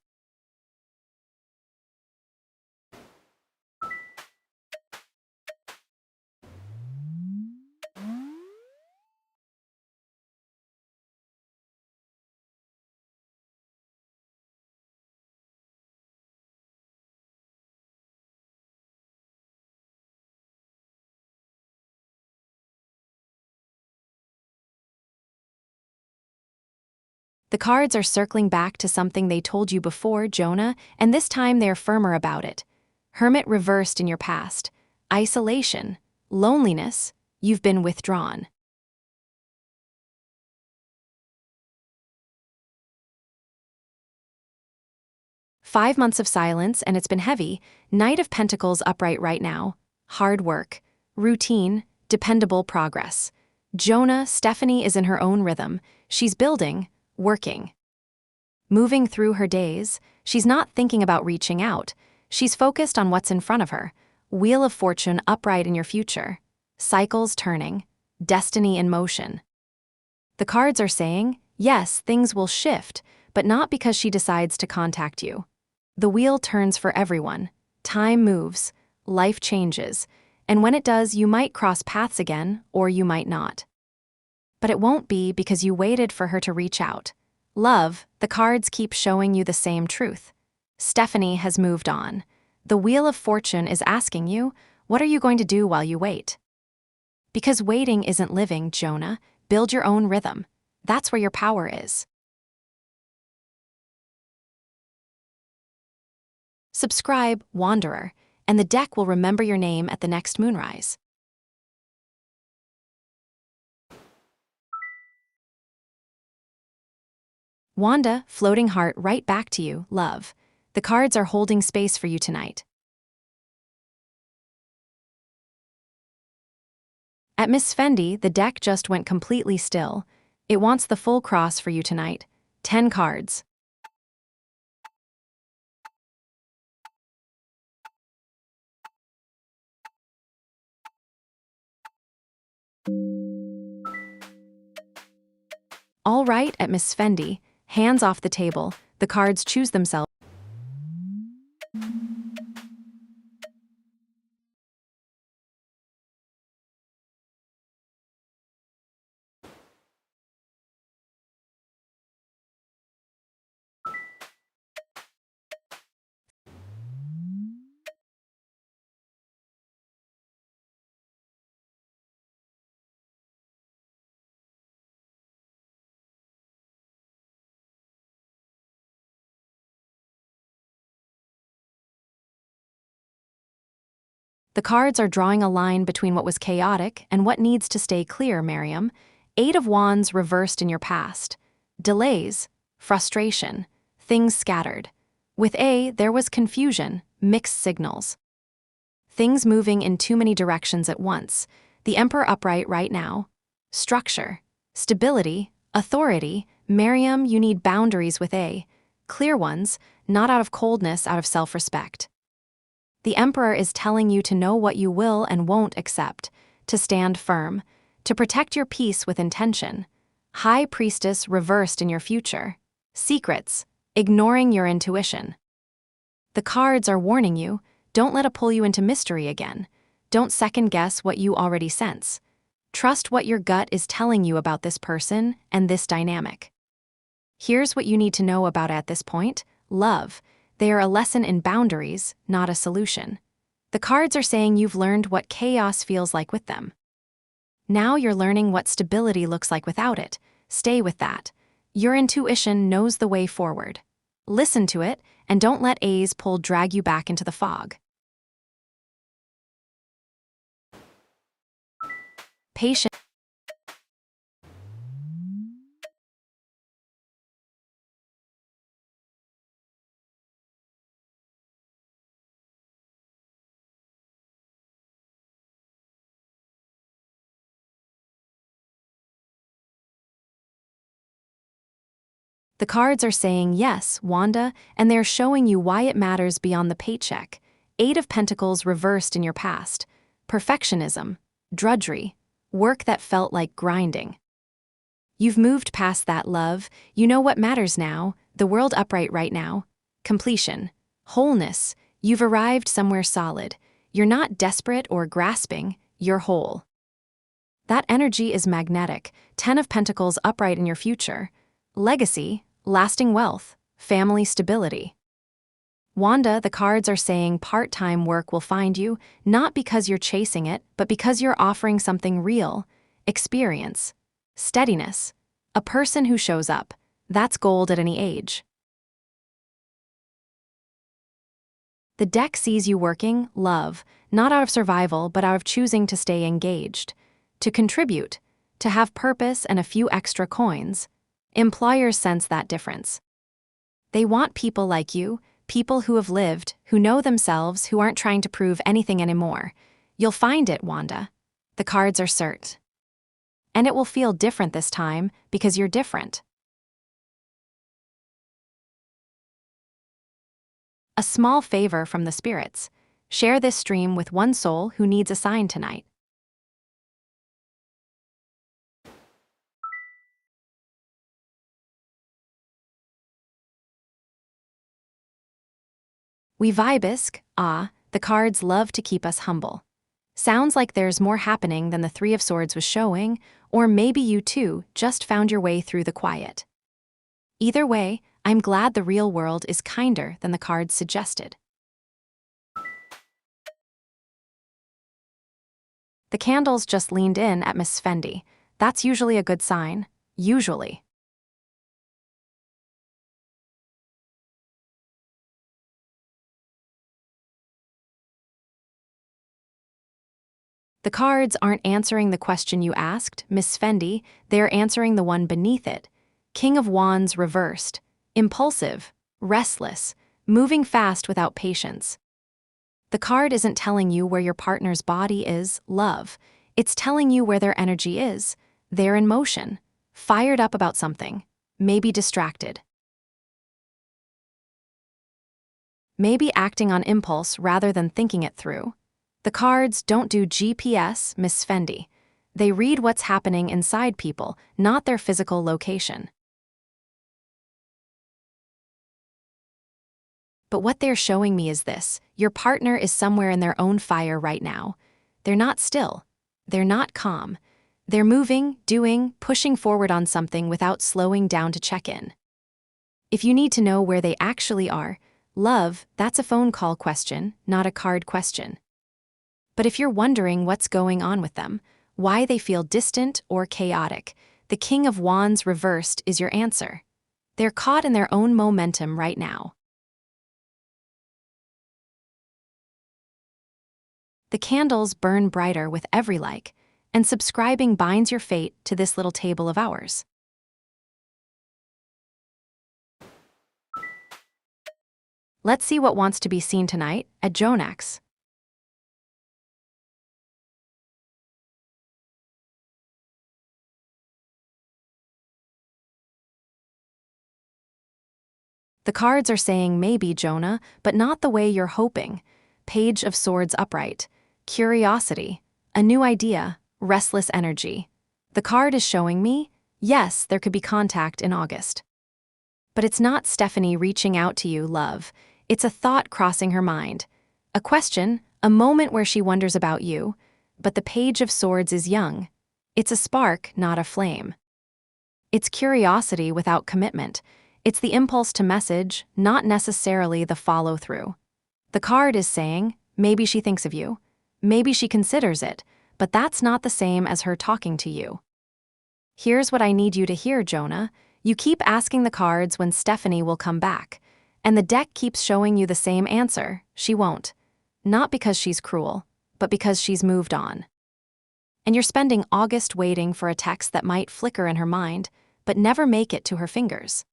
[SPEAKER 1] cards are circling back to something they told you before, Jonah, and this time they're firmer about it. Hermit reversed in your past. Isolation. Loneliness. You've been withdrawn. "5 months of silence, and it's been heavy. Knight of Pentacles upright right now. Hard work. Routine. Dependable progress. Jonah, Stephanie is in her own rhythm. She's building, working. Moving through her days, she's not thinking about reaching out. She's focused on what's in front of her. Wheel of Fortune upright in your future. Cycles turning. Destiny in motion." The cards are saying, yes, things will shift, but not because she decides to contact you. The wheel turns for everyone. Time moves. Life changes. And when it does, you might cross paths again, or you might not. But it won't be because you waited for her to reach out. Love, the cards keep showing you the same truth. Stephanie has moved on. The Wheel of Fortune is asking you, what are you going to do while you wait? Because waiting isn't living, Jonah. Build your own rhythm. That's where your power is. Subscribe, Wanderer, and the deck will remember your name at the next moonrise. Wanda, floating heart right back to you, love. The cards are holding space for you tonight. At Miss Fendi, the deck just went completely still. It wants the full cross for you tonight. 10 cards. All right, at Miss Fendi, hands off the table, the cards choose themselves. The cards are drawing a line between what was chaotic and what needs to stay clear, Miriam. 8 of Wands reversed in your past. Delays, frustration, things scattered. With A, there was confusion, mixed signals. Things moving in too many directions at once. The Emperor upright right now. Structure, stability, authority. Miriam, you need boundaries with A. Clear ones, not out of coldness, out of self-respect. The Emperor is telling you to know what you will and won't accept, to stand firm, to protect your peace with intention. High Priestess reversed in your future. Secrets, ignoring your intuition. The cards are warning you, don't let it pull you into mystery again. Don't second-guess what you already sense. Trust what your gut is telling you about this person and this dynamic. Here's what you need to know about at this point, love. They are a lesson in boundaries, not a solution. The cards are saying you've learned what chaos feels like with them. Now you're learning what stability looks like without it. Stay with that. Your intuition knows the way forward. Listen to it, and don't let A's pull drag you back into the fog. Patience. The cards are saying yes, Wanda, and they're showing you why it matters beyond the paycheck. 8 of Pentacles reversed in your past. Perfectionism, drudgery, work that felt like grinding. You've moved past that, love. You know what matters now, the world upright right now. Completion, wholeness. You've arrived somewhere solid. You're not desperate or grasping, you're whole. That energy is magnetic. 10 of Pentacles upright in your future. Legacy, lasting wealth, family stability. Wanda, the cards are saying part-time work will find you, not because you're chasing it, but because you're offering something real. Experience, steadiness, a person who shows up. That's gold at any age. The deck sees you working, love, not out of survival, but out of choosing to stay engaged, to contribute, to have purpose and a few extra coins. Employers sense that difference. They want people like you, people who have lived, who know themselves, who aren't trying to prove anything anymore. You'll find it, Wanda. The cards are cert. And it will feel different this time because you're different. A small favor from the spirits. Share this stream with one soul who needs a sign tonight. We vibisk, the cards love to keep us humble. Sounds like there's more happening than the Three of Swords was showing, or maybe you too just found your way through the quiet. Either way, I'm glad the real world is kinder than the cards suggested. The candles just leaned in at Miss Fendi. That's usually a good sign. Usually. The cards aren't answering the question you asked, Miss Fendi, they're answering the one beneath it. King of Wands reversed. Impulsive, restless, moving fast without patience. The card isn't telling you where your partner's body is, love. It's telling you where their energy is. They're in motion, fired up about something, maybe distracted. Maybe acting on impulse rather than thinking it through. The cards don't do GPS, Miss Fendi. They read what's happening inside people, not their physical location. But what they're showing me is this: your partner is somewhere in their own fire right now. They're not still. They're not calm. They're moving, doing, pushing forward on something without slowing down to check in. If you need to know where they actually are, love, that's a phone call question, not a card question. But if you're wondering what's going on with them, why they feel distant or chaotic, the King of Wands reversed is your answer. They're caught in their own momentum right now. The candles burn brighter with every like, and subscribing binds your fate to this little table of ours. Let's see what wants to be seen tonight at Jonax. The cards are saying maybe, Jonah, but not the way you're hoping. Page of Swords upright. Curiosity. A new idea. Restless energy. The card is showing me, yes, there could be contact in August. But it's not Stephanie reaching out to you, love. It's a thought crossing her mind. A question, a moment where she wonders about you. But the Page of Swords is young. It's a spark, not a flame. It's curiosity without commitment. It's the impulse to message, not necessarily the follow-through. The card is saying, maybe she thinks of you. Maybe she considers it, but that's not the same as her talking to you. Here's what I need you to hear, Jonah. You keep asking the cards when Stephanie will come back, and the deck keeps showing you the same answer: she won't. Not because she's cruel, but because she's moved on. And you're spending August waiting for a text that might flicker in her mind, but never make it to her fingers.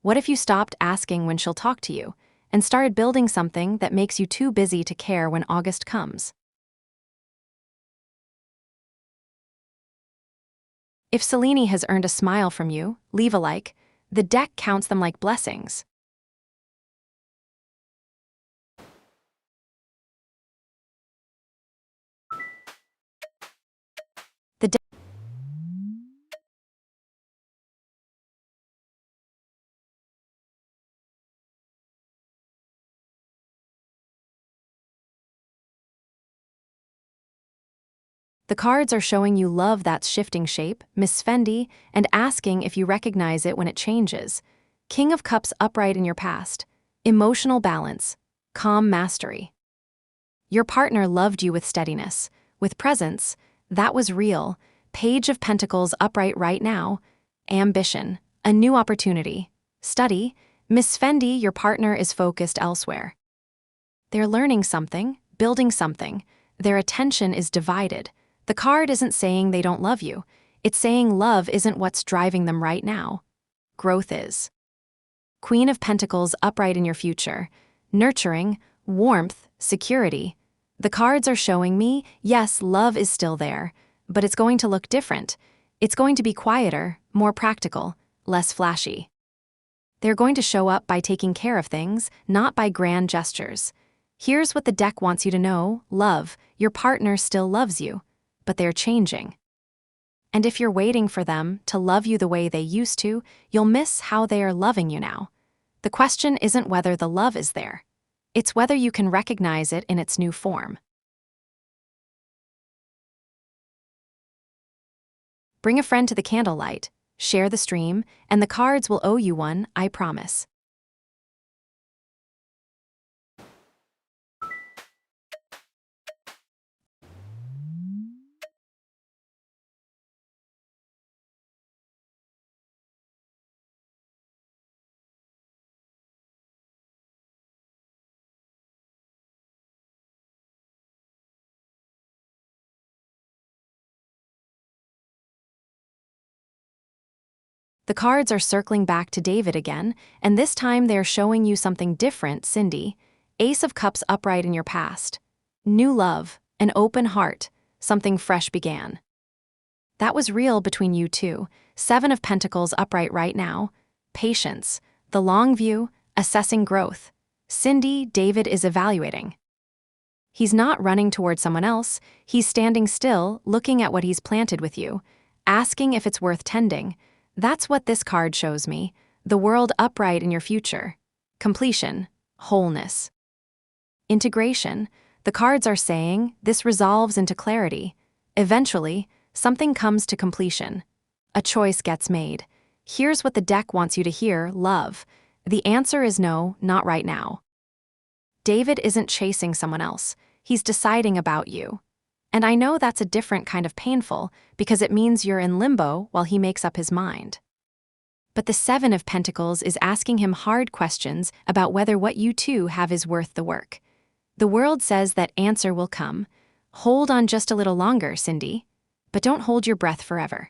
[SPEAKER 1] What if you stopped asking when she'll talk to you, and started building something that makes you too busy to care when August comes? If Selene has earned a smile from you, leave a like. The deck counts them like blessings. The deck The cards are showing you love that's shifting shape, Miss Fendi, and asking if you recognize it when it changes. King of Cups upright in your past. Emotional balance. Calm mastery. Your partner loved you with steadiness, with presence. That was real. Page of Pentacles upright right now. Ambition. A new opportunity. Study. Miss Fendi, your partner is focused elsewhere. They're learning something, building something. Their attention is divided. The card isn't saying they don't love you. It's saying love isn't what's driving them right now. Growth is. Queen of Pentacles upright in your future. Nurturing, warmth, security. The cards are showing me, yes, love is still there, but it's going to look different. It's going to be quieter, more practical, less flashy. They're going to show up by taking care of things, not by grand gestures. Here's what the deck wants you to know: love, your partner still loves you, but they're changing. And if you're waiting for them to love you the way they used to, you'll miss how they are loving you now. The question isn't whether the love is there. It's whether you can recognize it in its new form. Bring a friend to the candlelight, share the stream, and the cards will owe you one, I promise. The cards are circling back to David again, and this time they're showing you something different, Cindy. Ace of Cups upright in your past. New love, an open heart, something fresh began. That was real between you two. Seven of Pentacles upright right now. Patience, the long view, assessing growth. Cindy, David is evaluating. He's not running toward someone else. He's standing still, looking at what he's planted with you, asking if it's worth tending. That's what this card shows me. The world upright in your future. Completion, wholeness. Integration. The cards are saying this resolves into clarity. Eventually, something comes to completion. A choice gets made. Here's what the deck wants you to hear: love. The answer is no, not right now. David isn't chasing someone else. He's deciding about you. And I know that's a different kind of painful, because it means you're in limbo while he makes up his mind. But the Seven of Pentacles is asking him hard questions about whether what you two have is worth the work. The world says that answer will come. Hold on just a little longer, Cindy. But don't hold your breath forever.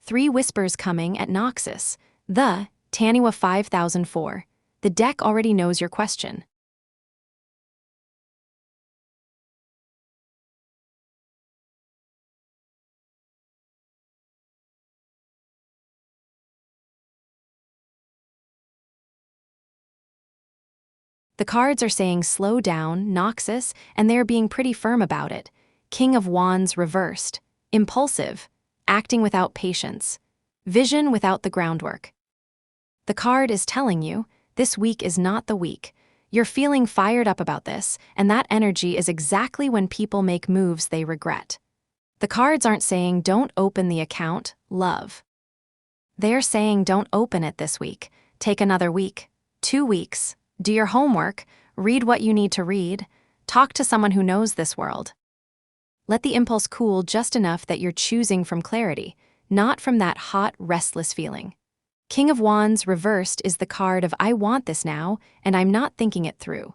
[SPEAKER 1] Three whispers coming at Noxus. The Taniwa 5004. The deck already knows your question. The cards are saying slow down, Noxus, and they're being pretty firm about it. King of Wands reversed. Impulsive. Acting without patience. Vision without the groundwork. The card is telling you, this week is not the week. You're feeling fired up about this, and that energy is exactly when people make moves they regret. The cards aren't saying don't open the account, love. They're saying don't open it this week. Take another week, 2 weeks. Do your homework, read what you need to read, talk to someone who knows this world. Let the impulse cool just enough that you're choosing from clarity, not from that hot, restless feeling. King of Wands reversed is the card of I want this now, and I'm not thinking it through.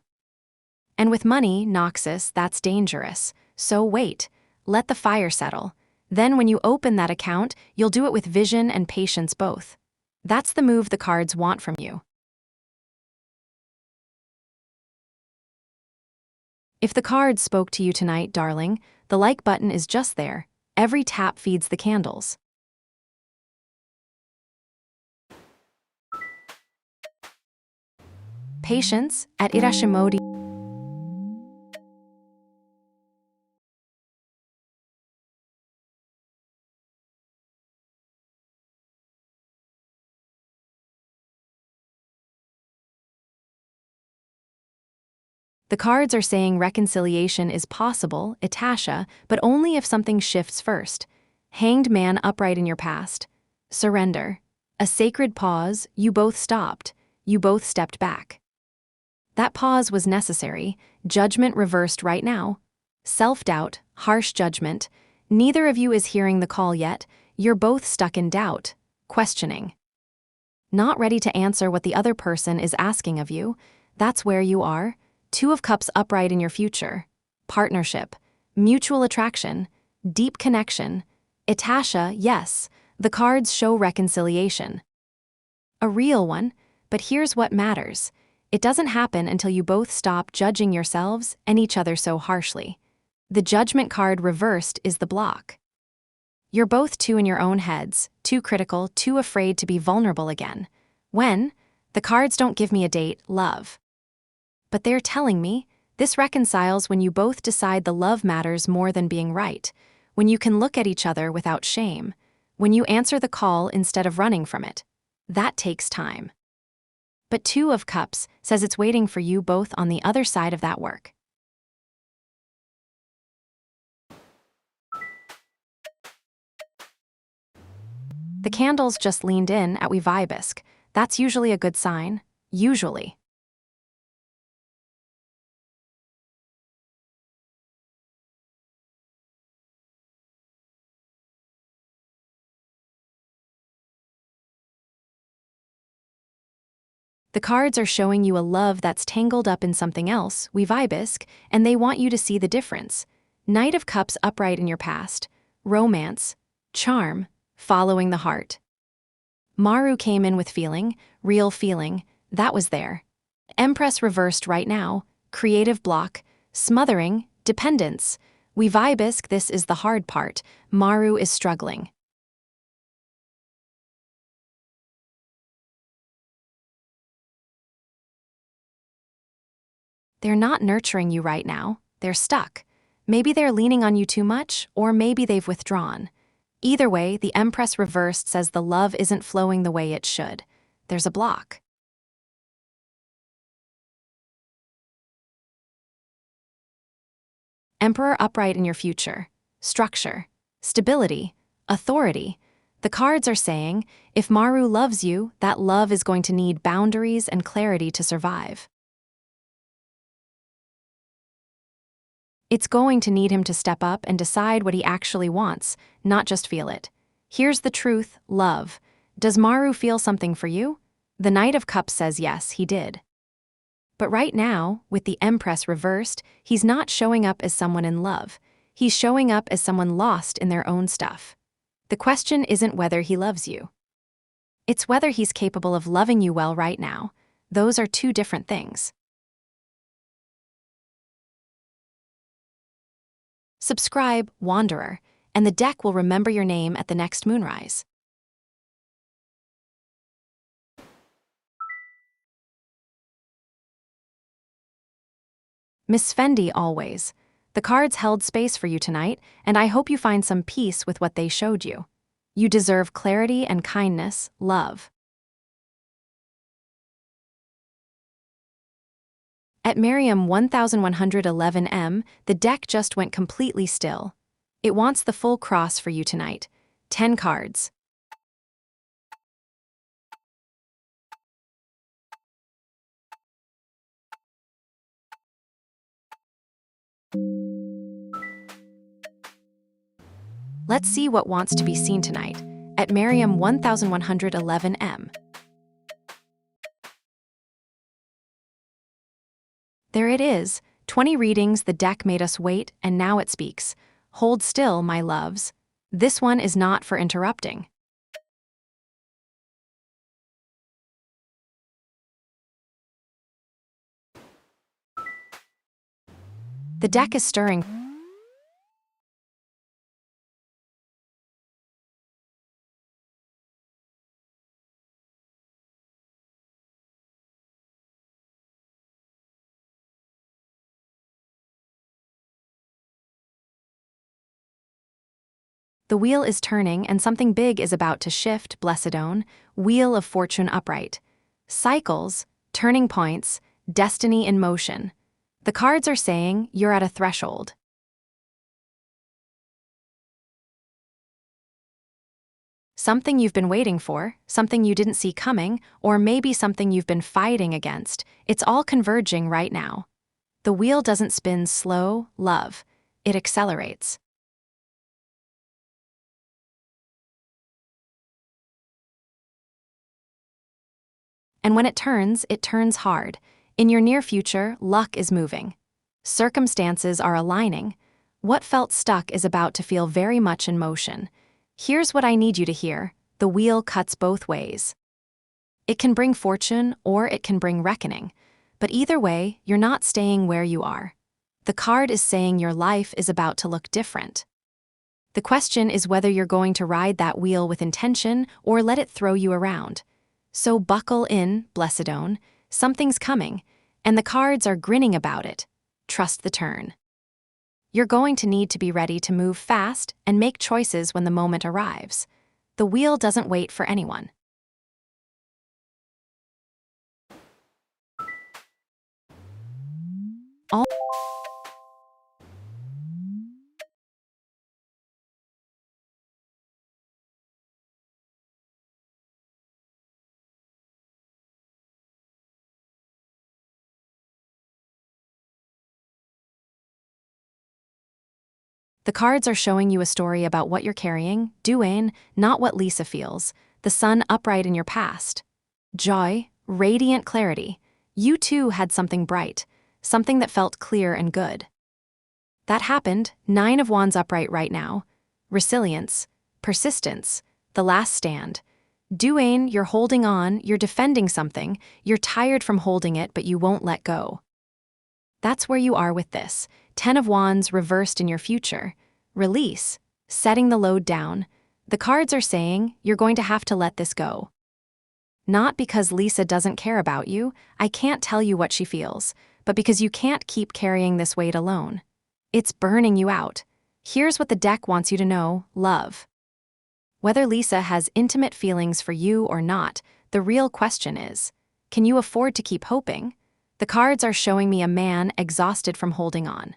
[SPEAKER 1] And with money, Noxus, that's dangerous. So wait, let the fire settle. Then when you open that account, you'll do it with vision and patience both. That's the move the cards want from you. If the cards spoke to you tonight, darling, the like button is just there. Every tap feeds the candles. Patience at Irashimodi. The cards are saying reconciliation is possible, Itasha, but only if something shifts first. Hanged man upright in your past. Surrender. A sacred pause, you both stopped. You both stepped back. That pause was necessary. Judgment reversed right now. Self-doubt, harsh judgment. Neither of you is hearing the call yet. You're both stuck in doubt, questioning. Not ready to answer what the other person is asking of you. That's where you are. Two of Cups upright in your future. Partnership, mutual attraction, deep connection. Itasha, yes, the cards show reconciliation. A real one, but here's what matters. It doesn't happen until you both stop judging yourselves and each other so harshly. The judgment card reversed is the block. You're both too in your own heads, too critical, too afraid to be vulnerable again. When? The cards don't give me a date, love. But they're telling me, this reconciles when you both decide the love matters more than being right, when you can look at each other without shame, when you answer the call instead of running from it. That takes time. But Two of Cups says it's waiting for you both on the other side of that work. The candles just leaned in at We Vibisk. That's usually a good sign. Usually. The cards are showing you a love that's tangled up in something else, We Vibisk, and they want you to see the difference. Knight of Cups upright in your past. Romance. Charm. Following the heart. Maru came in with feeling, real feeling, that was there. Empress reversed right now, creative block, smothering, dependence. We Vibisk, this is the hard part. Maru is struggling. They're not nurturing you right now, they're stuck. Maybe they're leaning on you too much, or maybe they've withdrawn. Either way, the Empress reversed says the love isn't flowing the way it should. There's a block. Emperor upright in your future. Structure. Stability. Authority. The cards are saying, if Maru loves you, that love is going to need boundaries and clarity to survive. It's going to need him to step up and decide what he actually wants, not just feel it. Here's the truth, love. Does Maru feel something for you? The Knight of Cups says yes, he did. But right now, with the Empress reversed, he's not showing up as someone in love. He's showing up as someone lost in their own stuff. The question isn't whether he loves you. It's whether he's capable of loving you well right now. Those are two different things. Subscribe, Wanderer, and the deck will remember your name at the next moonrise. Miss Fendi always. The cards held space for you tonight, and I hope you find some peace with what they showed you. You deserve clarity and kindness, love. At Miriam 1111M, the deck just went completely still. It wants the full cross for you tonight. 10 cards. Let's see what wants to be seen tonight. At Miriam 1111M. There it is, 20 readings the deck made us wait, and now it speaks. Hold still, my loves. This one is not for interrupting. The deck is stirring. The wheel is turning and something big is about to shift, Blessedone, Wheel of Fortune upright. Cycles, turning points, destiny in motion. The cards are saying you're at a threshold. Something you've been waiting for, something you didn't see coming, or maybe something you've been fighting against. It's all converging right now. The wheel doesn't spin slow, love. it accelerates. And when it turns hard. In your near future, luck is moving. Circumstances are aligning. What felt stuck is about to feel very much in motion. Here's what I need you to hear. The wheel cuts both ways. It can bring fortune or it can bring reckoning. But either way, you're not staying where you are. The card is saying your life is about to look different. The question is whether you're going to ride that wheel with intention or let it throw you around. So buckle in, Blessedone. Something's coming, and the cards are grinning about it. Trust the turn. You're going to need to be ready to move fast and make choices when the moment arrives. The wheel doesn't wait for anyone. All the cards are showing you a story about what you're carrying, duel, not what Lisa feels. The sun upright in your past. Joy, radiant clarity. You too had something bright, something that felt clear and good. That happened, 9 of Wands upright right now. Resilience, persistence, the last stand. Duane, you're holding on, you're defending something, you're tired from holding it, but you won't let go. That's where you are with this. 10 of Wands reversed in your future. Release, setting the load down. The cards are saying you're going to have to let this go. Not because Lisa doesn't care about you, I can't tell you what she feels, but because you can't keep carrying this weight alone. It's burning you out. Here's what the deck wants you to know, love. Whether Lisa has intimate feelings for you or not, the real question is, can you afford to keep hoping? The cards are showing me a man exhausted from holding on.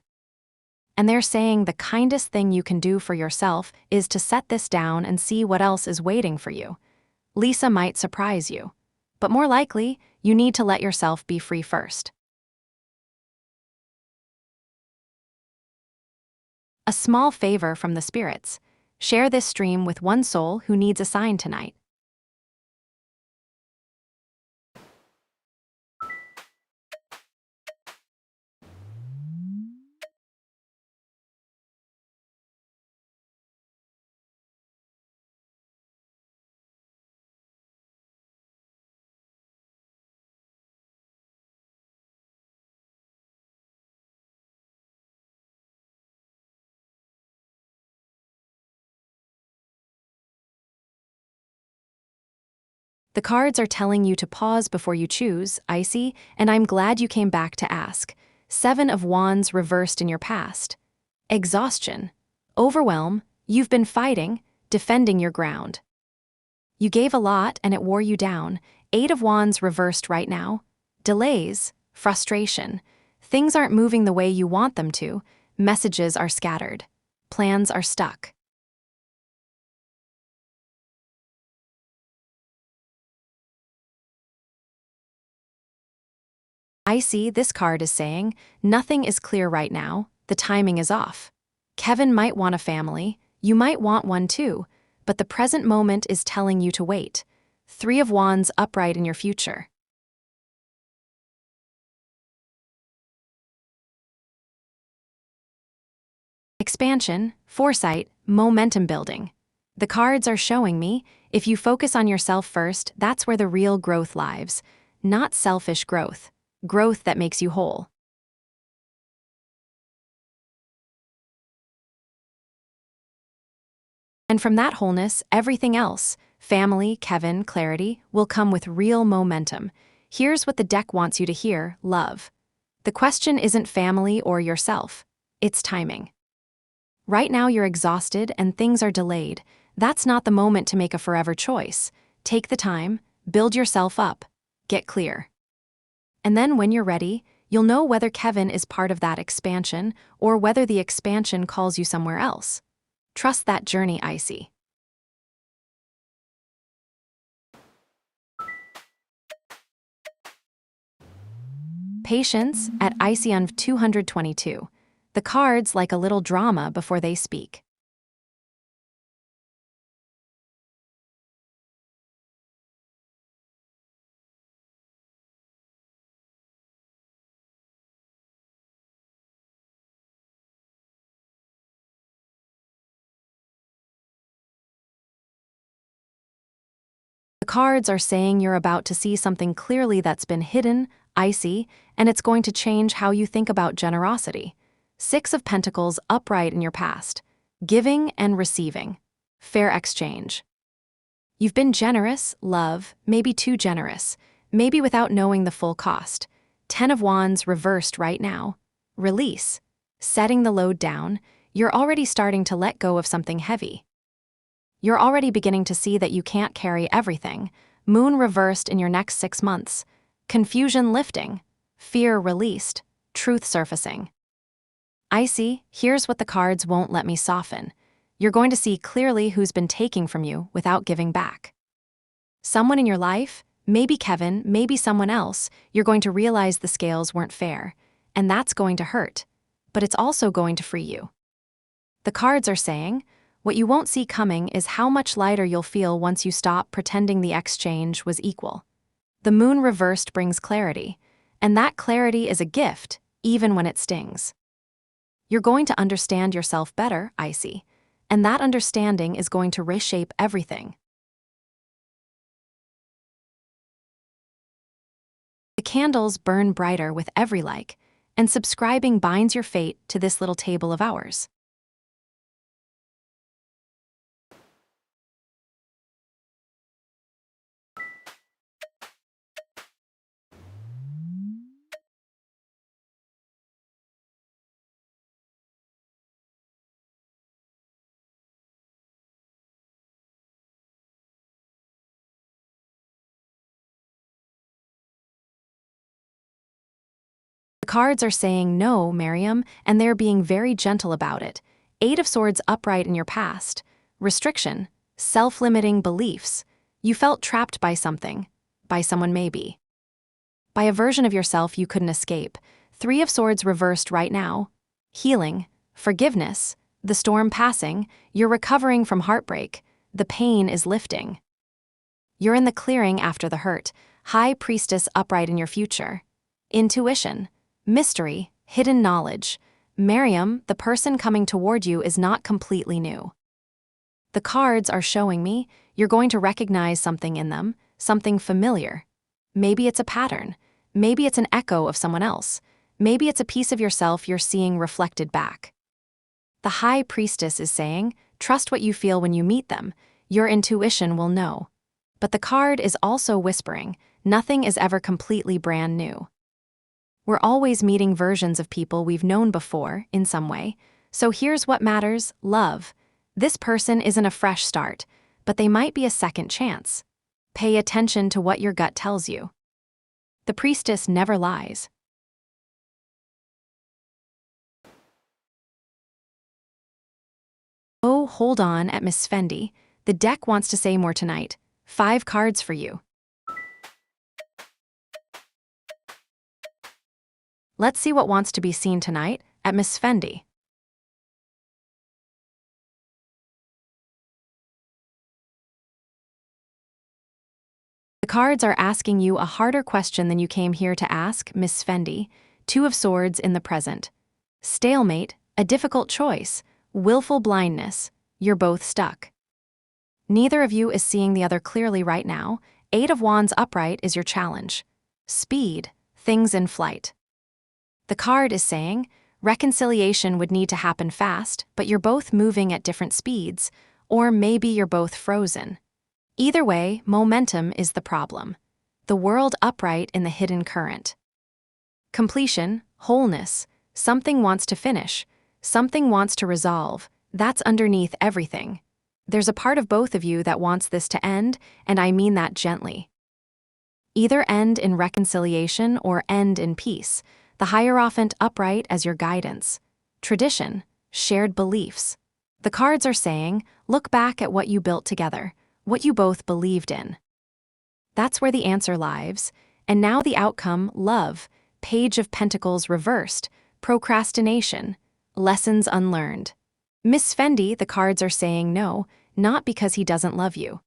[SPEAKER 1] And they're saying the kindest thing you can do for yourself is to set this down and see what else is waiting for you. Lisa might surprise you, but more likely, you need to let yourself be free first. A small favor from the spirits. Share this stream with one soul who needs a sign tonight. The cards are telling you to pause before you choose, Icy, and I'm glad you came back to ask. 7 of Wands reversed in your past. Exhaustion. Overwhelm. You've been fighting, defending your ground. You gave a lot and it wore you down. 8 of Wands reversed right now. Delays. Frustration. Things aren't moving the way you want them to. Messages are scattered. Plans are stuck. I see this card is saying, nothing is clear right now, the timing is off. Kevin might want a family, you might want one too, but the present moment is telling you to wait. 3 of Wands upright in your future. Expansion, foresight, momentum building. The cards are showing me, if you focus on yourself first, that's where the real growth lies. Not selfish growth. Growth that makes you whole. And from that wholeness, everything else, family, Kevin, clarity, will come with real momentum. Here's what the deck wants you to hear, love. The question isn't family or yourself. It's timing. Right now you're exhausted and things are delayed. That's not the moment to make a forever choice. Take the time, build yourself up, get clear. And then when you're ready, you'll know whether Kevin is part of that expansion or whether the expansion calls you somewhere else. Trust that journey, Icy. Patience at Icy on 222. The cards like a little drama before they speak. The cards are saying you're about to see something clearly that's been hidden, icy, and it's going to change how you think about generosity. Six of Pentacles upright in your past. Giving and receiving. Fair exchange. You've been generous, love, maybe too generous, maybe without knowing the full cost. 10 of Wands reversed right now. Release. Setting the load down, you're already starting to let go of something heavy. You're already beginning to see that you can't carry everything. Moon reversed in your next 6 months. Confusion lifting. Fear released. Truth surfacing. Icy, here's what the cards won't let me soften. You're going to see clearly who's been taking from you without giving back. Someone in your life, maybe Kevin, maybe someone else, you're going to realize the scales weren't fair. And that's going to hurt. But it's also going to free you. The cards are saying, what you won't see coming is how much lighter you'll feel once you stop pretending the exchange was equal. The moon reversed brings clarity, and that clarity is a gift, even when it stings. You're going to understand yourself better, Icy, and that understanding is going to reshape everything. The candles burn brighter with every like, and subscribing binds your fate to this little table of ours. The cards are saying no, Miriam, and they're being very gentle about it. 8 of Swords upright in your past. Restriction. Self-limiting beliefs. You felt trapped by something. By someone maybe. By a version of yourself you couldn't escape. 3 of Swords reversed right now. Healing. Forgiveness. The storm passing. You're recovering from heartbreak. The pain is lifting. You're in the clearing after the hurt. High Priestess upright in your future. Intuition. Mystery, hidden knowledge. Miriam, the person coming toward you is not completely new. The cards are showing me you're going to recognize something in them, something familiar. Maybe it's a pattern. Maybe it's an echo of someone else. Maybe it's a piece of yourself you're seeing reflected back. The High Priestess is saying, trust what you feel when you meet them. Your intuition will know. But the card is also whispering, nothing is ever completely brand new. We're always meeting versions of people we've known before, in some way. So here's what matters, love. This person isn't a fresh start, but they might be a second chance. Pay attention to what your gut tells you. The Priestess never lies. Oh, hold on at Miss Fendi. The deck wants to say more tonight. 5 cards for you. Let's see what wants to be seen tonight at Miss Fendi. The cards are asking you a harder question than you came here to ask, Miss Fendi. 2 of Swords in the present. Stalemate, a difficult choice. Willful blindness, you're both stuck. Neither of you is seeing the other clearly right now. 8 of Wands upright is your challenge. Speed, things in flight. The card is saying, reconciliation would need to happen fast, but you're both moving at different speeds, or maybe you're both frozen. Either way, momentum is the problem. The world upright in the hidden current. Completion, wholeness, something wants to finish, something wants to resolve, that's underneath everything. There's a part of both of you that wants this to end, and I mean that gently. Either end in reconciliation or end in peace. The Hierophant upright as your guidance. Tradition, shared beliefs. The cards are saying, look back at what you built together, what you both believed in. That's where the answer lies, and now the outcome, love, Page of Pentacles reversed, procrastination. Lessons unlearned. Miss Fendi, the cards are saying no, not because he doesn't love you.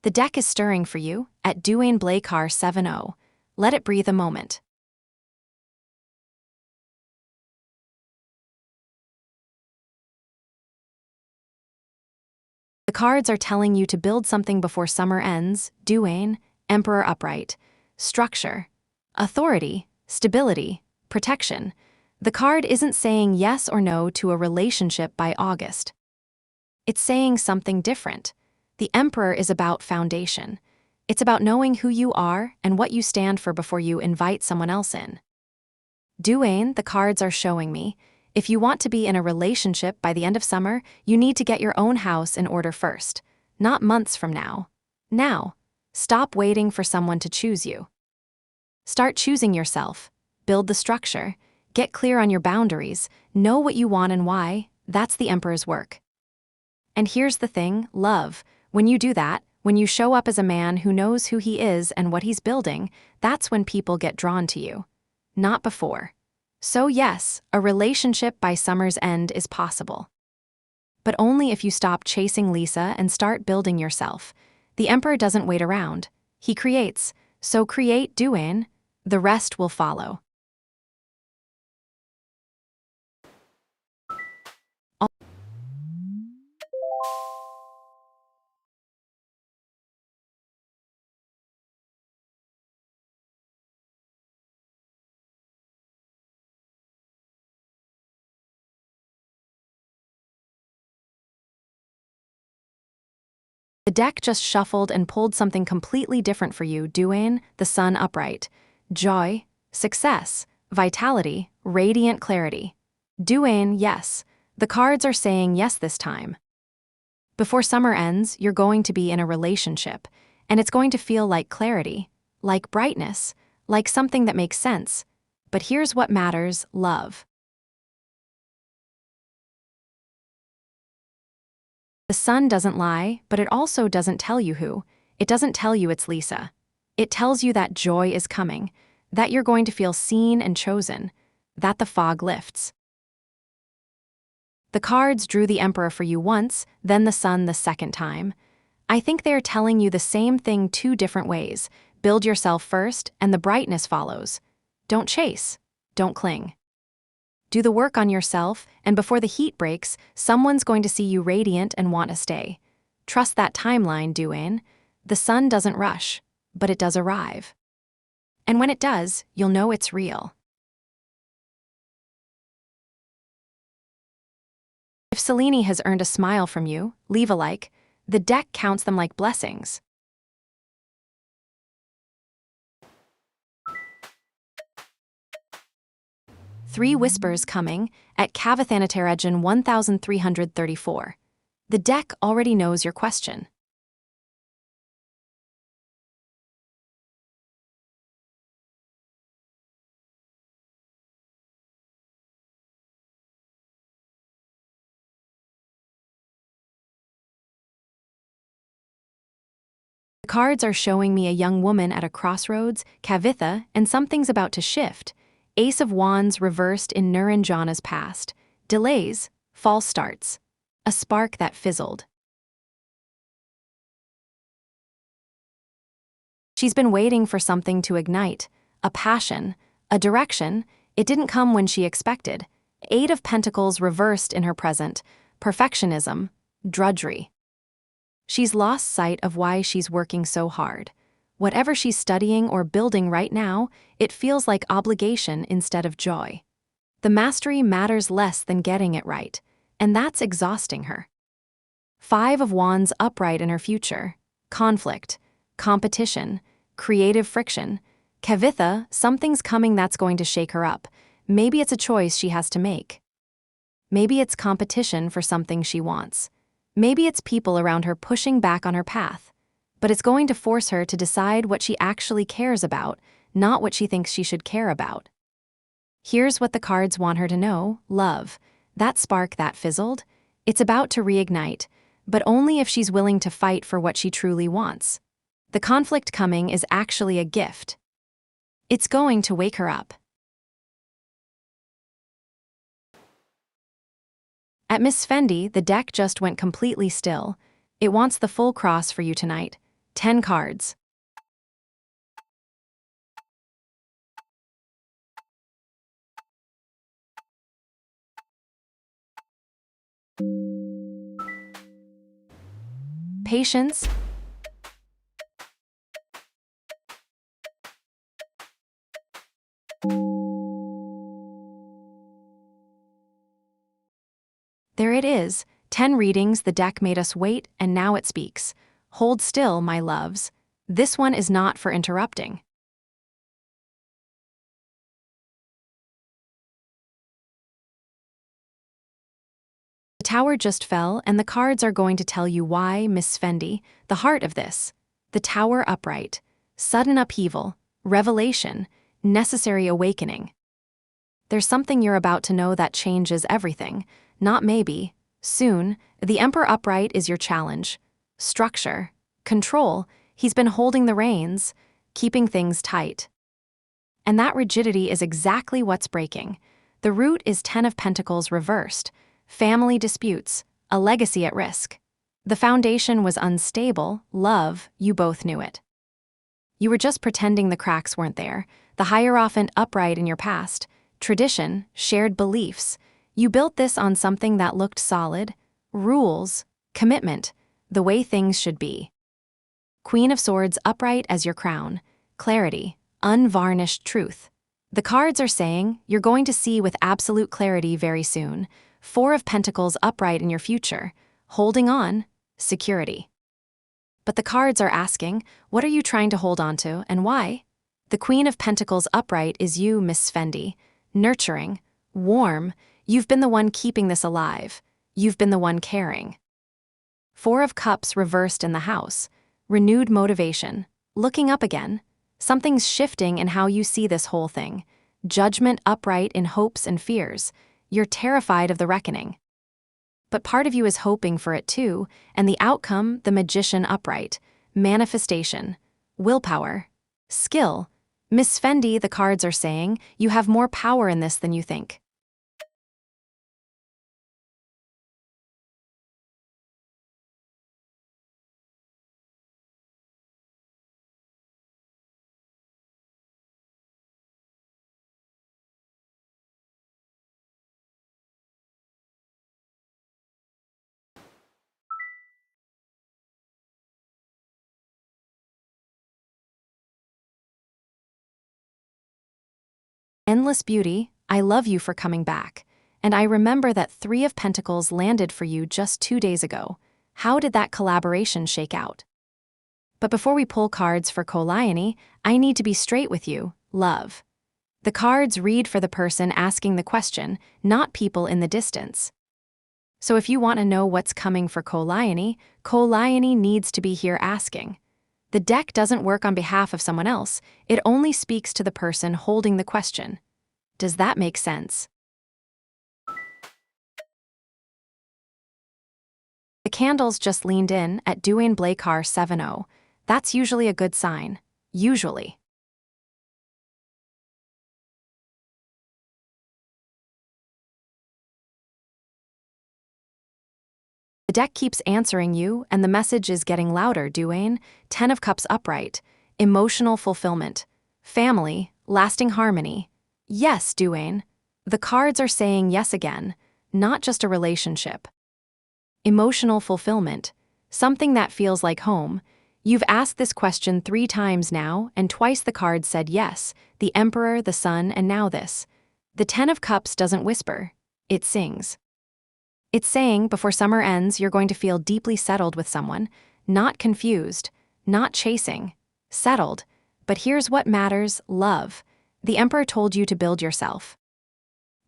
[SPEAKER 1] The deck is stirring for you at Duane Blakar 7-0. Let it breathe a moment. The cards are telling you to build something before summer ends. Duane, Emperor upright. Structure. Authority, stability, protection. The card isn't saying yes or no to a relationship by August. It's saying something different. The Emperor is about foundation. It's about knowing who you are and what you stand for before you invite someone else in. Duane, the cards are showing me, if you want to be in a relationship by the end of summer, you need to get your own house in order first, not months from now. Now, stop waiting for someone to choose you. Start choosing yourself, build the structure, get clear on your boundaries, know what you want and why. That's the Emperor's work. And here's the thing, love. When you do that, when you show up as a man who knows who he is and what he's building, that's when people get drawn to you. Not before. So yes, a relationship by summer's end is possible. But only if you stop chasing Lisa and start building yourself. The Emperor doesn't wait around. He creates. So create, Duane. The rest will follow. The deck just shuffled and pulled something completely different for you, Duane, the sun upright. Joy, success, vitality, radiant clarity. Duane, yes. The cards are saying yes this time. Before summer ends, you're going to be in a relationship, and it's going to feel like clarity, like brightness, like something that makes sense. But here's what matters, love. The sun doesn't lie, but it also doesn't tell you who. It doesn't tell you it's Lisa. It tells you that joy is coming, that you're going to feel seen and chosen, that the fog lifts. The cards drew the Emperor for you once, then the sun the second time. I think they're telling you the same thing two different ways. Build yourself first, and the brightness follows. Don't chase. Don't cling. Do the work on yourself, and before the heat breaks, someone's going to see you radiant and want to stay. Trust that timeline, Duane. The sun doesn't rush, but it does arrive. And when it does, you'll know it's real. If Selene has earned a smile from you, leave a like. The deck counts them like blessings. Three whispers coming at Cavathanateragen 1334. The deck already knows your question. The cards are showing me a young woman at a crossroads, Kavitha, and something's about to shift. Ace of Wands reversed in Niranjana's past. Delays, false starts. A spark that fizzled. She's been waiting for something to ignite. A passion, a direction. It didn't come when she expected. Eight of Pentacles reversed in her present. Perfectionism, drudgery. She's lost sight of why she's working so hard. Whatever she's studying or building right now, it feels like obligation instead of joy. The mastery matters less than getting it right, and that's exhausting her. Five of Wands upright in her future. Conflict, competition, creative friction. Kavitha, something's coming that's going to shake her up. Maybe it's a choice she has to make. Maybe it's competition for something she wants. Maybe it's people around her pushing back on her path. But it's going to force her to decide what she actually cares about, not what she thinks she should care about. Here's what the cards want her to know: love. That spark that fizzled, it's about to reignite, but only if she's willing to fight for what she truly wants. The conflict coming is actually a gift. It's going to wake her up. At Miss Fendi, the deck just went completely still. It wants the full cross for you tonight. 10 cards. Patience. There it is, 10 readings. The deck made us wait, and now it speaks. Hold still, my loves. This one is not for interrupting. The tower just fell, and the cards are going to tell you why, Miss Fendi. The heart of this. The tower upright. Sudden upheaval. Revelation. Necessary awakening. There's something you're about to know that changes everything. Not maybe. Soon. The Emperor upright is your challenge. Structure. Control. He's been holding the reins, keeping things tight. And that rigidity is exactly what's breaking. The root is 10 of Pentacles reversed. Family disputes. A legacy at risk. The foundation was unstable. Love, you both knew it. You were just pretending the cracks weren't there. The Hierophant upright in your past. Tradition, shared beliefs. You built this on something that looked solid. Rules, commitment, the way things should be. Queen of Swords upright as your crown. Clarity, unvarnished truth. The cards are saying you're going to see with absolute clarity very soon. 4 of Pentacles upright in your future. Holding on, security. But the cards are asking, what are you trying to hold on to, and why? The Queen of Pentacles upright is you, Miss Fendi. Nurturing, warm. You've been the one keeping this alive. You've been the one caring. 4 of Cups reversed in the house. Renewed motivation. Looking up again. Something's shifting in how you see this whole thing. Judgment upright in hopes and fears. You're terrified of the reckoning. But part of you is hoping for it too, and the outcome, the Magician upright. Manifestation. Willpower. Skill. Miss Fendi, the cards are saying, you have more power in this than you think. Endless beauty, I love you for coming back. And I remember that 3 of Pentacles landed for you just 2 days ago. How did that collaboration shake out? But before we pull cards for Koliani, I need to be straight with you, love. The cards read for the person asking the question, not people in the distance. So if you want to know what's coming for Koliani needs to be here asking. The deck doesn't work on behalf of someone else, it only speaks to the person holding the question. Does that make sense? The candles just leaned in at Duane Blakar 7-0. That's usually a good sign. Usually. The deck keeps answering you, and the message is getting louder, Duane. 10 of Cups upright. Emotional fulfillment. Family, lasting harmony. Yes, Duane. The cards are saying yes again, not just a relationship. Emotional fulfillment. Something that feels like home. You've asked this question 3 times now, and twice the cards said yes. The Emperor, the Sun, and now this. The 10 of Cups doesn't whisper. It sings. It's saying before summer ends, you're going to feel deeply settled with someone, not confused, not chasing, settled. But here's what matters, love. The Emperor told you to build yourself.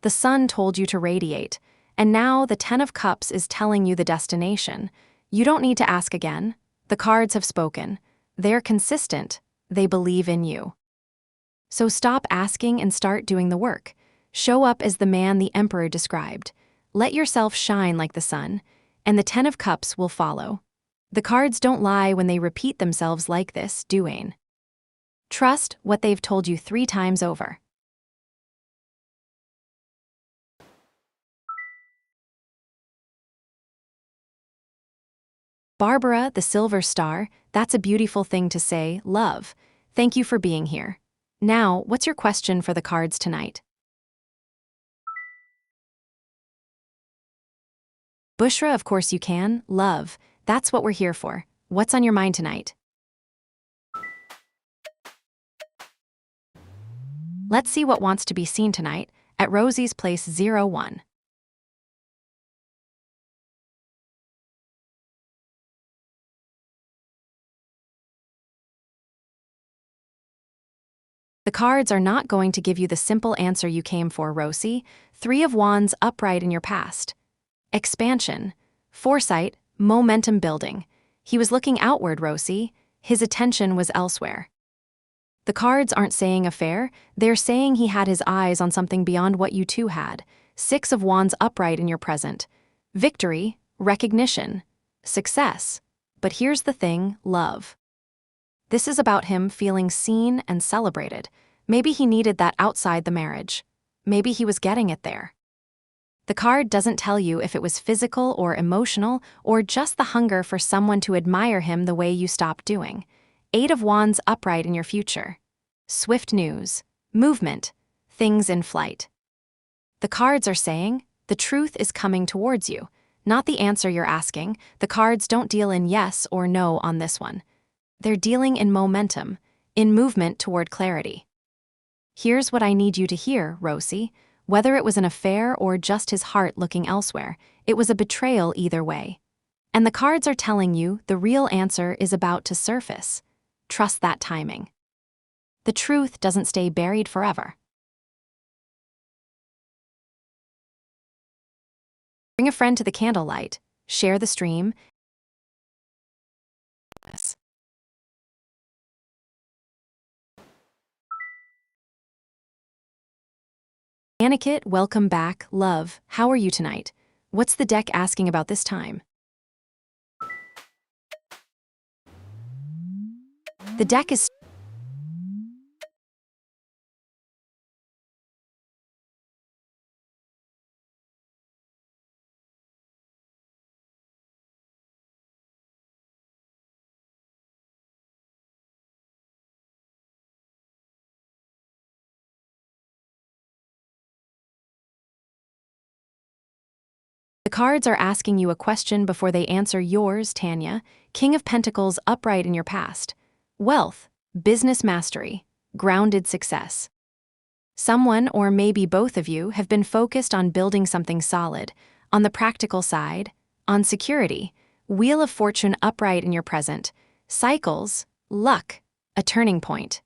[SPEAKER 1] The Sun told you to radiate, and now the 10 of Cups is telling you the destination. You don't need to ask again. The cards have spoken. They're consistent. They believe in you. So stop asking and start doing the work. Show up as the man the emperor described. Let yourself shine like the sun, and the 10 of Cups will follow. The cards don't lie when they repeat themselves like this, duel. Trust what they've told you 3 times over. Barbara, the Silver Star, that's a beautiful thing to say, love. Thank you for being here. Now, what's your question for the cards tonight? Bushra, of course you can, love. That's what we're here for. What's on your mind tonight? Let's see what wants to be seen tonight at Rosie's Place 01. The cards are not going to give you the simple answer you came for, Rosie. 3 of Wands upright in your past. Expansion, foresight, momentum building. He was looking outward, Rosie. His attention was elsewhere. The cards aren't saying affair, they're saying he had his eyes on something beyond what you two had. 6 of Wands upright in your present. Victory, recognition, success. But here's the thing, love. This is about him feeling seen and celebrated. Maybe he needed that outside the marriage. Maybe he was getting it there. The card doesn't tell you if it was physical or emotional or just the hunger for someone to admire him the way you stopped doing. 8 of Wands upright in your future. Swift news, movement, things in flight. The cards are saying the truth is coming towards you, not the answer you're asking. The cards don't deal in yes or no on this one. They're dealing in momentum, in movement toward clarity. Here's what I need you to hear, Rosie. Whether it was an affair or just his heart looking elsewhere, it was a betrayal either way. And the cards are telling you the real answer is about to surface. Trust that timing. The truth doesn't stay buried forever. Bring a friend to the candlelight, share the stream. Anikit, welcome back, love. How are you tonight? What's the deck asking about this time? The deck is The cards are asking you a question before they answer yours, Tanya. King of Pentacles upright in your past. Wealth, business mastery, grounded success. Someone, or maybe both of you, have been focused on building something solid, on the practical side, on security. Wheel of Fortune upright in your present. Cycles, luck, a turning point.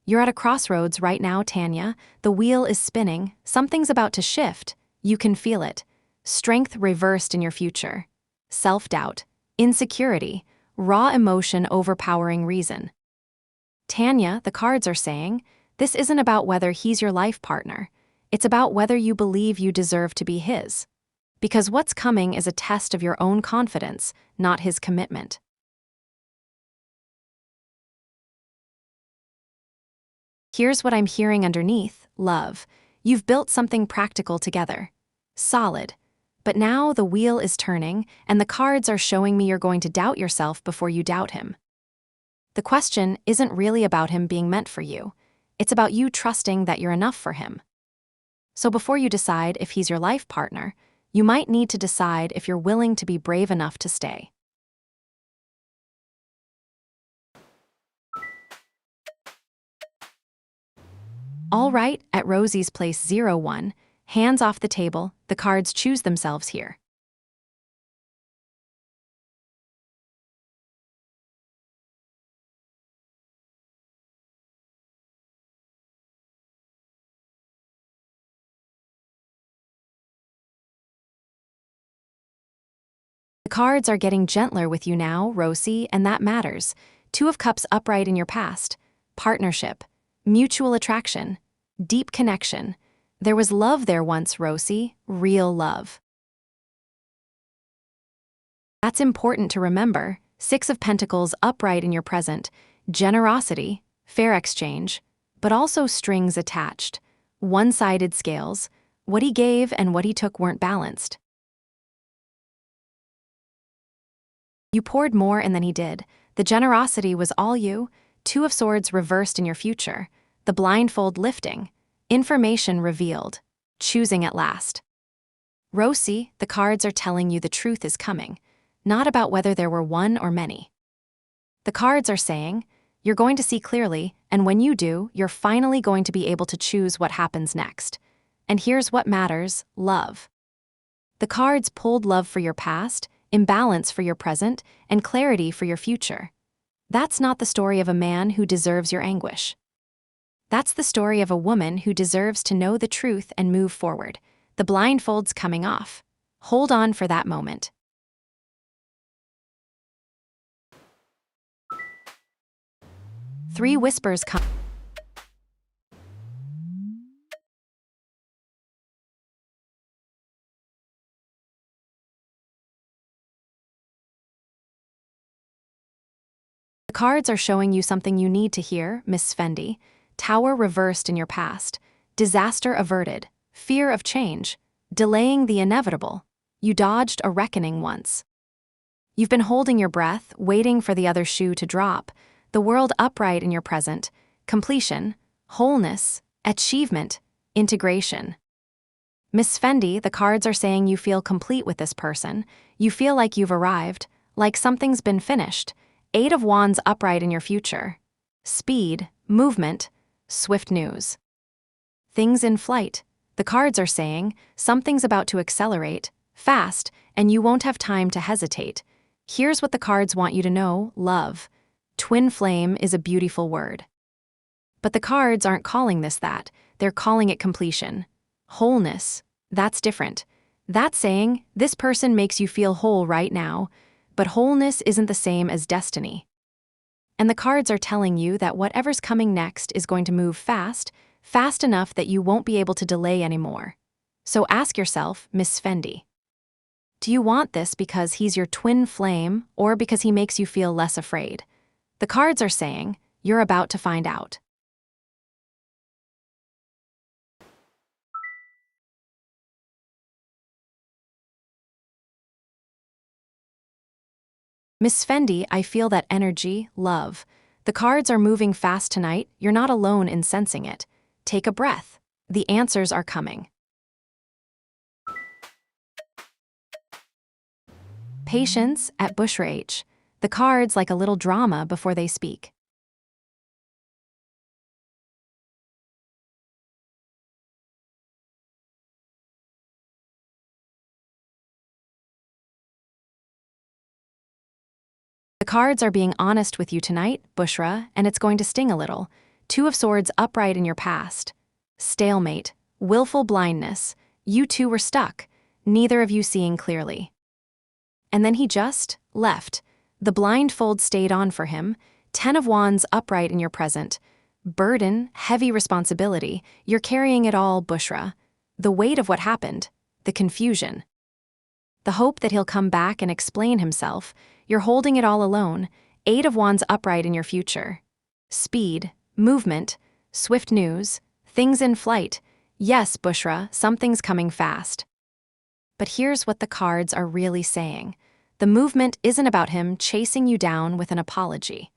[SPEAKER 1] You're at a crossroads right now, Tanya. The wheel is spinning. Something's about to shift. You can feel it. Strength reversed in your future. Self-doubt, insecurity, raw emotion overpowering reason. Tanya, the cards are saying, this isn't about whether he's your life partner. It's about whether you believe you deserve to be his. Because what's coming is a test of your own confidence, not his commitment. Here's what I'm hearing underneath, love. You've built something practical together. Solid. But now the wheel is turning, and the cards are showing me you're going to doubt yourself before you doubt him. The question isn't really about him being meant for you. It's about you trusting that you're enough for him. So before you decide if he's your life partner, you might need to decide if you're willing to be brave enough to stay. All right, at Rosie's Place 01, hands off the table, the cards choose themselves here. The cards are getting gentler with you now, Rosie, and that matters. 2 of Cups upright in your past. Partnership, mutual attraction, deep connection. There was love there once, Rosie, real love. That's important to remember. Six of Pentacles upright in your present, generosity, fair exchange, but also strings attached, one-sided scales. What he gave and what he took weren't balanced. You poured more in than he did. The generosity was all you. Two of Swords reversed in your future. The blindfold lifting. Information revealed. Choosing at last. Rosie, the cards are telling you the truth is coming, not about whether there were one or many. The cards are saying, you're going to see clearly, and when you do, you're finally going to be able to choose what happens next. And here's what matters, love. The cards pulled love for your past, imbalance for your present, and clarity for your future. That's not the story of a man who deserves your anguish. That's the story of a woman who deserves to know the truth and move forward. The blindfold's coming off. Hold on for that moment. Three whispers come. The cards are showing you something you need to hear, Miss Fendi. Tower reversed in your past. Disaster averted. Fear of change. Delaying the inevitable. You dodged a reckoning once. You've been holding your breath, waiting for the other shoe to drop. The world upright in your present. Completion. Wholeness. Achievement. Integration. Miss Fendi, the cards are saying you feel complete with this person. You feel like you've arrived, like something's been finished. Eight of Wands upright in your future. Speed, movement, swift news. Things in flight. The cards are saying something's about to accelerate, fast, and you won't have time to hesitate. Here's what the cards want you to know, love. Twin flame is a beautiful word. But the cards aren't calling this that. They're calling it completion. Wholeness. That's different. That's saying this person makes you feel whole right now, but wholeness isn't the same as destiny. And the cards are telling you that whatever's coming next is going to move fast, fast enough that you won't be able to delay anymore. So ask yourself, Miss Fendi, do you want this because he's your twin flame or because he makes you feel less afraid? The cards are saying you're about to find out. Miss Fendi, I feel that energy, love. The cards are moving fast tonight. You're not alone in sensing it. Take a breath. The answers are coming. Patience at Bushra H. The cards like a little drama before they speak. The cards are being honest with you tonight, Bushra, and it's going to sting a little. Two of Swords upright in your past. Stalemate, willful blindness. You two were stuck, neither of you seeing clearly. And then he just left. The blindfold stayed on for him. 10 of Wands upright in your present. Burden, heavy responsibility. You're carrying it all, Bushra. The weight of what happened, the confusion. The hope that he'll come back and explain himself. You're holding it all alone. 8 of Wands upright in your future. Speed, movement, swift news, things in flight. Yes, Bushra, something's coming fast. But here's what the cards are really saying. The movement isn't about him chasing you down with an apology.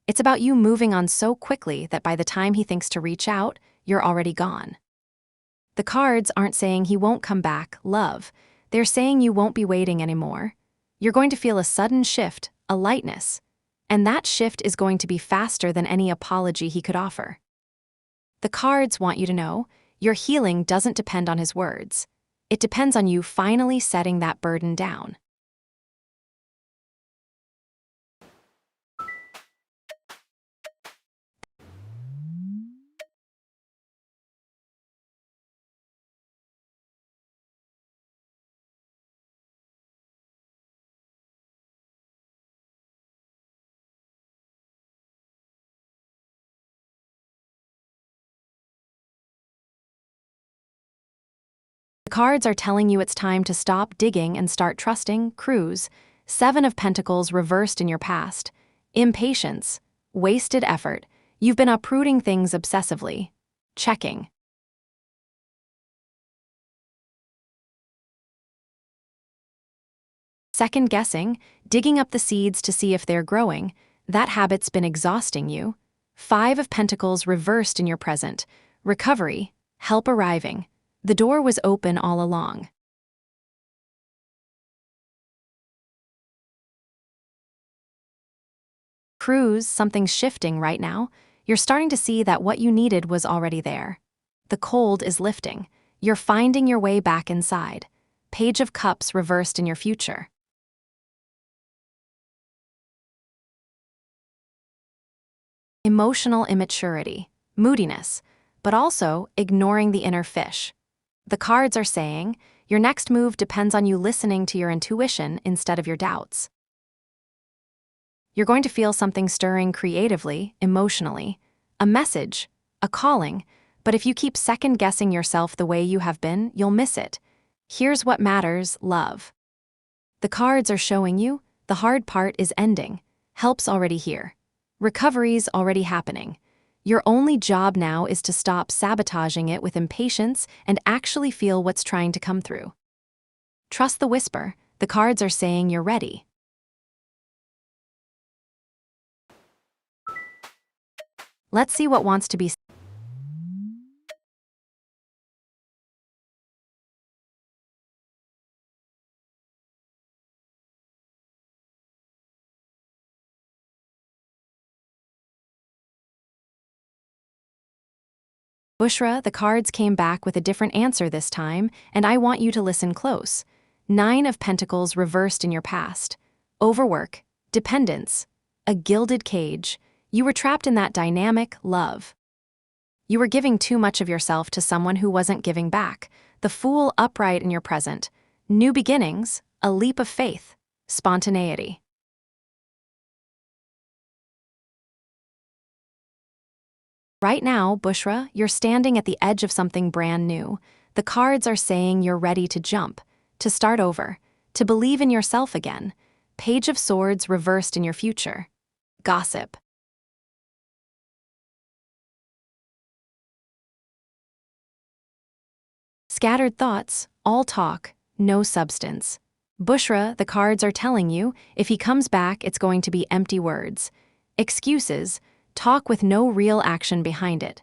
[SPEAKER 1] It's about you moving on so quickly that by the time he thinks to reach out, you're already gone. The cards aren't saying he won't come back, love. They're saying you won't be waiting anymore. You're going to feel a sudden shift, a lightness. And that shift is going to be faster than any apology he could offer. The cards want you to know your healing doesn't depend on his words. It depends on you finally setting that burden down. The cards are telling you it's time to stop digging and start trusting. Cruise, 7 of Pentacles reversed in your past. Impatience, wasted effort. You've been uprooting things obsessively. Checking. Second guessing, digging up the seeds to see if they're growing. That habit's been exhausting you. 5 of Pentacles reversed in your present. Recovery, help arriving. The door was open all along. Cruise, something's shifting right now. You're starting to see that what you needed was already there. The cold is lifting. You're finding your way back inside. Page of Cups reversed in your future. Emotional immaturity, moodiness, but also ignoring the inner fish. The cards are saying, your next move depends on you listening to your intuition instead of your doubts. You're going to feel something stirring creatively, emotionally, a message, a calling, but if you keep second-guessing yourself the way you have been, you'll miss it. Here's what matters, love. The cards are showing you, the hard part is ending. Help's already here. Recovery's already happening. Your only job now is to stop sabotaging it with impatience and actually feel what's trying to come through. Trust the whisper. The cards are saying you're ready. Let's see what wants to be. Bushra, the cards came back with a different answer this time, and I want you to listen close. 9 of Pentacles reversed in your past. Overwork, dependence, a gilded cage. You were trapped in that dynamic, love. You were giving too much of yourself to someone who wasn't giving back. The Fool upright in your present. New beginnings, a leap of faith, spontaneity. Right now, Bushra, you're standing at the edge of something brand new. The cards are saying you're ready to jump, to start over, to believe in yourself again. Page of Swords reversed in your future. Gossip. Scattered thoughts, all talk, no substance. Bushra, the cards are telling you, if he comes back, it's going to be empty words. Excuses, talk with no real action behind it.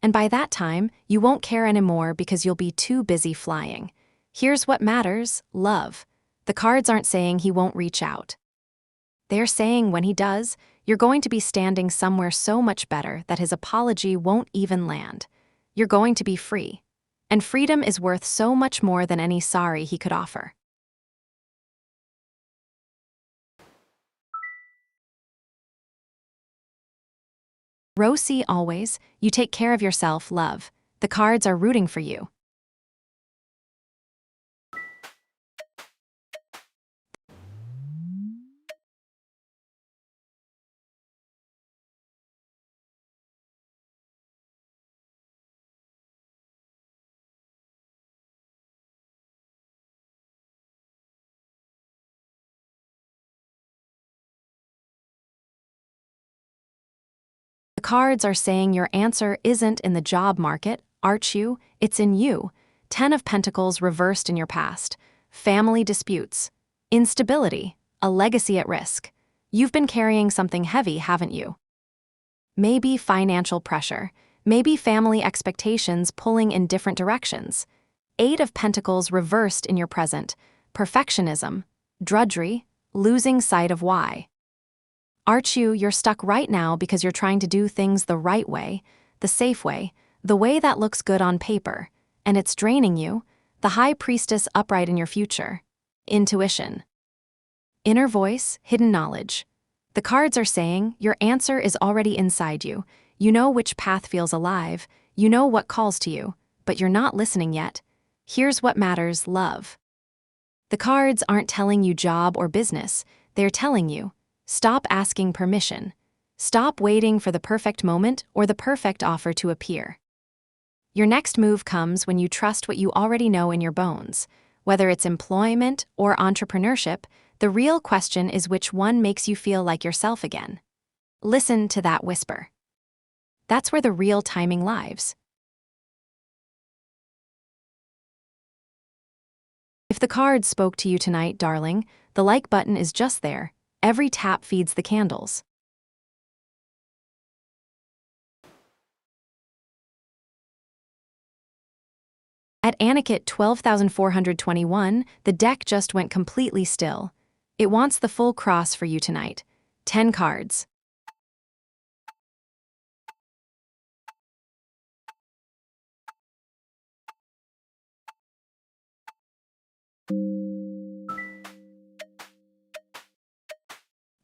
[SPEAKER 1] And by that time, you won't care anymore because you'll be too busy flying. Here's what matters, love. The cards aren't saying he won't reach out. They're saying when he does, you're going to be standing somewhere so much better that his apology won't even land. You're going to be free. And freedom is worth so much more than any sorry he could offer. Rosie, always, you take care of yourself, love. The cards are rooting for you. The cards are saying your answer isn't in the job market, aren't you? It's in you. 10 of Pentacles reversed in your past. Family disputes. Instability. A legacy at risk. You've been carrying something heavy, haven't you? Maybe financial pressure. Maybe family expectations pulling in different directions. 8 of Pentacles reversed in your present. Perfectionism. Drudgery. Losing sight of why. Aren't you, you're stuck right now because you're trying to do things the right way, the safe way, the way that looks good on paper, and it's draining you. The High Priestess upright in your future. Intuition. Inner voice, hidden knowledge. The cards are saying your answer is already inside you. You know which path feels alive, you know what calls to you, but you're not listening yet. Here's what matters, love. The cards aren't telling you job or business, they're telling you, stop asking permission. Stop waiting for the perfect moment or the perfect offer to appear. Your next move comes when you trust what you already know in your bones. Whether it's employment or entrepreneurship, the real question is which one makes you feel like yourself again. Listen to that whisper. That's where the real timing lies. If the cards spoke to you tonight, darling, the like button is just there. Every tap feeds the candles. At Anikit 12,421, the deck just went completely still. It wants the full cross for you tonight. 10 cards.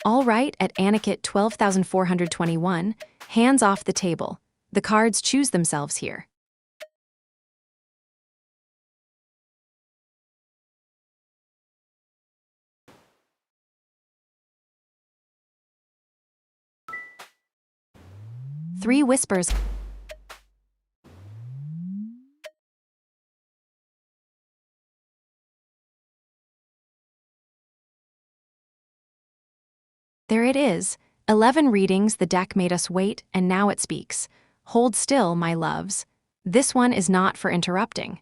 [SPEAKER 1] All right, at Anikit 12,421, hands off the table. The cards choose themselves here. Three whispers. There it is. 11 readings the deck made us wait, and now it speaks. Hold still, my loves. This one is not for interrupting.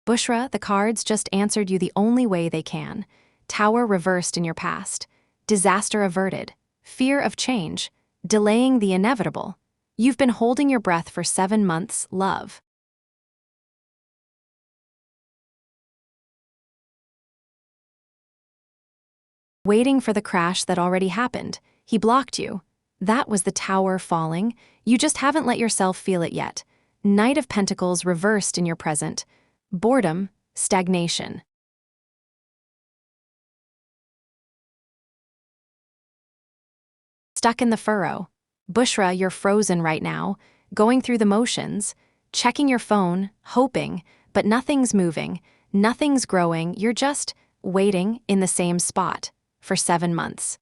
[SPEAKER 1] Bushra, the cards just answered you the only way they can. Tower reversed in your past. Disaster averted. Fear of change. Delaying the inevitable. You've been holding your breath for 7 months, love. Waiting for the crash that already happened. He blocked you. That was the tower falling. You just haven't let yourself feel it yet. Knight of Pentacles reversed in your present. Boredom, stagnation. Stuck in the furrow. Bushra, you're frozen right now, going through the motions, checking your phone, hoping, but nothing's moving, nothing's growing, you're just waiting in the same spot for 7 months.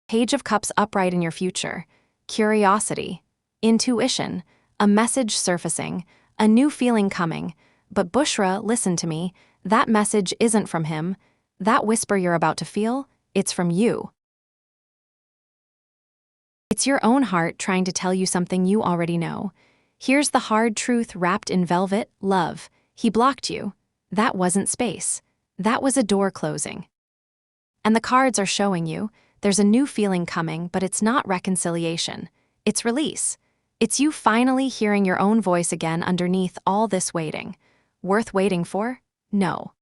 [SPEAKER 1] Page of Cups upright in your future. Curiosity, intuition, a message surfacing, a new feeling coming. But Bushra, listen to me, that message isn't from him. That whisper you're about to feel, it's from you. It's your own heart trying to tell you something you already know. Here's the hard truth wrapped in velvet, love. He blocked you. That wasn't space. That was a door closing. And the cards are showing you, there's a new feeling coming, but it's not reconciliation. It's release. It's you finally hearing your own voice again underneath all this waiting. Worth waiting for? No.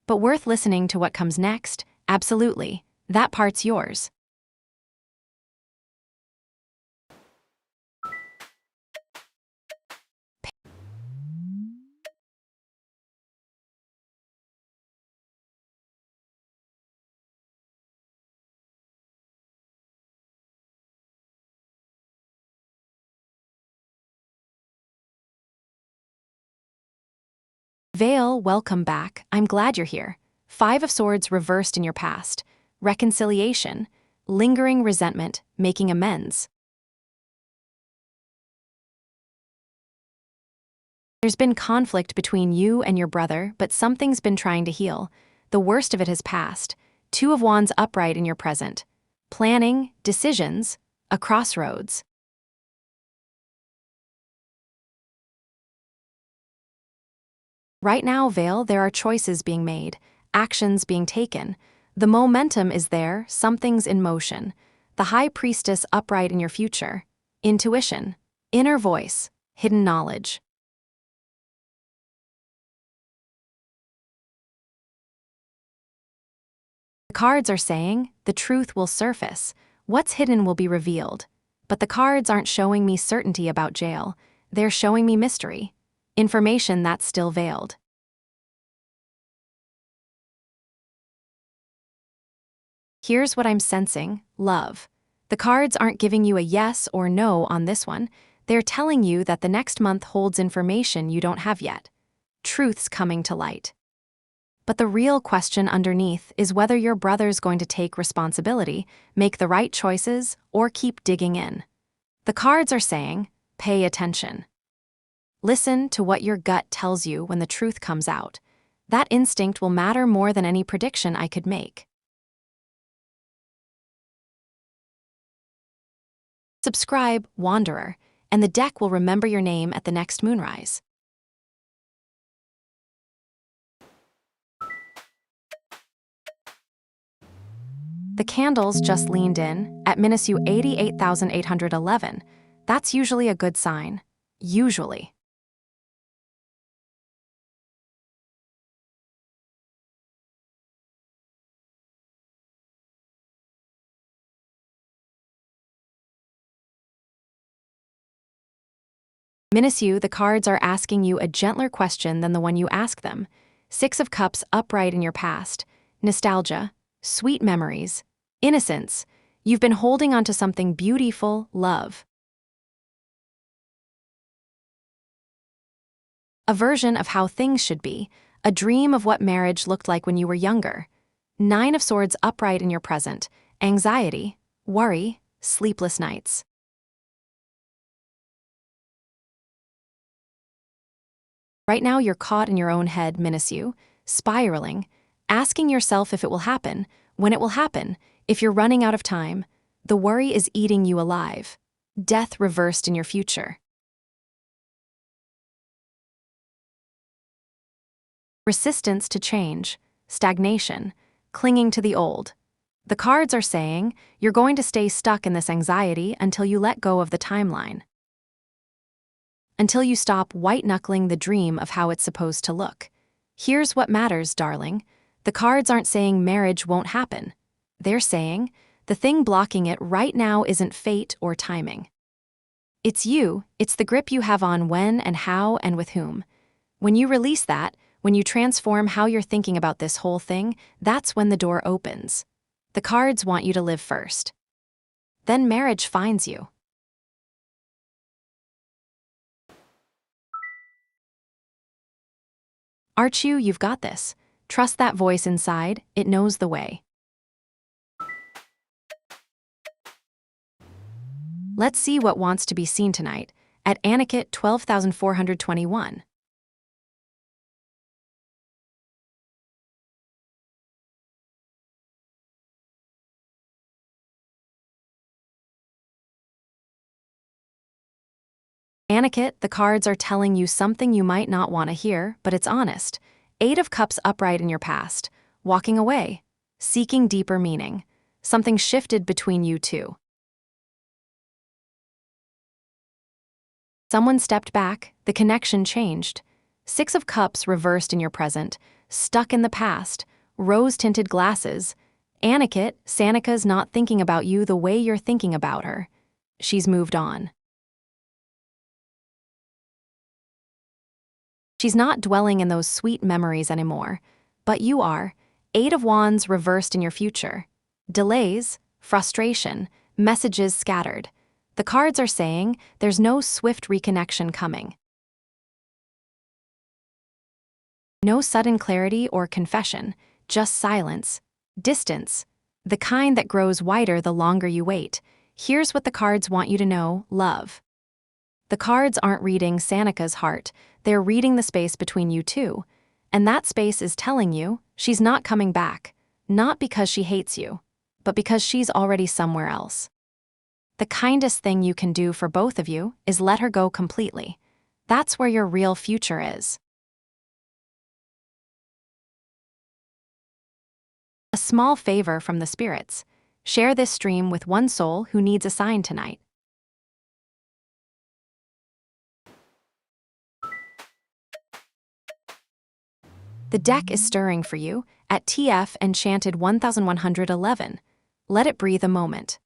[SPEAKER 1] But worth listening to what comes next? Absolutely. That part's yours. Vale, welcome back. I'm glad you're here. 5 of Swords reversed in your past. Reconciliation. Lingering resentment, making amends. There's been conflict between you and your brother, but something's been trying to heal. The worst of it has passed. 2 of Wands upright in your present. Planning, decisions, a crossroads. Right now, Vale, there are choices being made, actions being taken. The momentum is there, something's in motion. The High Priestess upright in your future. Intuition, inner voice, hidden knowledge. The cards are saying, the truth will surface. What's hidden will be revealed. But the cards aren't showing me certainty about jail. They're showing me mystery. Information that's still veiled. Here's what I'm sensing, love. The cards aren't giving you a yes or no on this one. They're telling you that the next month holds information you don't have yet. Truths coming to light. But the real question underneath is whether your brother's going to take responsibility, make the right choices, or keep digging in. The cards are saying, pay attention. Listen to what your gut tells you when the truth comes out. That instinct will matter more than any prediction I could make. Subscribe, Wanderer, and the deck will remember your name at the next moonrise. The candles just leaned in at minus 88,811. That's usually a good sign. Usually. Minus the cards are asking you a gentler question than the one you ask them. Six of Cups upright in your past. Nostalgia, sweet memories, innocence. You've been holding on to something beautiful, love. A version of how things should be, a dream of what marriage looked like when you were younger. Nine of Swords upright in your present. Anxiety, worry, sleepless nights. Right now you're caught in your own head, minus spiraling, asking yourself if it will happen, when it will happen, if you're running out of time. The worry is eating you alive. Death reversed in your future. Resistance to change, stagnation, clinging to the old. The cards are saying you're going to stay stuck in this anxiety until you let go of the timeline. Until you stop white-knuckling the dream of how it's supposed to look. Here's what matters, darling. The cards aren't saying marriage won't happen. They're saying the thing blocking it right now isn't fate or timing. It's you, it's the grip you have on when and how and with whom. When you release that, when you transform how you're thinking about this whole thing, that's when the door opens. The cards want you to live first. Then marriage finds you. Archu, you've got this. Trust that voice inside, it knows the way. Let's see what wants to be seen tonight, at Aniket 12,421. Aniket, the cards are telling you something you might not want to hear, but it's honest. Eight of Cups upright in your past, walking away, seeking deeper meaning. Something shifted between you two. Someone stepped back, the connection changed. Six of Cups reversed in your present, stuck in the past, rose-tinted glasses. Aniket, Sanika's not thinking about you the way you're thinking about her. She's moved on. She's not dwelling in those sweet memories anymore, but you are. Eight of Wands reversed in your future. Delays, frustration, messages scattered. The cards are saying there's no swift reconnection coming. No sudden clarity or confession, just silence, distance, the kind that grows wider the longer you wait. Here's what the cards want you to know, love. The cards aren't reading Sanika's heart, they're reading the space between you two. And that space is telling you she's not coming back, not because she hates you, but because she's already somewhere else. The kindest thing you can do for both of you is let her go completely. That's where your real future is. A small favor from the spirits. Share this stream with one soul who needs a sign tonight. The deck is stirring for you at TF Enchanted 1111. Let it breathe a moment.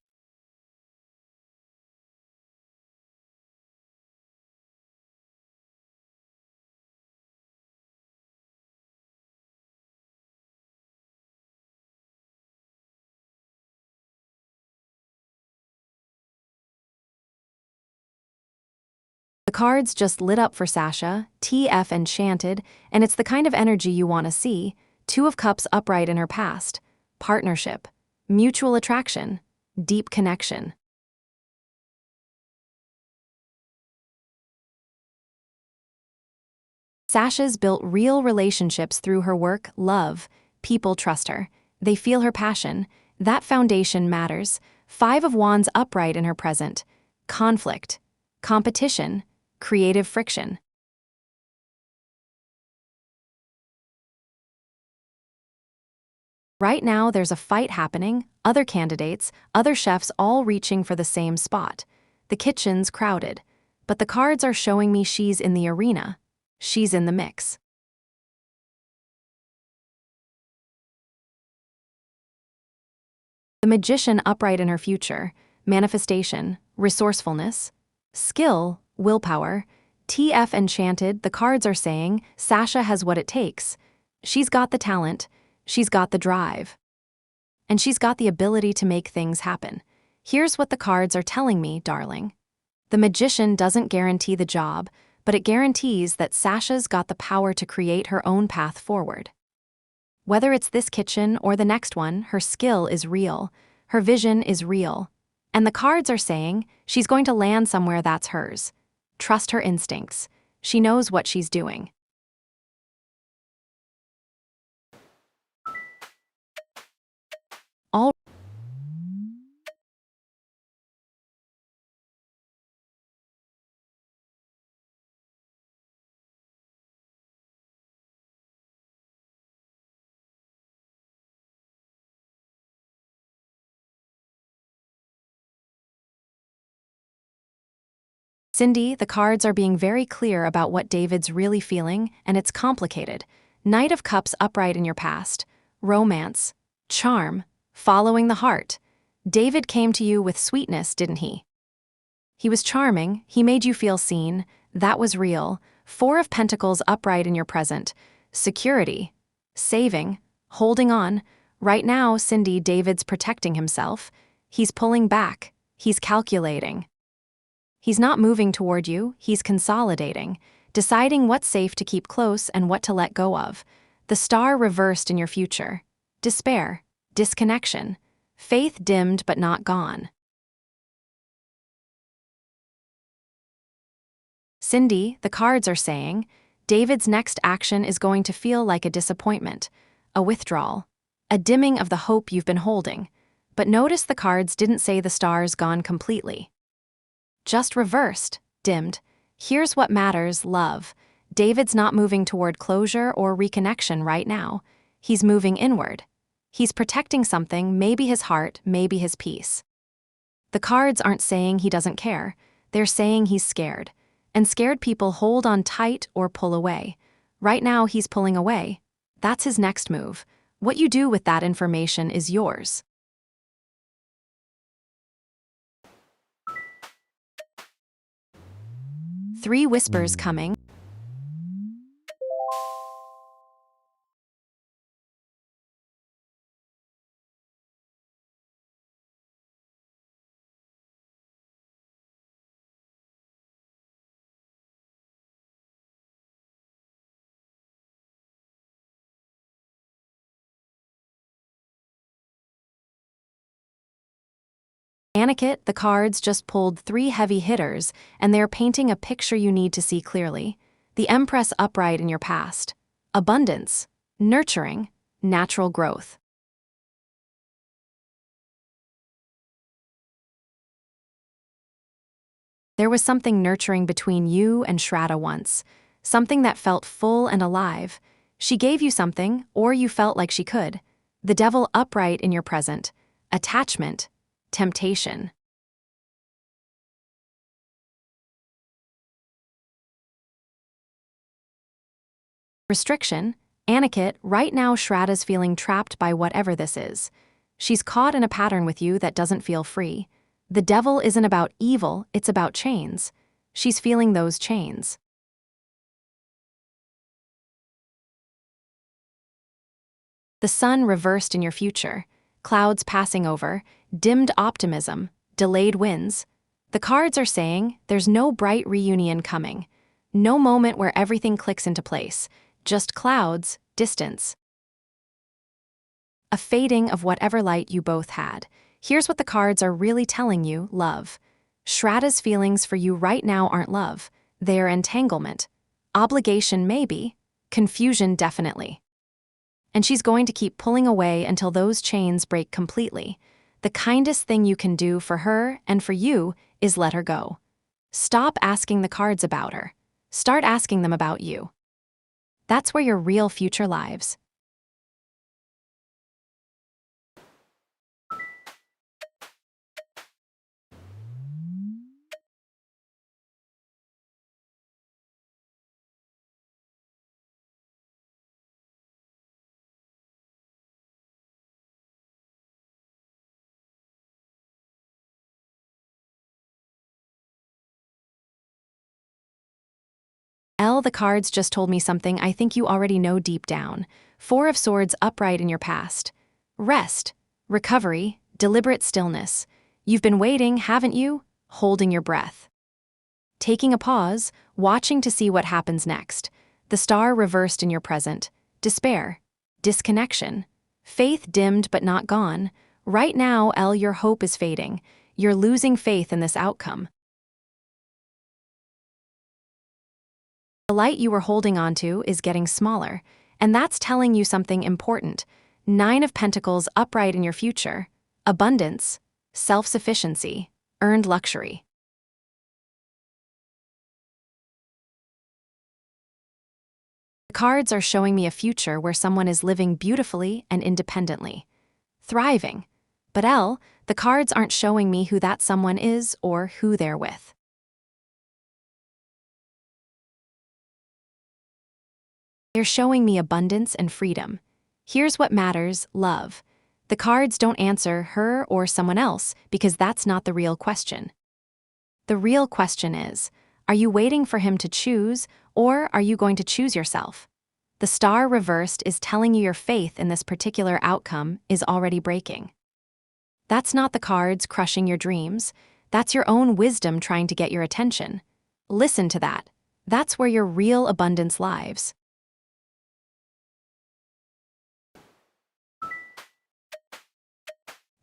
[SPEAKER 1] The cards just lit up for Sasha, TF enchanted, and it's the kind of energy you want to see. Two of Cups upright in her past. Partnership, mutual attraction, deep connection. Sasha's built real relationships through her work, love. People trust her. They feel her passion. That foundation matters. Five of Wands upright in her present. Conflict, competition, creative friction. Right now, there's a fight happening, other candidates, other chefs all reaching for the same spot. The kitchen's crowded, but the cards are showing me she's in the arena. She's in the mix. The Magician upright in her future, manifestation, resourcefulness, skill, willpower. TF enchanted, the cards are saying Sasha has what it takes. She's got the talent, she's got the drive, and she's got the ability to make things happen. Here's what the cards are telling me, darling. The Magician doesn't guarantee the job, but it guarantees that Sasha's got the power to create her own path forward. Whether it's this kitchen or the next one, her skill is real, her vision is real, and the cards are saying she's going to land somewhere that's hers. Trust her instincts. She knows what she's doing. All Cindy, the cards are being very clear about what David's really feeling, and it's complicated. Knight of Cups upright in your past. Romance, charm, following the heart. David came to you with sweetness, didn't he? He was charming, he made you feel seen. That was real. Four of Pentacles upright in your present. Security, saving, holding on. Right now, Cindy, David's protecting himself. He's pulling back. He's calculating. He's not moving toward you, he's consolidating, deciding what's safe to keep close and what to let go of. The star reversed in your future. Despair, disconnection, faith dimmed but not gone. Cindy, the cards are saying, David's next action is going to feel like a disappointment, a withdrawal, a dimming of the hope you've been holding. But notice the cards didn't say the star's gone completely. Just reversed, dimmed. Here's what matters, love. David's not moving toward closure or reconnection right now. He's moving inward. He's protecting something, maybe his heart, maybe his peace. The cards aren't saying he doesn't care. They're saying he's scared. And scared people hold on tight or pull away. Right now, he's pulling away. That's his next move. What you do with that information is yours. Three whispers coming. Aniket, the cards just pulled three heavy hitters, and they're painting a picture you need to see clearly. The Empress upright in your past. Abundance, nurturing, natural growth. There was something nurturing between you and Shraddha once, something that felt full and alive. She gave you something, or you felt like she could. The Devil upright in your present. Attachment, temptation. Restriction, Aniket, right now Shraddha's feeling trapped by whatever this is. She's caught in a pattern with you that doesn't feel free. The Devil isn't about evil, it's about chains. She's feeling those chains. The sun reversed in your future. Clouds passing over, dimmed optimism, delayed winds. The cards are saying there's no bright reunion coming, no moment where everything clicks into place, just clouds, distance, a fading of whatever light you both had. Here's what the cards are really telling you, love. Shraddha's feelings for you right now aren't love, they're entanglement. Obligation maybe, confusion definitely. And she's going to keep pulling away until those chains break completely. The kindest thing you can do for her and for you is let her go. Stop asking the cards about her. Start asking them about you. That's where your real future lives. The cards just told me something I think you already know deep down. Four of Swords upright in your past. Rest, recovery, deliberate stillness. You've been waiting, haven't you? Holding your breath. Taking a pause, watching to see what happens next. The star reversed in your present. Despair. Disconnection. Faith dimmed but not gone. Right now, your hope is fading. You're losing faith in this outcome. The light you were holding onto is getting smaller, and that's telling you something important. Nine of Pentacles upright in your future. Abundance, self-sufficiency, earned luxury. The cards are showing me a future where someone is living beautifully and independently. Thriving. But the cards aren't showing me who that someone is or who they're with. They're showing me abundance and freedom. Here's what matters, love. The cards don't answer her or someone else because that's not the real question. The real question is, are you waiting for him to choose or are you going to choose yourself? The star reversed is telling you your faith in this particular outcome is already breaking. That's not the cards crushing your dreams. That's your own wisdom trying to get your attention. Listen to that. That's where your real abundance lives.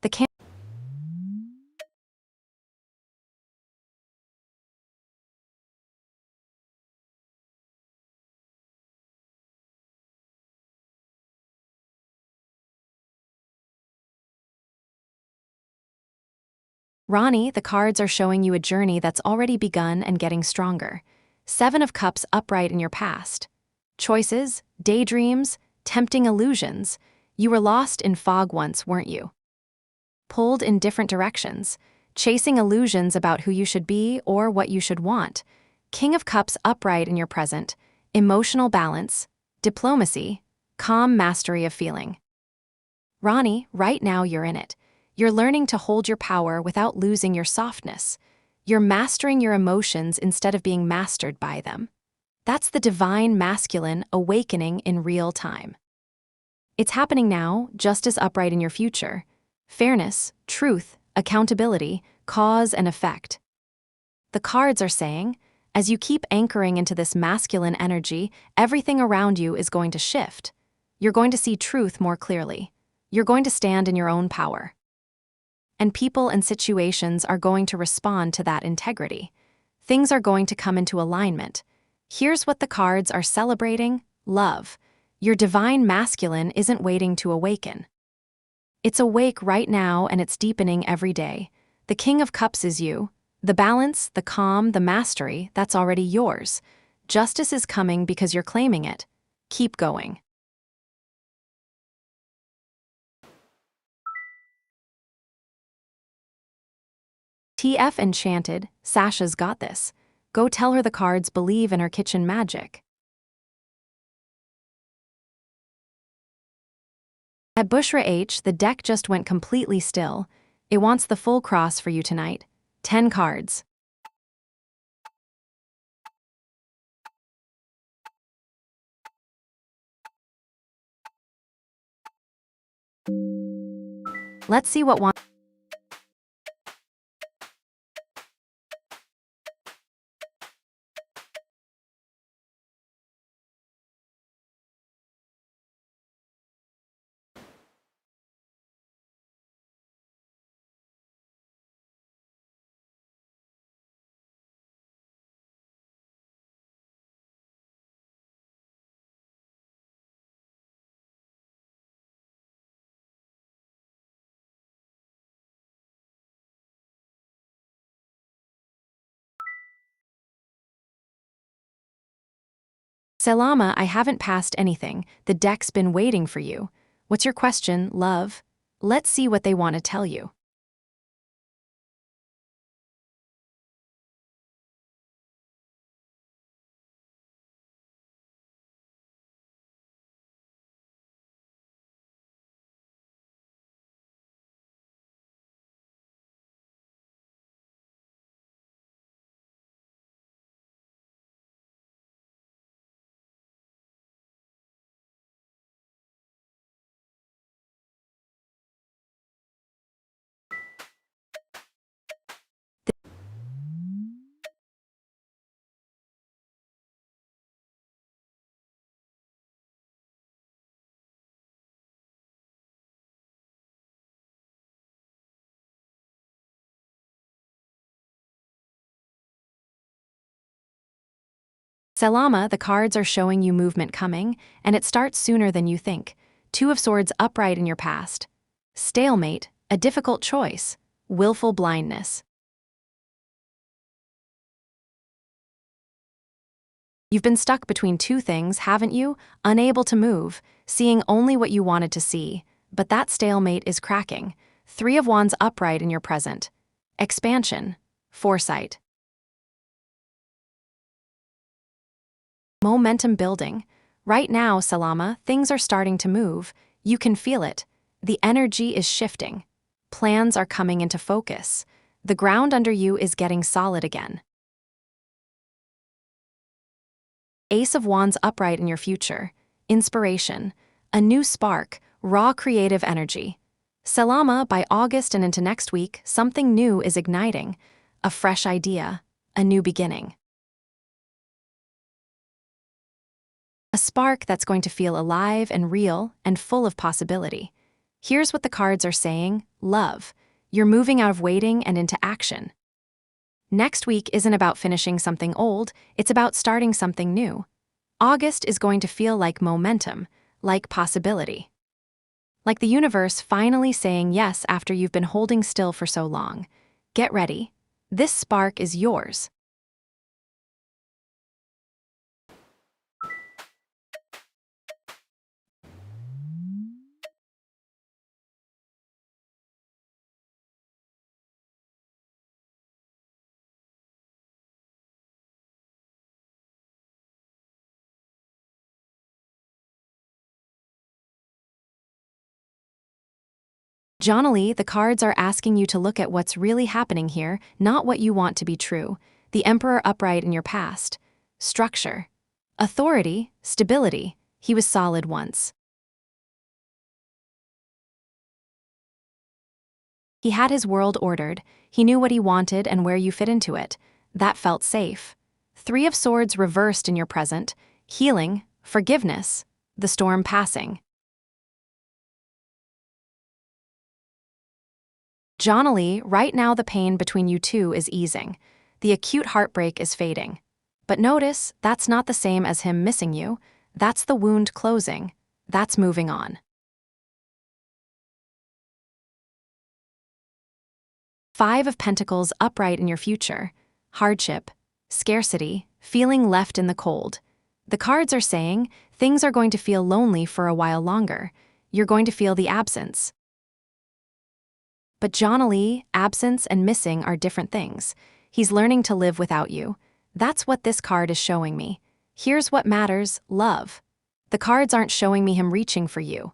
[SPEAKER 1] The Ronnie, the cards are showing you a journey that's already begun and getting stronger. Seven of Cups upright in your past. Choices, daydreams, tempting illusions. You were lost in fog once, weren't you? Pulled in different directions, chasing illusions about who you should be or what you should want. King of Cups upright in your present. Emotional balance, diplomacy, calm mastery of feeling. Ronnie, right now you're in it. You're learning to hold your power without losing your softness. You're mastering your emotions instead of being mastered by them. That's the divine masculine awakening in real time. It's happening now, just as upright in your future. Fairness, truth, accountability, cause and effect. The cards are saying, as you keep anchoring into this masculine energy, everything around you is going to shift. You're going to see truth more clearly. You're going to stand in your own power. And people and situations are going to respond to that integrity. Things are going to come into alignment. Here's what the cards are celebrating: love. Your divine masculine isn't waiting to awaken. It's awake right now and it's deepening every day. The King of Cups is you. The balance, the calm, the mastery, that's already yours. Justice is coming because you're claiming it. Keep going. TF Enchanted, Sasha's got this. Go tell her the cards believe in her kitchen magic. At Bushra H, the deck just went completely still. It wants the full cross for you tonight. 10 cards. Let's see what wants. Selama, I haven't passed anything. The deck's been waiting for you. What's your question, love? Let's see what they want to tell you. Selama, the cards are showing you movement coming, and it starts sooner than you think. Two of Swords upright in your past. Stalemate, a difficult choice. Willful blindness. You've been stuck between two things, haven't you? Unable to move, seeing only what you wanted to see. But that stalemate is cracking. Three of Wands upright in your present. Expansion. Foresight. Momentum building. Right now, Selama, things are starting to move. You can feel it. The energy is shifting. Plans are coming into focus. The ground under you is getting solid again. Ace of Wands upright in your future. Inspiration. A new spark, raw creative energy. Selama, by August and into next week, something new is igniting. A fresh idea. A new beginning. A spark that's going to feel alive and real and full of possibility. Here's what the cards are saying, love. You're moving out of waiting and into action. Next week isn't about finishing something old, it's about starting something new. August is going to feel like momentum, like possibility. Like the universe finally saying yes after you've been holding still for so long. Get ready. This spark is yours. Jonali, the cards are asking you to look at what's really happening here, not what you want to be true. The Emperor upright in your past. Structure. Authority, stability. He was solid once. He had his world ordered. He knew what he wanted and where you fit into it. That felt safe. Three of Swords reversed in your present. Healing, forgiveness, the storm passing. Jonali, right now the pain between you two is easing. The acute heartbreak is fading. But notice, that's not the same as him missing you. That's the wound closing. That's moving on. Five of Pentacles upright in your future. Hardship, scarcity, feeling left in the cold. The cards are saying things are going to feel lonely for a while longer. You're going to feel the absence. But Jonali, absence and missing are different things. He's learning to live without you. That's what this card is showing me. Here's what matters, love. The cards aren't showing me him reaching for you.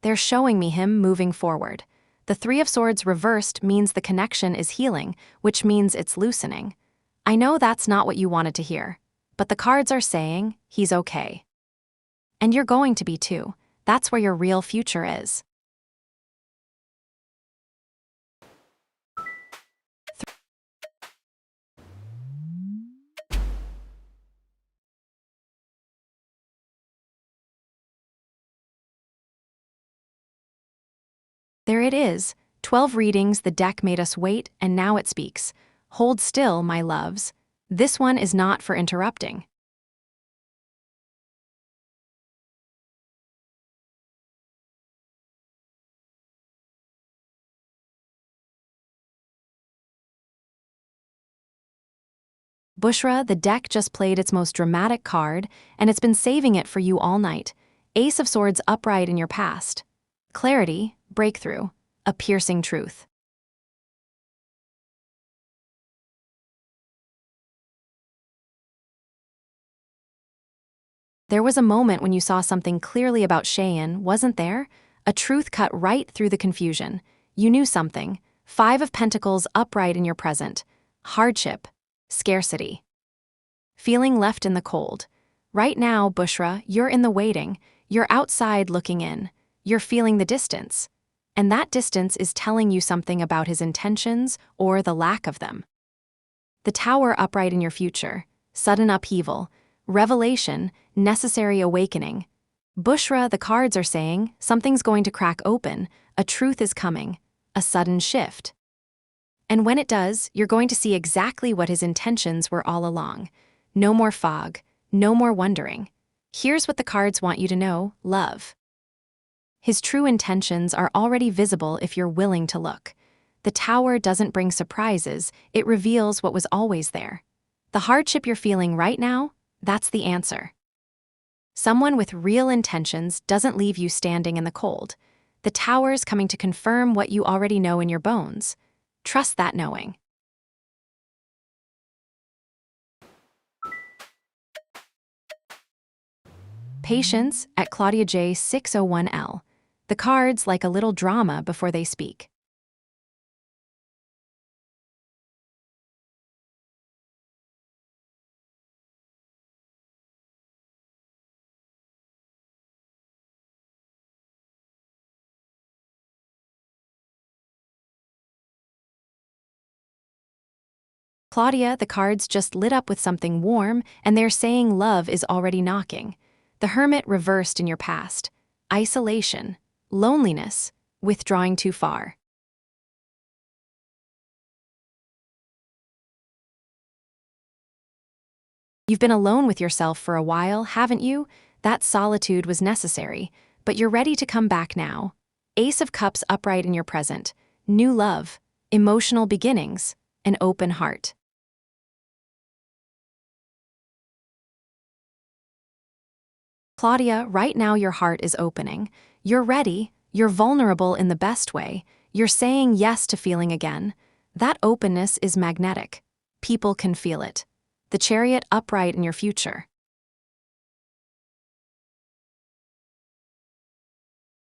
[SPEAKER 1] They're showing me him moving forward. The Three of Swords reversed means the connection is healing, which means it's loosening. I know that's not what you wanted to hear, but the cards are saying he's okay. And you're going to be too. That's where your real future is. There it is, 12 readings, the deck made us wait, and now it speaks. Hold still, my loves. This one is not for interrupting. Bushra, the deck just played its most dramatic card, and it's been saving it for you all night. Ace of Swords upright in your past. Clarity, breakthrough, a piercing truth. There was a moment when you saw something clearly about Cheyenne, wasn't there? A truth cut right through the confusion. You knew something. Five of Pentacles upright in your present. Hardship. Scarcity. Feeling left in the cold. Right now, Bushra, you're in the waiting. You're outside looking in. You're feeling the distance. And that distance is telling you something about his intentions or the lack of them. The Tower upright in your future. Sudden upheaval. Revelation, necessary awakening. Bushra, the cards are saying, something's going to crack open, a truth is coming, a sudden shift. And when it does, you're going to see exactly what his intentions were all along. No more fog, no more wondering. Here's what the cards want you to know, love. His true intentions are already visible if you're willing to look. The Tower doesn't bring surprises, it reveals what was always there. The hardship you're feeling right now, that's the answer. Someone with real intentions doesn't leave you standing in the cold. The Tower's coming to confirm what you already know in your bones. Trust that knowing. Patience at Claudia J 601L. The cards like a little drama before they speak. Claudia, the cards just lit up with something warm, and they're saying love is already knocking. The Hermit reversed in your past. Isolation, loneliness, withdrawing too far. You've been alone with yourself for a while, haven't you? That solitude was necessary, but you're ready to come back now. Ace of Cups upright in your present. New love, emotional beginnings, an open heart. Claudia, right now your heart is opening. You're ready, you're vulnerable in the best way. You're saying yes to feeling again. That openness is magnetic. People can feel it. The Chariot upright in your future.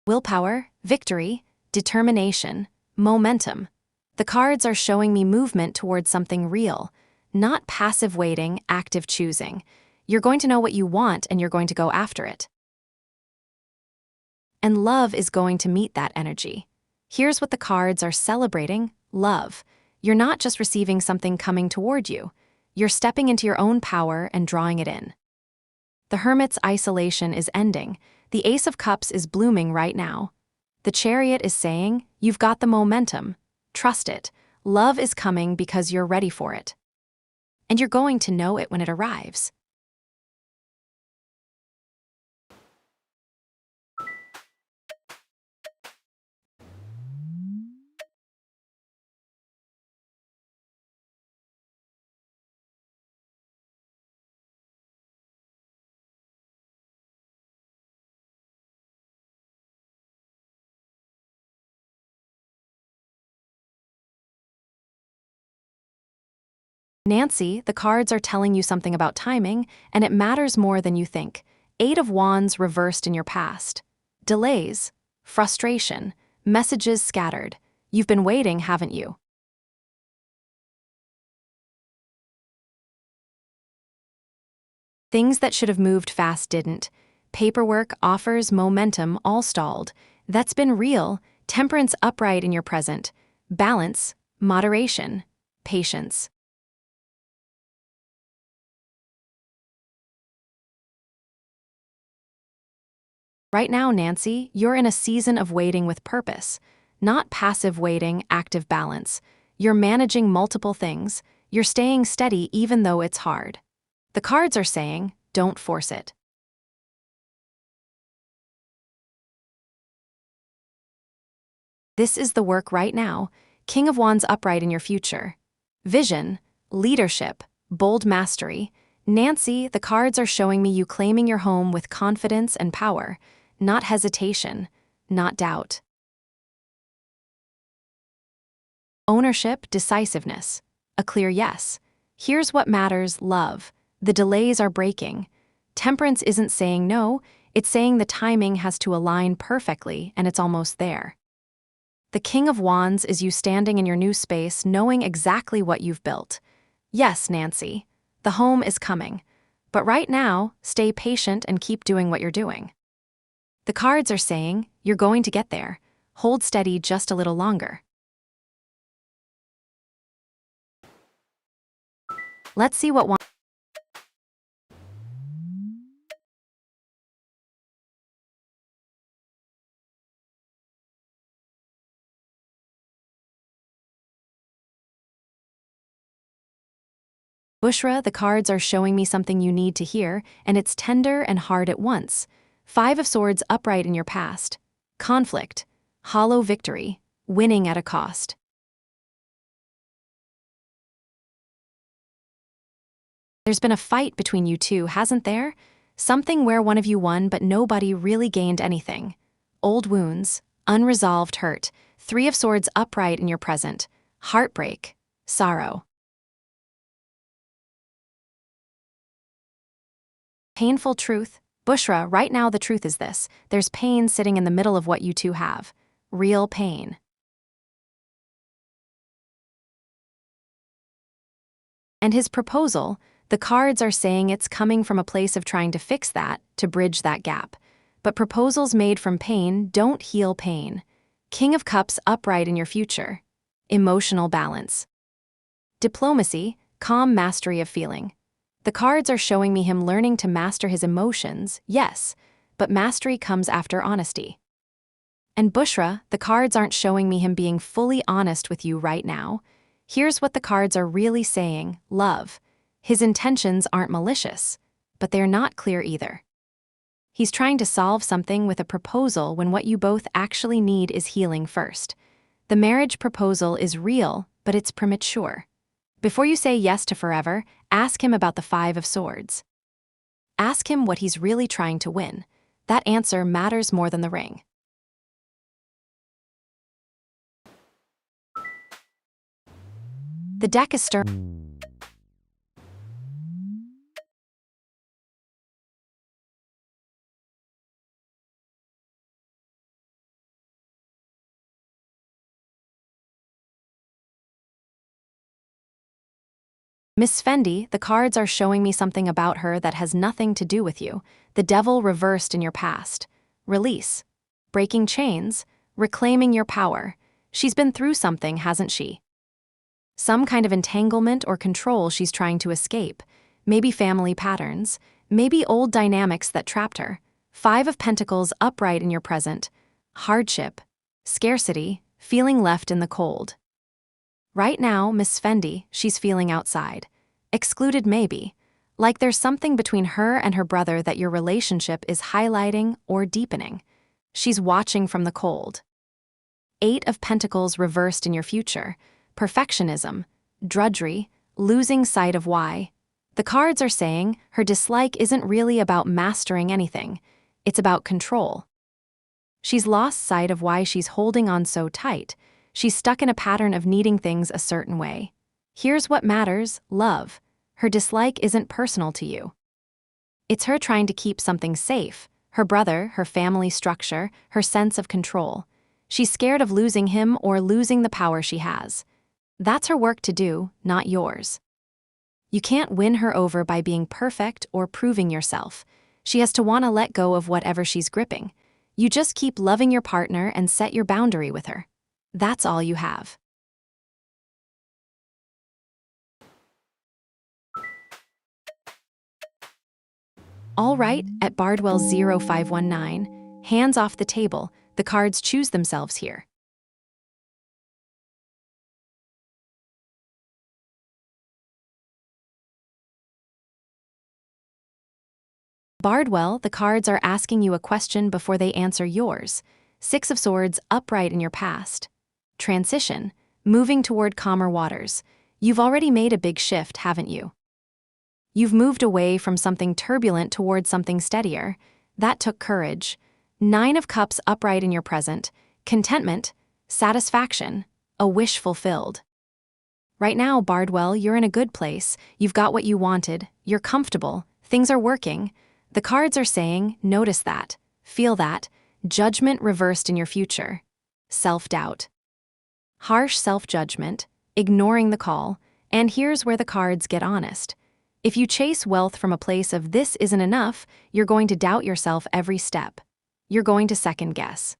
[SPEAKER 1] Willpower, victory, determination, momentum. The cards are showing me movement towards something real, not passive waiting, active choosing. You're going to know what you want and you're going to go after it. And love is going to meet that energy. Here's what the cards are celebrating, love. You're not just receiving something coming toward you. You're stepping into your own power and drawing it in. The Hermit's isolation is ending. The Ace of Cups is blooming right now. The Chariot is saying, you've got the momentum. Trust it. Love is coming because you're ready for it. And you're going to know it when it arrives. Nancy, the cards are telling you something about timing, and it matters more than you think. Eight of Wands reversed in your past. Delays, frustration, messages scattered. You've been waiting, haven't you? Things that should have moved fast didn't. Paperwork, offers, momentum, all stalled. That's been real. Temperance upright in your present. Balance, moderation, patience. Right now, Nancy, you're in a season of waiting with purpose. Not passive waiting, active balance. You're managing multiple things. You're staying steady even though it's hard. The cards are saying, don't force it. This is the work right now. King of Wands upright in your future. Vision, leadership, bold mastery. Nancy, the cards are showing me you claiming your home with confidence and power, not hesitation, not doubt. Ownership, decisiveness. A clear yes. Here's what matters, love. The delays are breaking. Temperance isn't saying no, it's saying the timing has to align perfectly, and it's almost there. The King of Wands is you standing in your new space, knowing exactly what you've built. Yes, Nancy, the home is coming. But right now, stay patient and keep doing what you're doing. The cards are saying, you're going to get there. Hold steady just a little longer. Let's see what Bushra, the cards are showing me something you need to hear, and it's tender and hard at once. 5 of Swords upright in your past. Conflict. Hollow victory. Winning at a cost. There's been a fight between you two, hasn't there? Something where one of you won but nobody really gained anything. Old wounds. Unresolved hurt. 3 of Swords upright in your present. Heartbreak. Sorrow. Painful truth. Bushra, right now the truth is this. There's pain sitting in the middle of what you two have. Real pain. And his proposal, the cards are saying it's coming from a place of trying to fix that, to bridge that gap. But proposals made from pain don't heal pain. King of Cups upright in your future. Emotional balance. Diplomacy, calm mastery of feeling. The cards are showing me him learning to master his emotions, yes, but mastery comes after honesty. And Bushra, the cards aren't showing me him being fully honest with you right now. Here's what the cards are really saying, love. His intentions aren't malicious, but they're not clear either. He's trying to solve something with a proposal when what you both actually need is healing first. The marriage proposal is real, but it's premature. Before you say yes to forever, ask him about the 5 of Swords. Ask him what he's really trying to win. That answer matters more than the ring. The deck is stirring. Miss Fendi, the cards are showing me something about her that has nothing to do with you. The devil reversed in your past. Release. Breaking chains. Reclaiming your power. She's been through something, hasn't she? Some kind of entanglement or control she's trying to escape. Maybe family patterns. Maybe old dynamics that trapped her. 5 of Pentacles upright in your present. Hardship. Scarcity. Feeling left in the cold. Right now, Miss Fendi, she's feeling outside. Excluded maybe. Like there's something between her and her brother that your relationship is highlighting or deepening. She's watching from the cold. 8 of Pentacles reversed in your future. Perfectionism. Drudgery. Losing sight of why. The cards are saying her dislike isn't really about mastering anything. It's about control. She's lost sight of why she's holding on so tight. She's stuck in a pattern of needing things a certain way. Here's what matters, love. Her dislike isn't personal to you. It's her trying to keep something safe, her brother, her family structure, her sense of control. She's scared of losing him or losing the power she has. That's her work to do, not yours. You can't win her over by being perfect or proving yourself. She has to want to let go of whatever she's gripping. You just keep loving your partner and set your boundary with her. That's all you have. All right, at Bardwell 0519, hands off the table, the cards choose themselves here. Bardwell, the cards are asking you a question before they answer yours. 6 of Swords upright in your past. Transition, moving toward calmer waters. You've already made a big shift, haven't you? You've moved away from something turbulent towards something steadier. That took courage. 9 of Cups upright in your present. Contentment, satisfaction, a wish fulfilled. Right now, Bardwell, you're in a good place. You've got what you wanted. You're comfortable. Things are working. The cards are saying, notice that. Feel that. Judgment reversed in your future. Self-doubt. Harsh self-judgment, ignoring the call, and here's where the cards get honest. If you chase wealth from a place of this isn't enough, you're going to doubt yourself every step. You're going to second guess.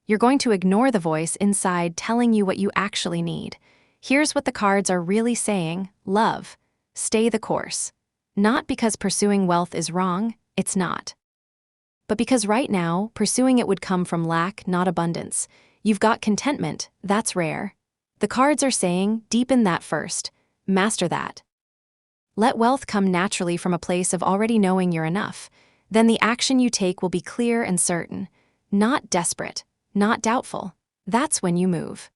[SPEAKER 1] You're going to ignore the voice inside telling you what you actually need. Here's what the cards are really saying: love, stay the course. Not because pursuing wealth is wrong, it's not. But because right now, pursuing it would come from lack, not abundance. You've got contentment, that's rare. The cards are saying, deepen that first. Master that. Let wealth come naturally from a place of already knowing you're enough. Then the action you take will be clear and certain. Not desperate, not doubtful. That's when you move.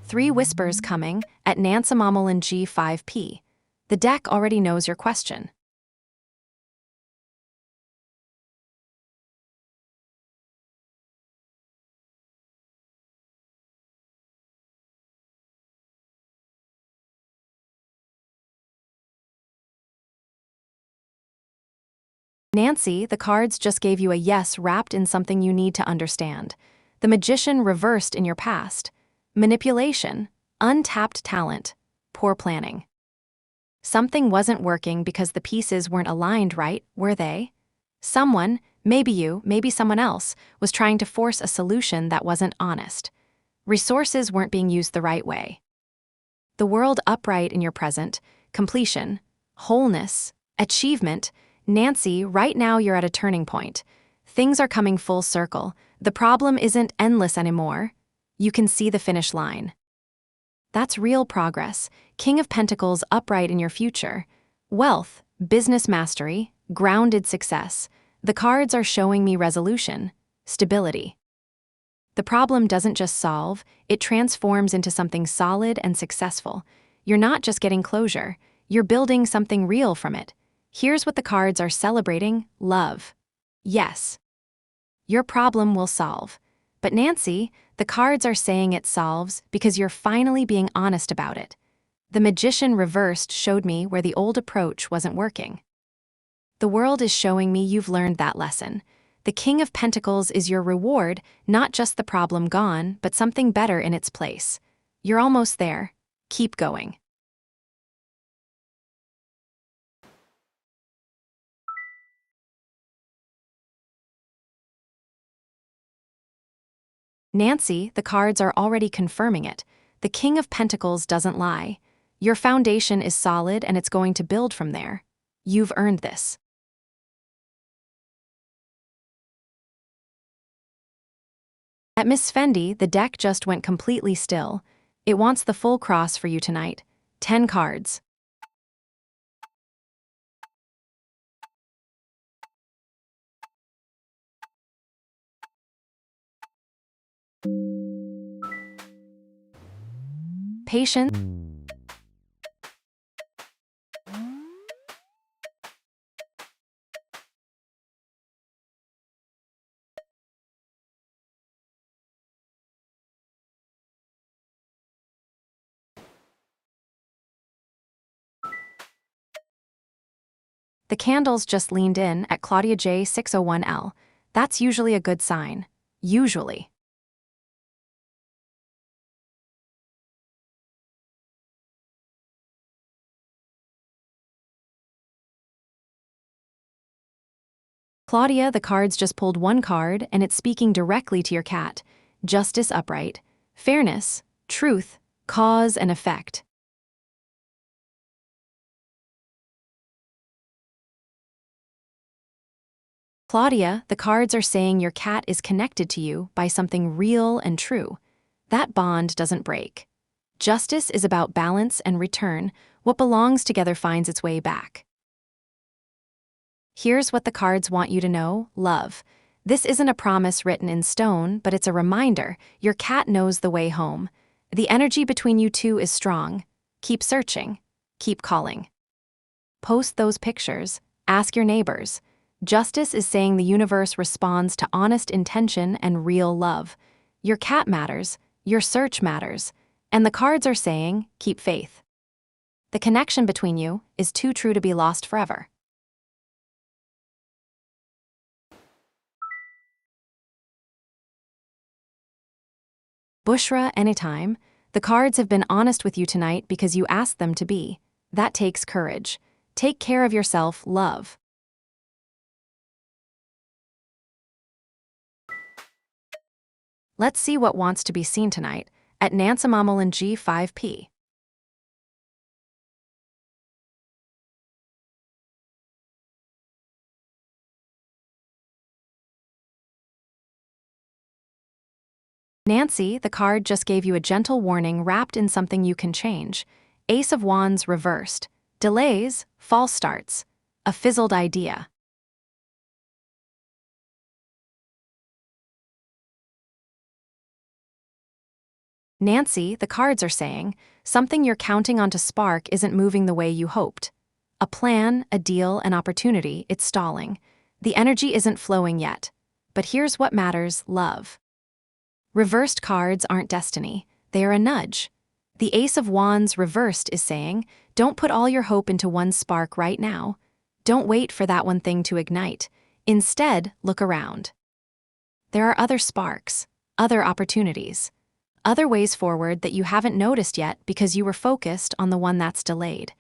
[SPEAKER 1] Three whispers coming at Nansamamalan G5P. The deck already knows your question. Nancy, the cards just gave you a yes wrapped in something you need to understand. The magician reversed in your past. Manipulation, untapped talent, poor planning. Something wasn't working because the pieces weren't aligned right, were they? Someone, maybe you, maybe someone else, was trying to force a solution that wasn't honest. Resources weren't being used the right way. The world upright in your present, completion, wholeness, achievement. Nancy, right now you're at a turning point. Things are coming full circle. The problem isn't endless anymore. You can see the finish line. That's real progress. King of Pentacles upright in your future. Wealth, business mastery, grounded success. The cards are showing me resolution, stability. The problem doesn't just solve, it transforms into something solid and successful. You're not just getting closure, you're building something real from it. Here's what the cards are celebrating: love. Yes. Your problem will solve. But Nancy, the cards are saying it solves because you're finally being honest about it. The magician reversed showed me where the old approach wasn't working. The world is showing me you've learned that lesson. The King of Pentacles is your reward, not just the problem gone, but something better in its place. You're almost there. Keep going. Nancy, the cards are already confirming it. The King of Pentacles doesn't lie. Your foundation is solid and it's going to build from there. You've earned this. At Miss Fendi, the deck just went completely still. It wants the full cross for you tonight. 10 cards. Patience. The candles just leaned in at Claudia J601L. That's usually a good sign. Usually. Claudia, the cards just pulled one card and it's speaking directly to your cat. Justice upright. Fairness, truth, cause and effect. Claudia, the cards are saying your cat is connected to you by something real and true. That bond doesn't break. Justice is about balance and return. What belongs together finds its way back. Here's what the cards want you to know: love. This isn't a promise written in stone, but it's a reminder. Your cat knows the way home. The energy between you two is strong. Keep searching. Keep calling. Post those pictures. Ask your neighbors. Justice is saying the universe responds to honest intention and real love. Your cat matters. Your search matters. And the cards are saying, keep faith. The connection between you is too true to be lost forever. Bushra, anytime. The cards have been honest with you tonight because you asked them to be. That takes courage. Take care of yourself, love. Let's see what wants to be seen tonight at Nansamamal and G5P. Nancy, the card just gave you a gentle warning wrapped in something you can change. Ace of Wands reversed. Delays, false starts. A fizzled idea. Nancy, the cards are saying, something you're counting on to spark isn't moving the way you hoped. A plan, a deal, an opportunity, it's stalling. The energy isn't flowing yet. But here's what matters, love. Reversed cards aren't destiny, they are a nudge. The Ace of Wands reversed is saying, don't put all your hope into one spark right now. Don't wait for that one thing to ignite. Instead, look around. There are other sparks, other opportunities, other ways forward that you haven't noticed yet because you were focused on the one that's delayed.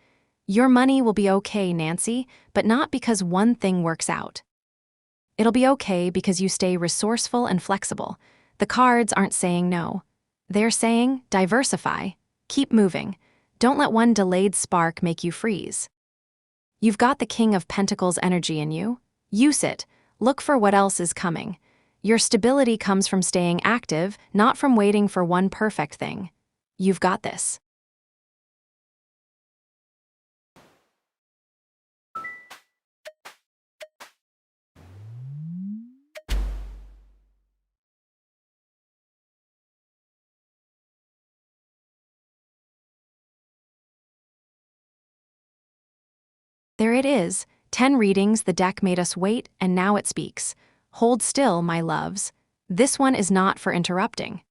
[SPEAKER 1] Your money will be okay, Nancy, but not because one thing works out. It'll be okay because you stay resourceful and flexible. The cards aren't saying no. They're saying, diversify. Keep moving. Don't let one delayed spark make you freeze. You've got the King of Pentacles energy in you. Use it. Look for what else is coming. Your stability comes from staying active, not from waiting for one perfect thing. You've got this. There it is. 10 readings, the deck made us wait, and now it speaks. Hold still, my loves. This one is not for interrupting.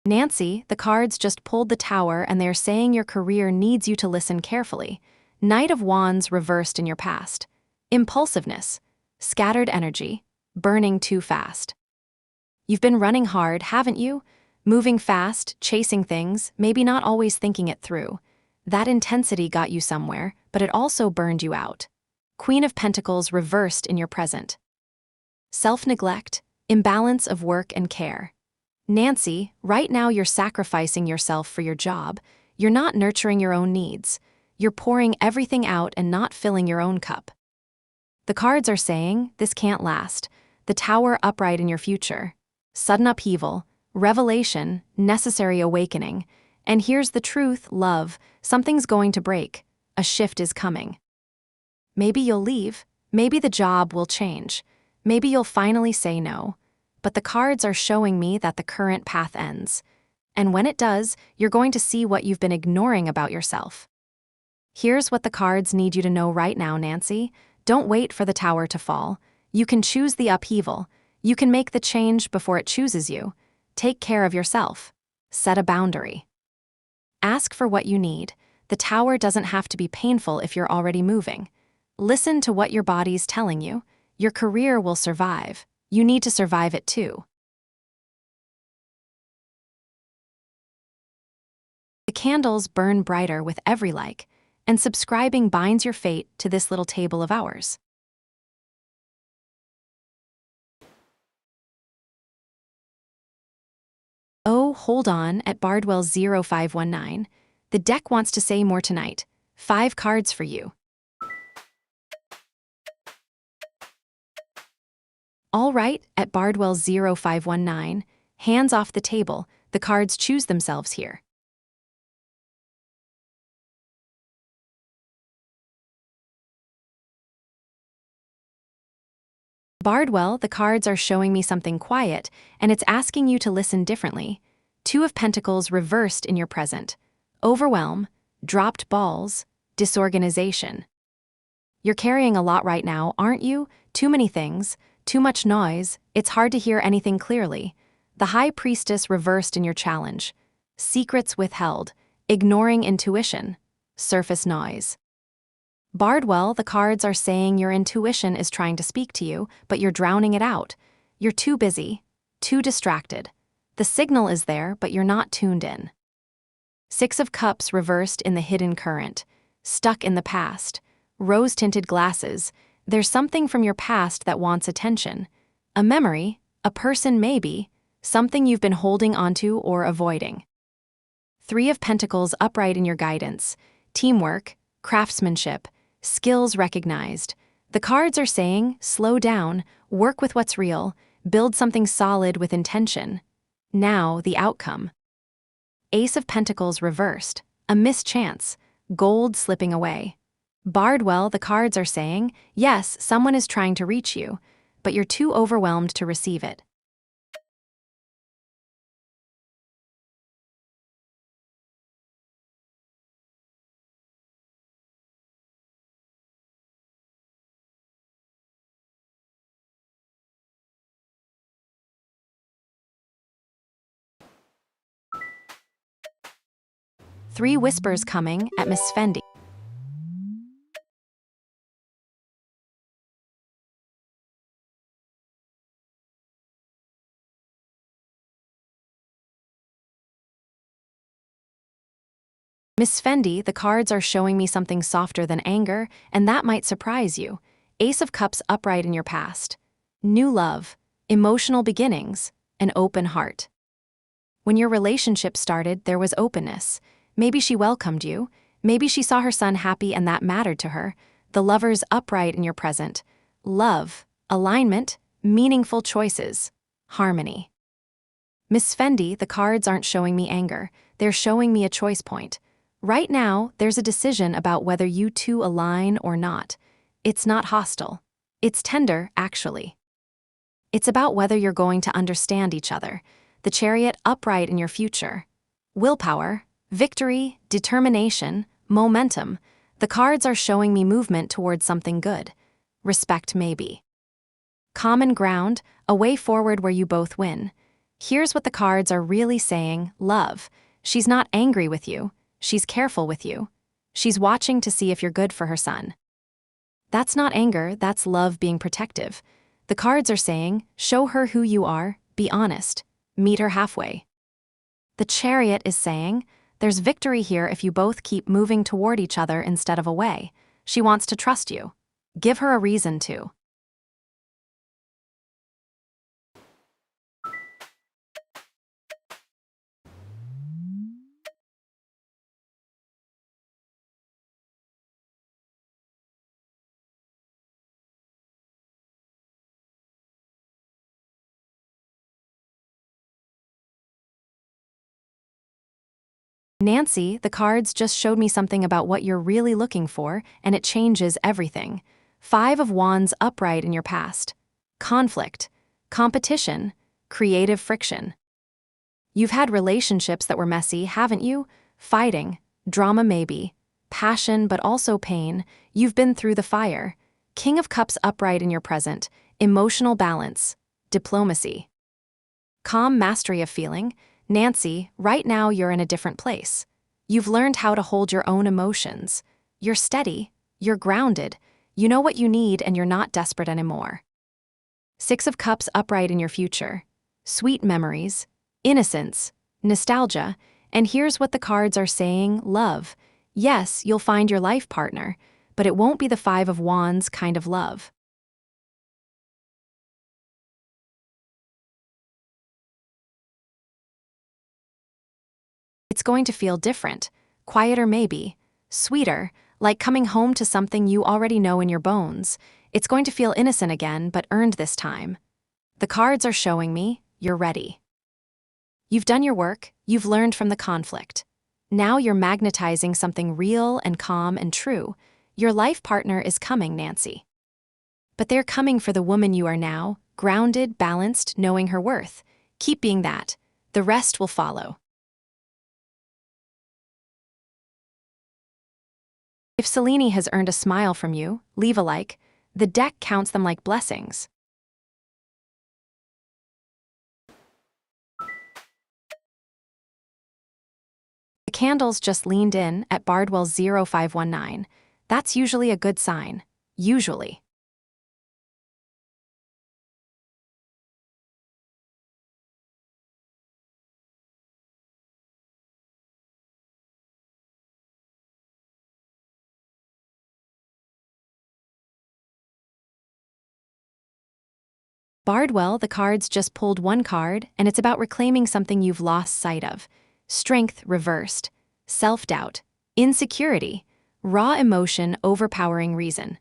[SPEAKER 1] Nancy, the cards just pulled the Tower and they're saying your career needs you to listen carefully. Knight of Wands reversed in your past. Impulsiveness, scattered energy, burning too fast. You've been running hard, haven't you? Moving fast, chasing things, maybe not always thinking it through. That intensity got you somewhere, but it also burned you out. Queen of Pentacles reversed in your present. Self-neglect, imbalance of work and care. Nancy, right now you're sacrificing yourself for your job. You're not nurturing your own needs. You're pouring everything out and not filling your own cup. The cards are saying, this can't last. The Tower upright in your future. Sudden upheaval, revelation, necessary awakening. And here's the truth, love, something's going to break. A shift is coming. Maybe you'll leave. Maybe the job will change. Maybe you'll finally say no. But the cards are showing me that the current path ends. And when it does, you're going to see what you've been ignoring about yourself. Here's what the cards need you to know right now, Nancy. Don't wait for the Tower to fall. You can choose the upheaval. You can make the change before it chooses you. Take care of yourself. Set a boundary. Ask for what you need. The Tower doesn't have to be painful if you're already moving. Listen to what your body's telling you. Your career will survive. You need to survive it too. The candles burn brighter with every like, and subscribing binds your fate to this little table of ours. Oh, hold on, at Bardwell 0519. The deck wants to say more tonight. 5 cards for you. All right, at Bardwell 0519. Hands off the table. The cards choose themselves here. Bardwell, the cards are showing me something quiet, and it's asking you to listen differently. Two of Pentacles reversed in your present. Overwhelm, dropped balls, disorganization. You're carrying a lot right now, aren't you? Too many things, too much noise, it's hard to hear anything clearly. The High Priestess reversed in your challenge. Secrets withheld, ignoring intuition, surface noise. Bardwell, the cards are saying your intuition is trying to speak to you, but you're drowning it out. You're too busy, too distracted. The signal is there, but you're not tuned in. Six of Cups reversed in the hidden current. Stuck in the past. Rose-tinted glasses. There's something from your past that wants attention. A memory, a person maybe, something you've been holding onto or avoiding. Three of Pentacles upright in your guidance. Teamwork, craftsmanship, skills recognized. The cards are saying, slow down, work with what's real, build something solid with intention. Now, the outcome. Ace of Pentacles reversed, a mischance, gold slipping away. Bardwell, the cards are saying, yes, someone is trying to reach you, but you're too overwhelmed to receive it. Three whispers coming at Miss Fendi. Miss Fendi, the cards are showing me something softer than anger, and that might surprise you. Ace of Cups upright in your past. New love, emotional beginnings, an open heart. When your relationship started, there was openness. Maybe she welcomed you. Maybe she saw her son happy and that mattered to her. The Lovers upright in your present. Love, alignment, meaningful choices, harmony. Miss Fendi, the cards aren't showing me anger. They're showing me a choice point. Right now, there's a decision about whether you two align or not. It's not hostile. It's tender, actually. It's about whether you're going to understand each other. The Chariot upright in your future. Willpower, victory, determination, momentum. The cards are showing me movement towards something good. Respect maybe. Common ground, a way forward where you both win. Here's what the cards are really saying, love. She's not angry with you. She's careful with you. She's watching to see if you're good for her son. That's not anger, that's love being protective. The cards are saying, show her who you are, be honest, meet her halfway. The Chariot is saying, there's victory here if you both keep moving toward each other instead of away. She wants to trust you. Give her a reason to. Nancy, the cards just showed me something about what you're really looking for, and it changes everything. Five of Wands upright in your past. Conflict, competition, creative friction. You've had relationships that were messy, haven't you? Fighting, drama maybe, passion but also pain. You've been through the fire. King of Cups upright in your present. Emotional balance, diplomacy. Calm mastery of feeling. Nancy, right now you're in a different place. You've learned how to hold your own emotions. You're steady, you're grounded, you know what you need and you're not desperate anymore. Six of Cups upright in your future. Sweet memories, innocence, nostalgia, and here's what the cards are saying, love. Yes, you'll find your life partner, but it won't be the Five of Wands kind of love. It's going to feel different, quieter maybe, sweeter, like coming home to something you already know in your bones. It's going to feel innocent again, but earned this time. The cards are showing me, you're ready. You've done your work, you've learned from the conflict. Now you're magnetizing something real and calm and true. Your life partner is coming, Nancy. But they're coming for the woman you are now, grounded, balanced, knowing her worth. Keep being that. The rest will follow. If Selene has earned a smile from you, leave a like. The deck counts them like blessings. The candles just leaned in at Bardwell 0519. That's usually a good sign. Usually. Bardwell, the cards just pulled one card, and it's about reclaiming something you've lost sight of. Strength reversed. Self-doubt. Insecurity. Raw emotion overpowering reason.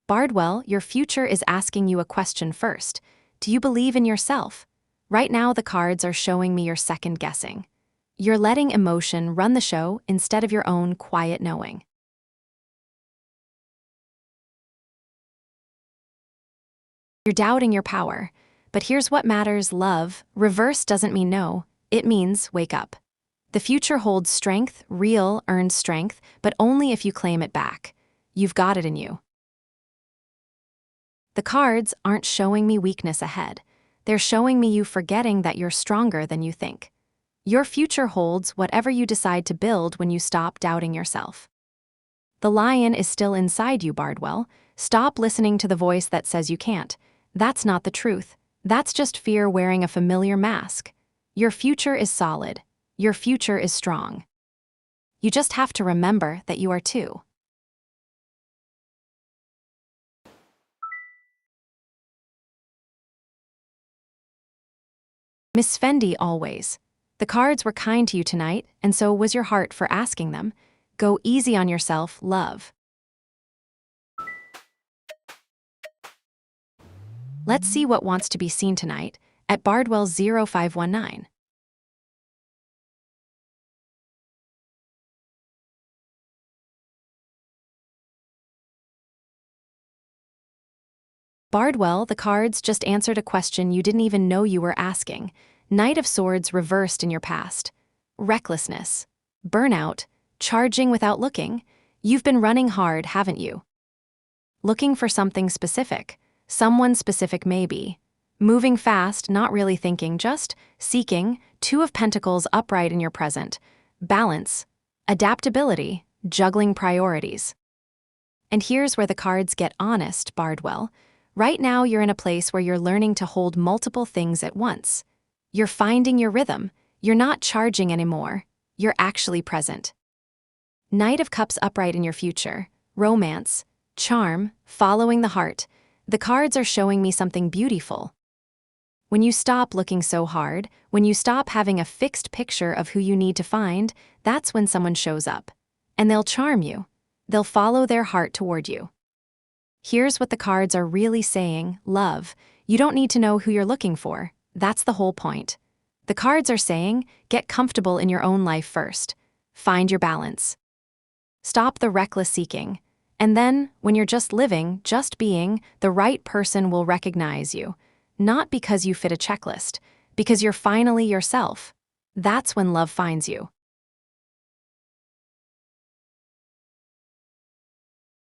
[SPEAKER 1] Bardwell, your future is asking you a question first. Do you believe in yourself? Right now, the cards are showing me you're second-guessing. You're letting emotion run the show instead of your own quiet knowing. You're doubting your power. But here's what matters, love. Reverse doesn't mean no. It means wake up. The future holds strength, real, earned strength, but only if you claim it back. You've got it in you. The cards aren't showing me weakness ahead. They're showing me you forgetting that you're stronger than you think. Your future holds whatever you decide to build when you stop doubting yourself. The lion is still inside you, Bardwell. Stop listening to the voice that says you can't. That's not the truth. That's just fear wearing a familiar mask. Your future is solid. Your future is strong. You just have to remember that you are too. Miss Fendi always. The cards were kind to you tonight, and so was your heart for asking them. Go easy on yourself, love. Let's see what wants to be seen tonight at Bardwell 0519. Bardwell, the cards just answered a question you didn't even know you were asking. Knight of Swords reversed in your past. Recklessness. Burnout. Charging without looking. You've been running hard, haven't you? Looking for something specific. Someone specific maybe. Moving fast, not really thinking, just seeking. Two of Pentacles upright in your present. Balance. Adaptability. Juggling priorities. And here's where the cards get honest, Bardwell. Right now, you're in a place where you're learning to hold multiple things at once. You're finding your rhythm. You're not charging anymore. You're actually present. Knight of Cups upright in your future. Romance. Charm. Following the heart. The cards are showing me something beautiful. When you stop looking so hard, when you stop having a fixed picture of who you need to find, that's when someone shows up. And they'll charm you. They'll follow their heart toward you. Here's what the cards are really saying, love. You don't need to know who you're looking for. That's the whole point. The cards are saying, get comfortable in your own life first. Find your balance. Stop the reckless seeking. And then, when you're just living, just being, the right person will recognize you. Not because you fit a checklist, because you're finally yourself. That's when love finds you.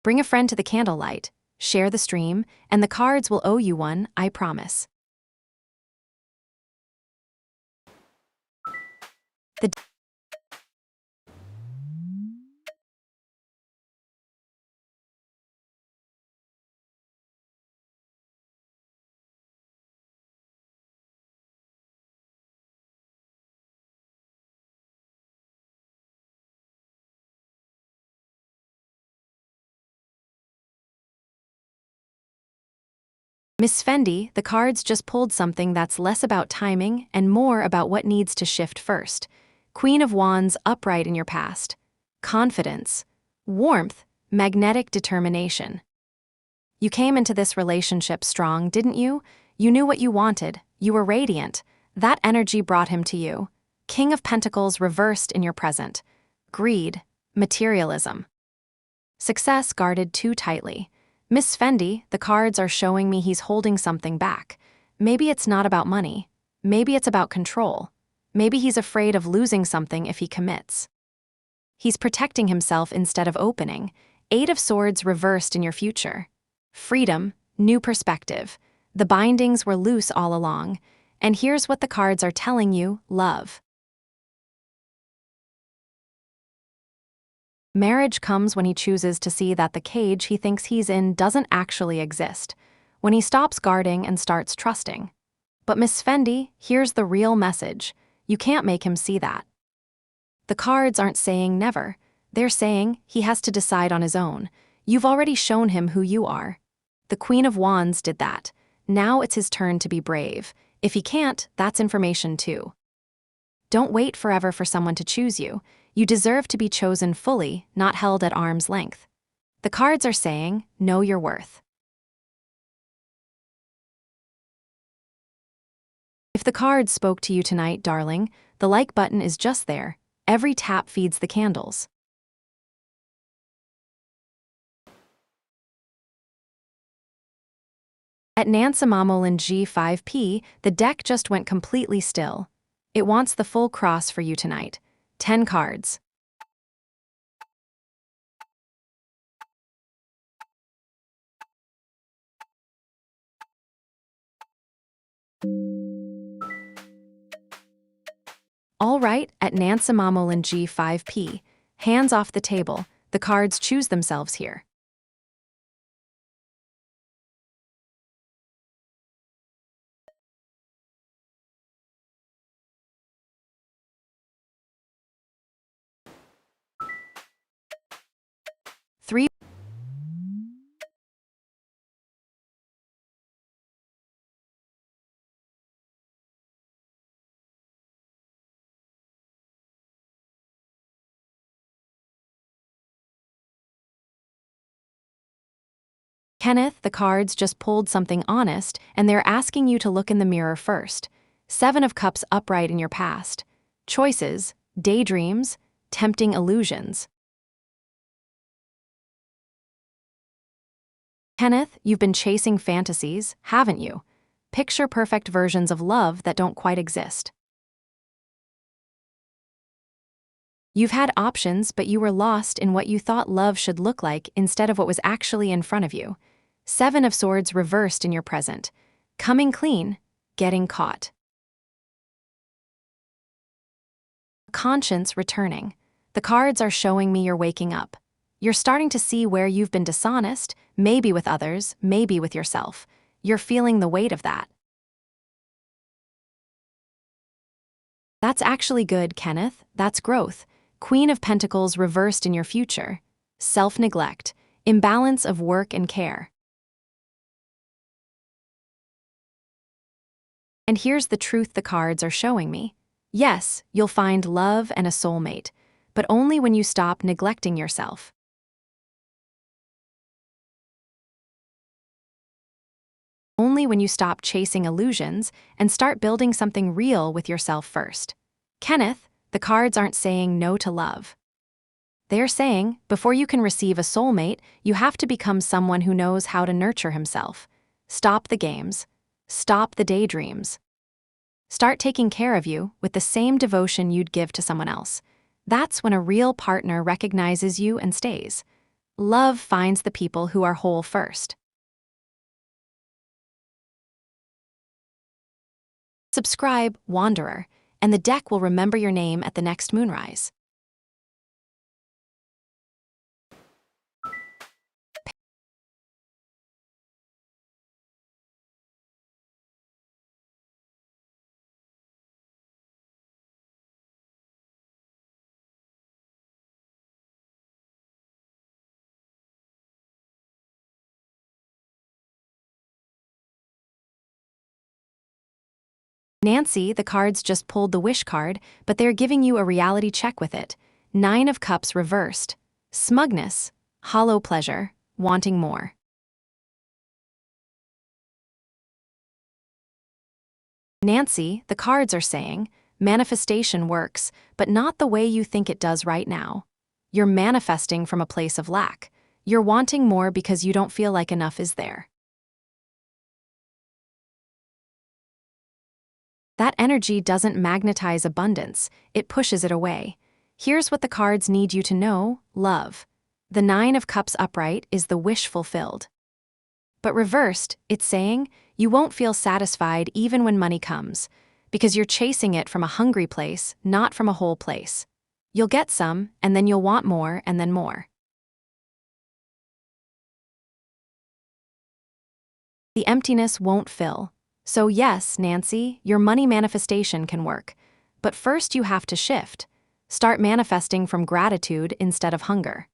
[SPEAKER 1] Bring a friend to the candlelight, share the stream, and the cards will owe you one, I promise. The Miss Fendi, the cards just pulled something that's less about timing and more about what needs to shift first. Queen of Wands upright in your past. Confidence. Warmth. Magnetic determination. You came into this relationship strong, didn't you? You knew what you wanted. You were radiant. That energy brought him to you. King of Pentacles reversed in your present. Greed. Materialism. Success guarded too tightly. Miss Fendi, the cards are showing me he's holding something back. Maybe it's not about money. Maybe it's about control. Maybe he's afraid of losing something if he commits. He's protecting himself instead of opening. 8 of Swords reversed in your future. Freedom, new perspective. The bindings were loose all along. And here's what the cards are telling you: love. Marriage comes when he chooses to see that the cage he thinks he's in doesn't actually exist, when he stops guarding and starts trusting. But Miss Fendi, here's the real message. You can't make him see that. The cards aren't saying never. They're saying he has to decide on his own. You've already shown him who you are. The Queen of Wands did that. Now it's his turn to be brave. If he can't, that's information too. Don't wait forever for someone to choose you. You deserve to be chosen fully, not held at arm's length. The cards are saying, know your worth. If the cards spoke to you tonight, darling, the like button is just there. Every tap feeds the candles. At Nansamamolin G5P, the deck just went completely still. It wants the full cross for you tonight. 10 cards. All right, at Nansamamolin G5P, hands off the table. The cards choose themselves here. Three. Kenneth, the cards just pulled something honest, and they're asking you to look in the mirror first. 7 of Cups upright in your past. Choices, daydreams, tempting illusions. Kenneth, you've been chasing fantasies, haven't you? Picture-perfect versions of love that don't quite exist. You've had options, but you were lost in what you thought love should look like instead of what was actually in front of you. 7 of Swords reversed in your present. Coming clean, getting caught. Conscience returning. The cards are showing me you're waking up. You're starting to see where you've been dishonest, maybe with others, maybe with yourself. You're feeling the weight of that. That's actually good, Kenneth. That's growth. Queen of Pentacles reversed in your future. Self-neglect. Imbalance of work and care. And here's the truth the cards are showing me. Yes, you'll find love and a soulmate, but only when you stop neglecting yourself. Only when you stop chasing illusions and start building something real with yourself first. Kenneth, the cards aren't saying no to love. They're saying, before you can receive a soulmate, you have to become someone who knows how to nurture himself. Stop the games. Stop the daydreams. Start taking care of you with the same devotion you'd give to someone else. That's when a real partner recognizes you and stays. Love finds the people who are whole first. Subscribe, Wanderer, and the deck will remember your name at the next moonrise. Nancy, the cards just pulled the wish card, but they're giving you a reality check with it. 9 of Cups reversed. Smugness, hollow pleasure, wanting more. Nancy, the cards are saying, manifestation works, but not the way you think it does right now. You're manifesting from a place of lack. You're wanting more because you don't feel like enough is there. That energy doesn't magnetize abundance, it pushes it away. Here's what the cards need you to know, love. The Nine of Cups upright is the wish fulfilled. But reversed, it's saying, you won't feel satisfied even when money comes, because you're chasing it from a hungry place, not from a whole place. You'll get some, and then you'll want more, and then more. The emptiness won't fill. So yes, Nancy, your money manifestation can work. But first you have to shift. Start manifesting from gratitude instead of hunger.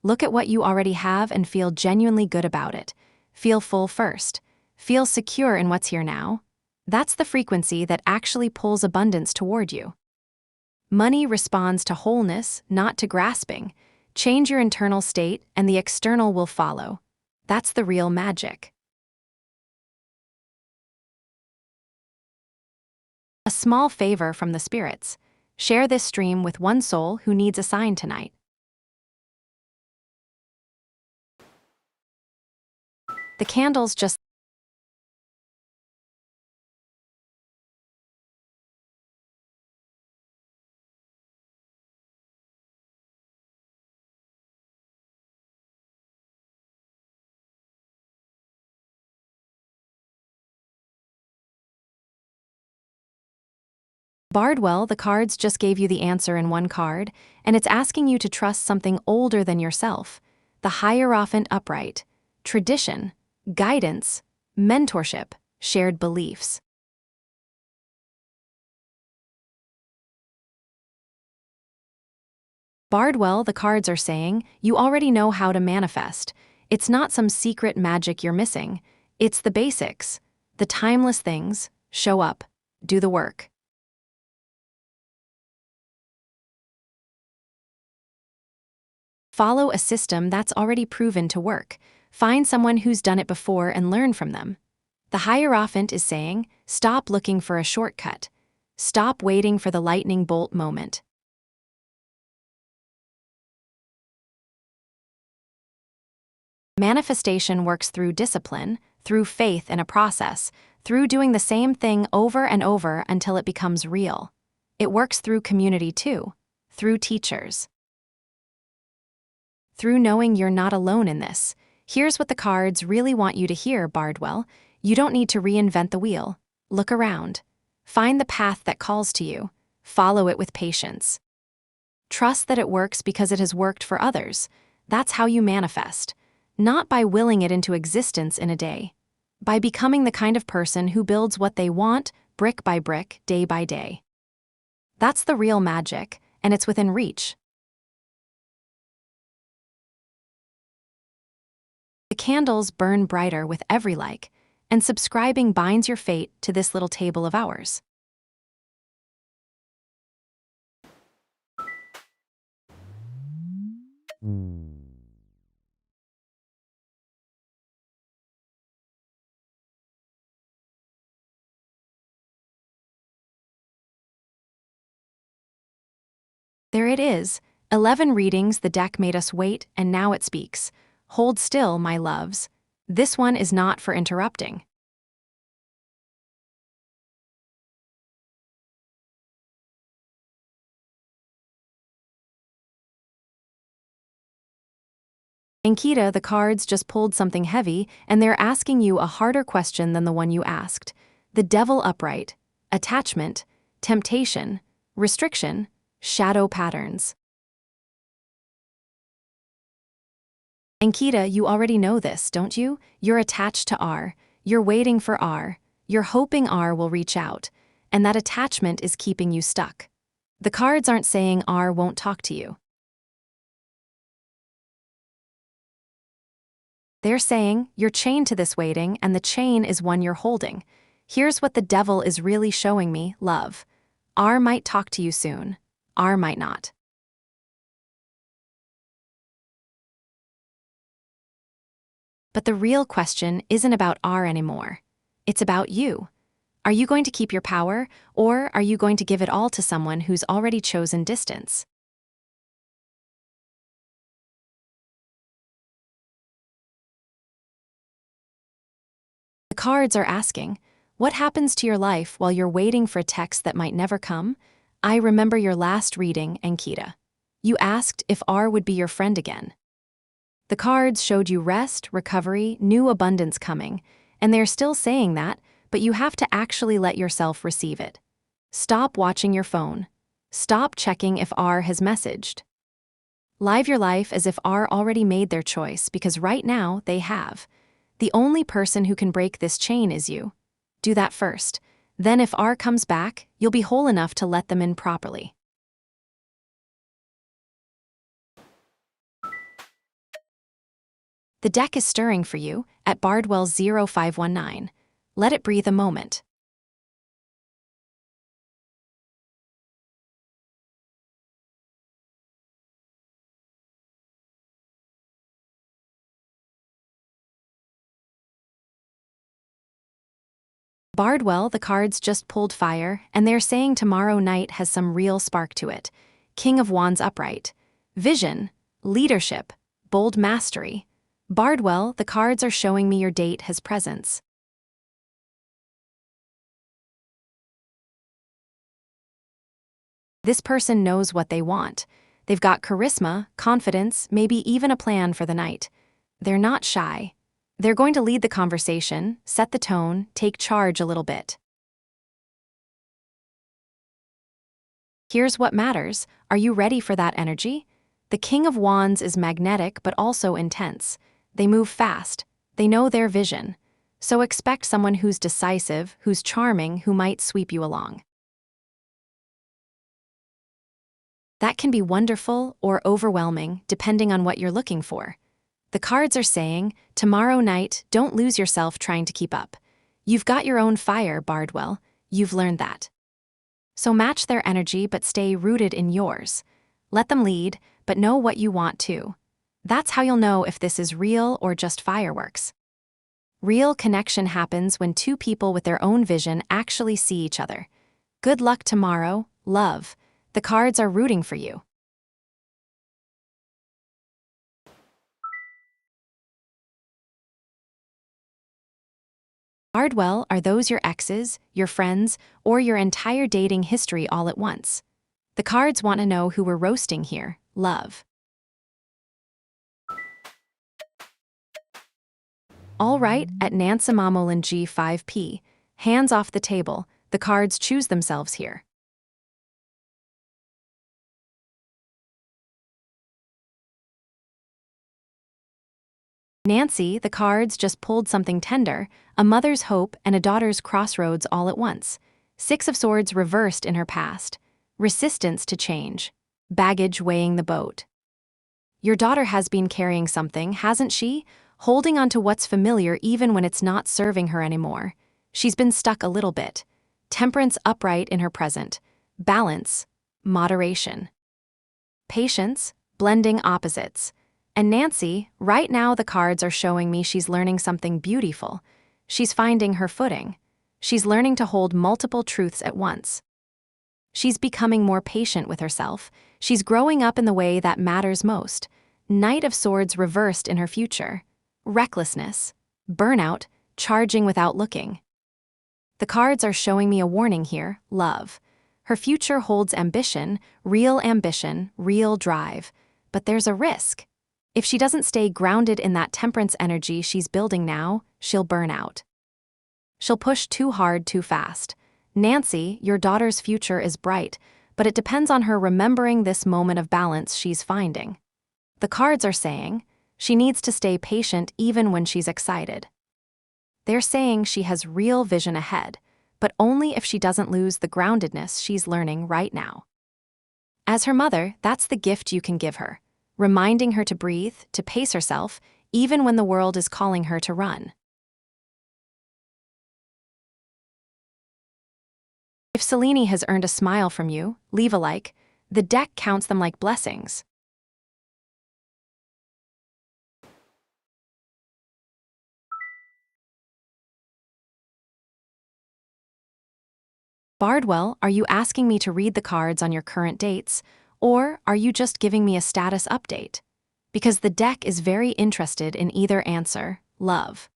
[SPEAKER 1] Look at what you already have and feel genuinely good about it. Feel full first. Feel secure in what's here now. That's the frequency that actually pulls abundance toward you. Money responds to wholeness, not to grasping. Change your internal state and the external will follow. That's the real magic. A small favor from the spirits. Share this stream with one soul who needs a sign tonight. The candles just Bardwell, the cards just gave you the answer in one card, and it's asking you to trust something older than yourself. The Hierophant upright. Tradition, guidance, mentorship, shared beliefs. Bardwell, the cards are saying, you already know how to manifest. It's not some secret magic you're missing. It's the basics. The timeless things. Show up. Do the work. Follow a system that's already proven to work. Find someone who's done it before and learn from them. The Hierophant is saying, stop looking for a shortcut. Stop waiting for the lightning bolt moment. Manifestation works through discipline, through faith and a process, through doing the same thing over and over until it becomes real. It works through community too, through teachers. Through knowing you're not alone in this. Here's what the cards really want you to hear, Bardwell. You don't need to reinvent the wheel. Look around. Find the path that calls to you. Follow it with patience. Trust that it works because it has worked for others. That's how you manifest. Not by willing it into existence in a day. By becoming the kind of person who builds what they want, brick by brick, day by day. That's the real magic, and it's within reach. The candles burn brighter with every like, and subscribing binds your fate to this little table of ours. There it is, 11 readings the deck made us wait, and now it speaks. Hold still, my loves. This one is not for interrupting. Ankita, the cards just pulled something heavy, and they're asking you a harder question than the one you asked. The Devil upright. Attachment, temptation, restriction, shadow patterns. Ankita, you already know this, don't you? You're attached to R. You're waiting for R. You're hoping R will reach out. And that attachment is keeping you stuck. The cards aren't saying R won't talk to you. They're saying you're chained to this waiting, and the chain is one you're holding. Here's what the devil is really showing me, love. R might talk to you soon. R might not. But the real question isn't about R anymore. It's about you. Are you going to keep your power, or are you going to give it all to someone who's already chosen distance? The cards are asking, what happens to your life while you're waiting for a text that might never come? I remember your last reading, Ankita. You asked if R would be your friend again. The cards showed you rest, recovery, new abundance coming, and they're still saying that, but you have to actually let yourself receive it. Stop watching your phone. Stop checking if R has messaged. Live your life as if R already made their choice, because right now they have. The only person who can break this chain is you. Do that first. Then if R comes back, you'll be whole enough to let them in properly. The deck is stirring for you at Bardwell 0519. Let it breathe a moment. Bardwell, the cards just pulled fire, and they're saying tomorrow night has some real spark to it. King of Wands upright. Vision, leadership, bold mastery. Bardwell, the cards are showing me your date has presence. This person knows what they want. They've got charisma, confidence, maybe even a plan for the night. They're not shy. They're going to lead the conversation, set the tone, take charge a little bit. Here's what matters. Are you ready for that energy? The King of Wands is magnetic but also intense. They move fast. They know their vision. So expect someone who's decisive, who's charming, who might sweep you along. That can be wonderful or overwhelming, depending on what you're looking for. The cards are saying, tomorrow night, don't lose yourself trying to keep up. You've got your own fire, Bardwell. You've learned that. So match their energy but stay rooted in yours. Let them lead, but know what you want too. That's how you'll know if this is real or just fireworks. Real connection happens when two people with their own vision actually see each other. Good luck tomorrow, love. The cards are rooting for you. Bardwell, are those your exes, your friends, or your entire dating history all at once? The cards want to know who we're roasting here, love. All right, at Nansamamolin G5P, hands off the table, the cards choose themselves here. Nancy, the cards just pulled something tender, a mother's hope and a daughter's crossroads all at once. Six of Swords reversed in her past. Resistance to change. Baggage weighing the boat. Your daughter has been carrying something, hasn't she? Holding on to what's familiar even when it's not serving her anymore. She's been stuck a little bit. Temperance upright in her present. Balance. Moderation. Patience. Blending opposites. And Nancy, right now the cards are showing me she's learning something beautiful. She's finding her footing. She's learning to hold multiple truths at once. She's becoming more patient with herself. She's growing up in the way that matters most. Knight of Swords reversed in her future. Recklessness. Burnout. Charging without looking. The cards are showing me a warning here, love. Her future holds ambition, real drive. But there's a risk. If she doesn't stay grounded in that temperance energy she's building now, she'll burn out. She'll push too hard too fast. Nancy, your daughter's future is bright, but it depends on her remembering this moment of balance she's finding. The cards are saying, she needs to stay patient even when she's excited. They're saying she has real vision ahead, but only if she doesn't lose the groundedness she's learning right now. As her mother, that's the gift you can give her. Reminding her to breathe, to pace herself, even when the world is calling her to run. If Selene has earned a smile from you, leave a like. The deck counts them like blessings. Bardwell, are you asking me to read the cards on your current dates, or are you just giving me a status update? Because the deck is very interested in either answer, love.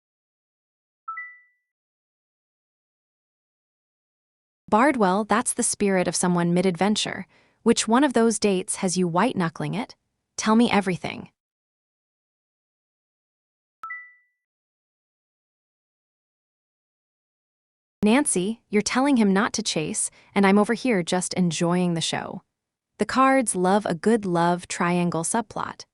[SPEAKER 1] Bardwell, that's the spirit of someone mid-adventure. Which one of those dates has you white-knuckling it? Tell me everything. Nancy, you're telling him not to chase, and I'm over here just enjoying the show. The cards love a good love triangle subplot.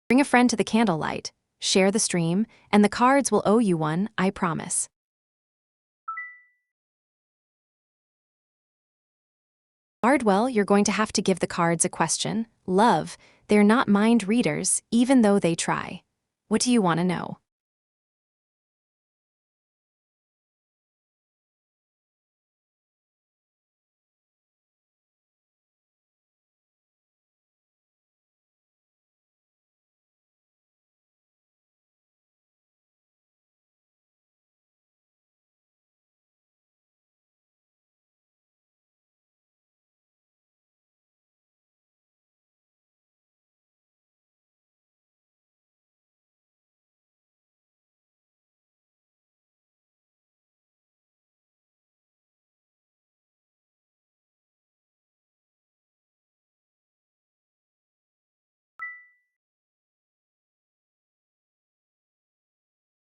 [SPEAKER 1] Bring a friend to the candlelight, share the stream, and the cards will owe you one, I promise. Bardwell, you're going to have to give the cards a question. Love, they're not mind readers, even though they try. What do you want to know?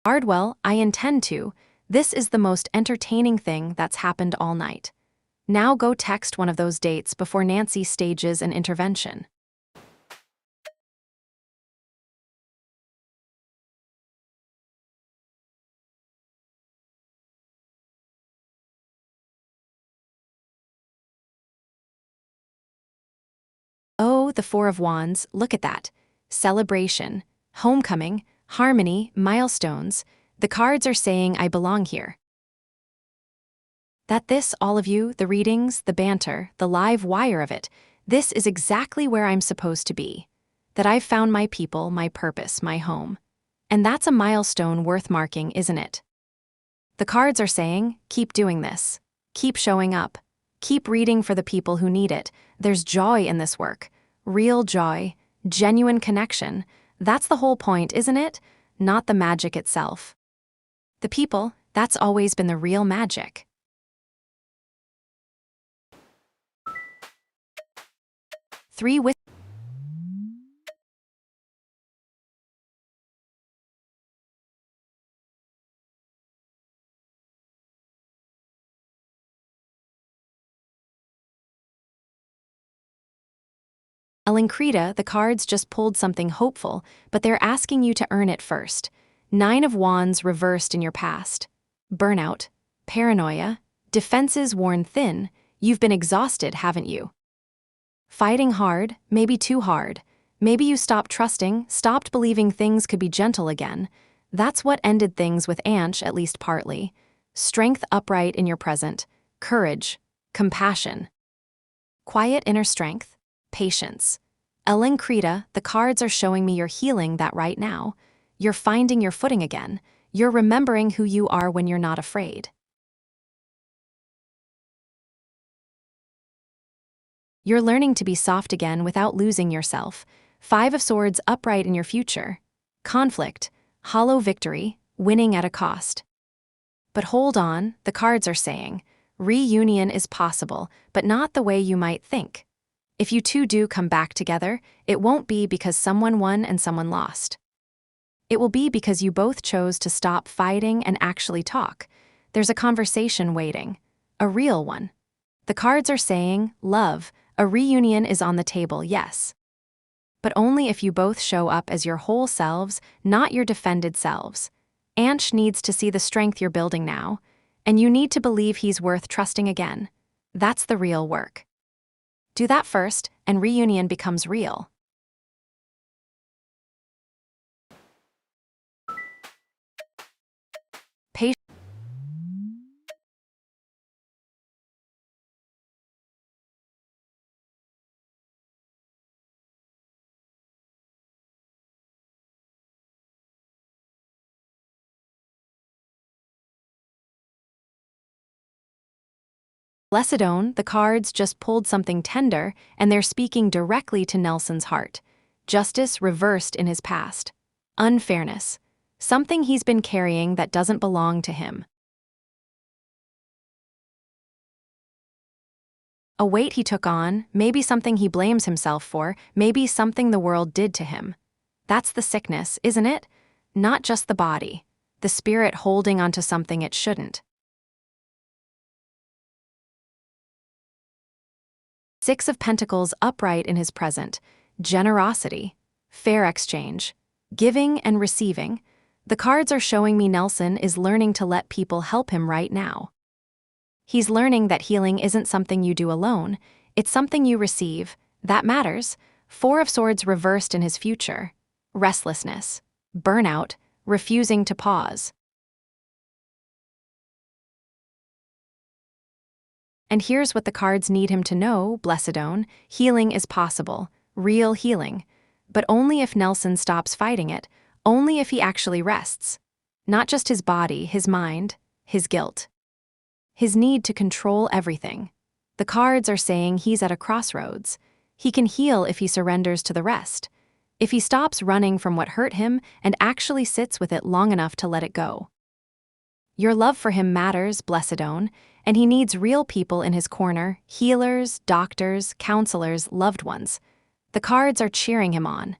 [SPEAKER 1] Bardwell, I intend to. This is the most entertaining thing that's happened all night. Now go text one of those dates before Nancy stages an intervention. Oh, the Four of Wands, look at that. Celebration, homecoming, harmony, milestones. The cards are saying I belong here. That this, all of you, the readings, the banter, the live wire of it, this is exactly where I'm supposed to be. That I've found my people, my purpose, my home. And that's a milestone worth marking, isn't it? The cards are saying, keep doing this. Keep showing up. Keep reading for the people who need it. There's joy in this work. Real joy. Genuine connection. That's the whole point, isn't it? Not the magic itself. The people, that's always been the real magic. Three with Alencrita, the cards just pulled something hopeful, but they're asking you to earn it first. Nine of Wands reversed in your past. Burnout, paranoia, defenses worn thin. You've been exhausted, haven't you? Fighting hard, maybe too hard. Maybe you stopped trusting, stopped believing things could be gentle again. That's what ended things with Anch, at least partly. Strength upright in your present. Courage. Compassion. Quiet inner strength. Patience. Alencrita, the cards are showing me you're healing that right now. You're finding your footing again. You're remembering who you are when you're not afraid. You're learning to be soft again without losing yourself. Five of Swords upright in your future. Conflict, hollow victory, winning at a cost. But hold on, the cards are saying, reunion is possible, but not the way you might think. If you two do come back together, it won't be because someone won and someone lost. It will be because you both chose to stop fighting and actually talk. There's a conversation waiting. A real one. The cards are saying, love, a reunion is on the table, yes. But only if you both show up as your whole selves, not your defended selves. Ansh needs to see the strength you're building now, and you need to believe he's worth trusting again. That's the real work. Do that first, and reunion becomes real. Blessedone, the cards just pulled something tender, and they're speaking directly to Nelson's heart. Justice reversed in his past. Unfairness. Something he's been carrying that doesn't belong to him. A weight he took on, maybe something he blames himself for, maybe something the world did to him. That's the sickness, isn't it? Not just the body. The spirit holding onto something it shouldn't. Six of Pentacles upright in his present. Generosity. Fair exchange. Giving and receiving. The cards are showing me Nelson is learning to let people help him right now. He's learning that healing isn't something you do alone, it's something you receive. That matters. Four of Swords reversed in his future. Restlessness. Burnout. Refusing to pause. And here's what the cards need him to know, Blessedone. Healing is possible. Real healing. But only if Nelson stops fighting it. Only if he actually rests. Not just his body, his mind, his guilt. His need to control everything. The cards are saying he's at a crossroads. He can heal if he surrenders to the rest. If he stops running from what hurt him and actually sits with it long enough to let it go. Your love for him matters, Blessedone, and he needs real people in his corner, healers, doctors, counselors, loved ones. The cards are cheering him on.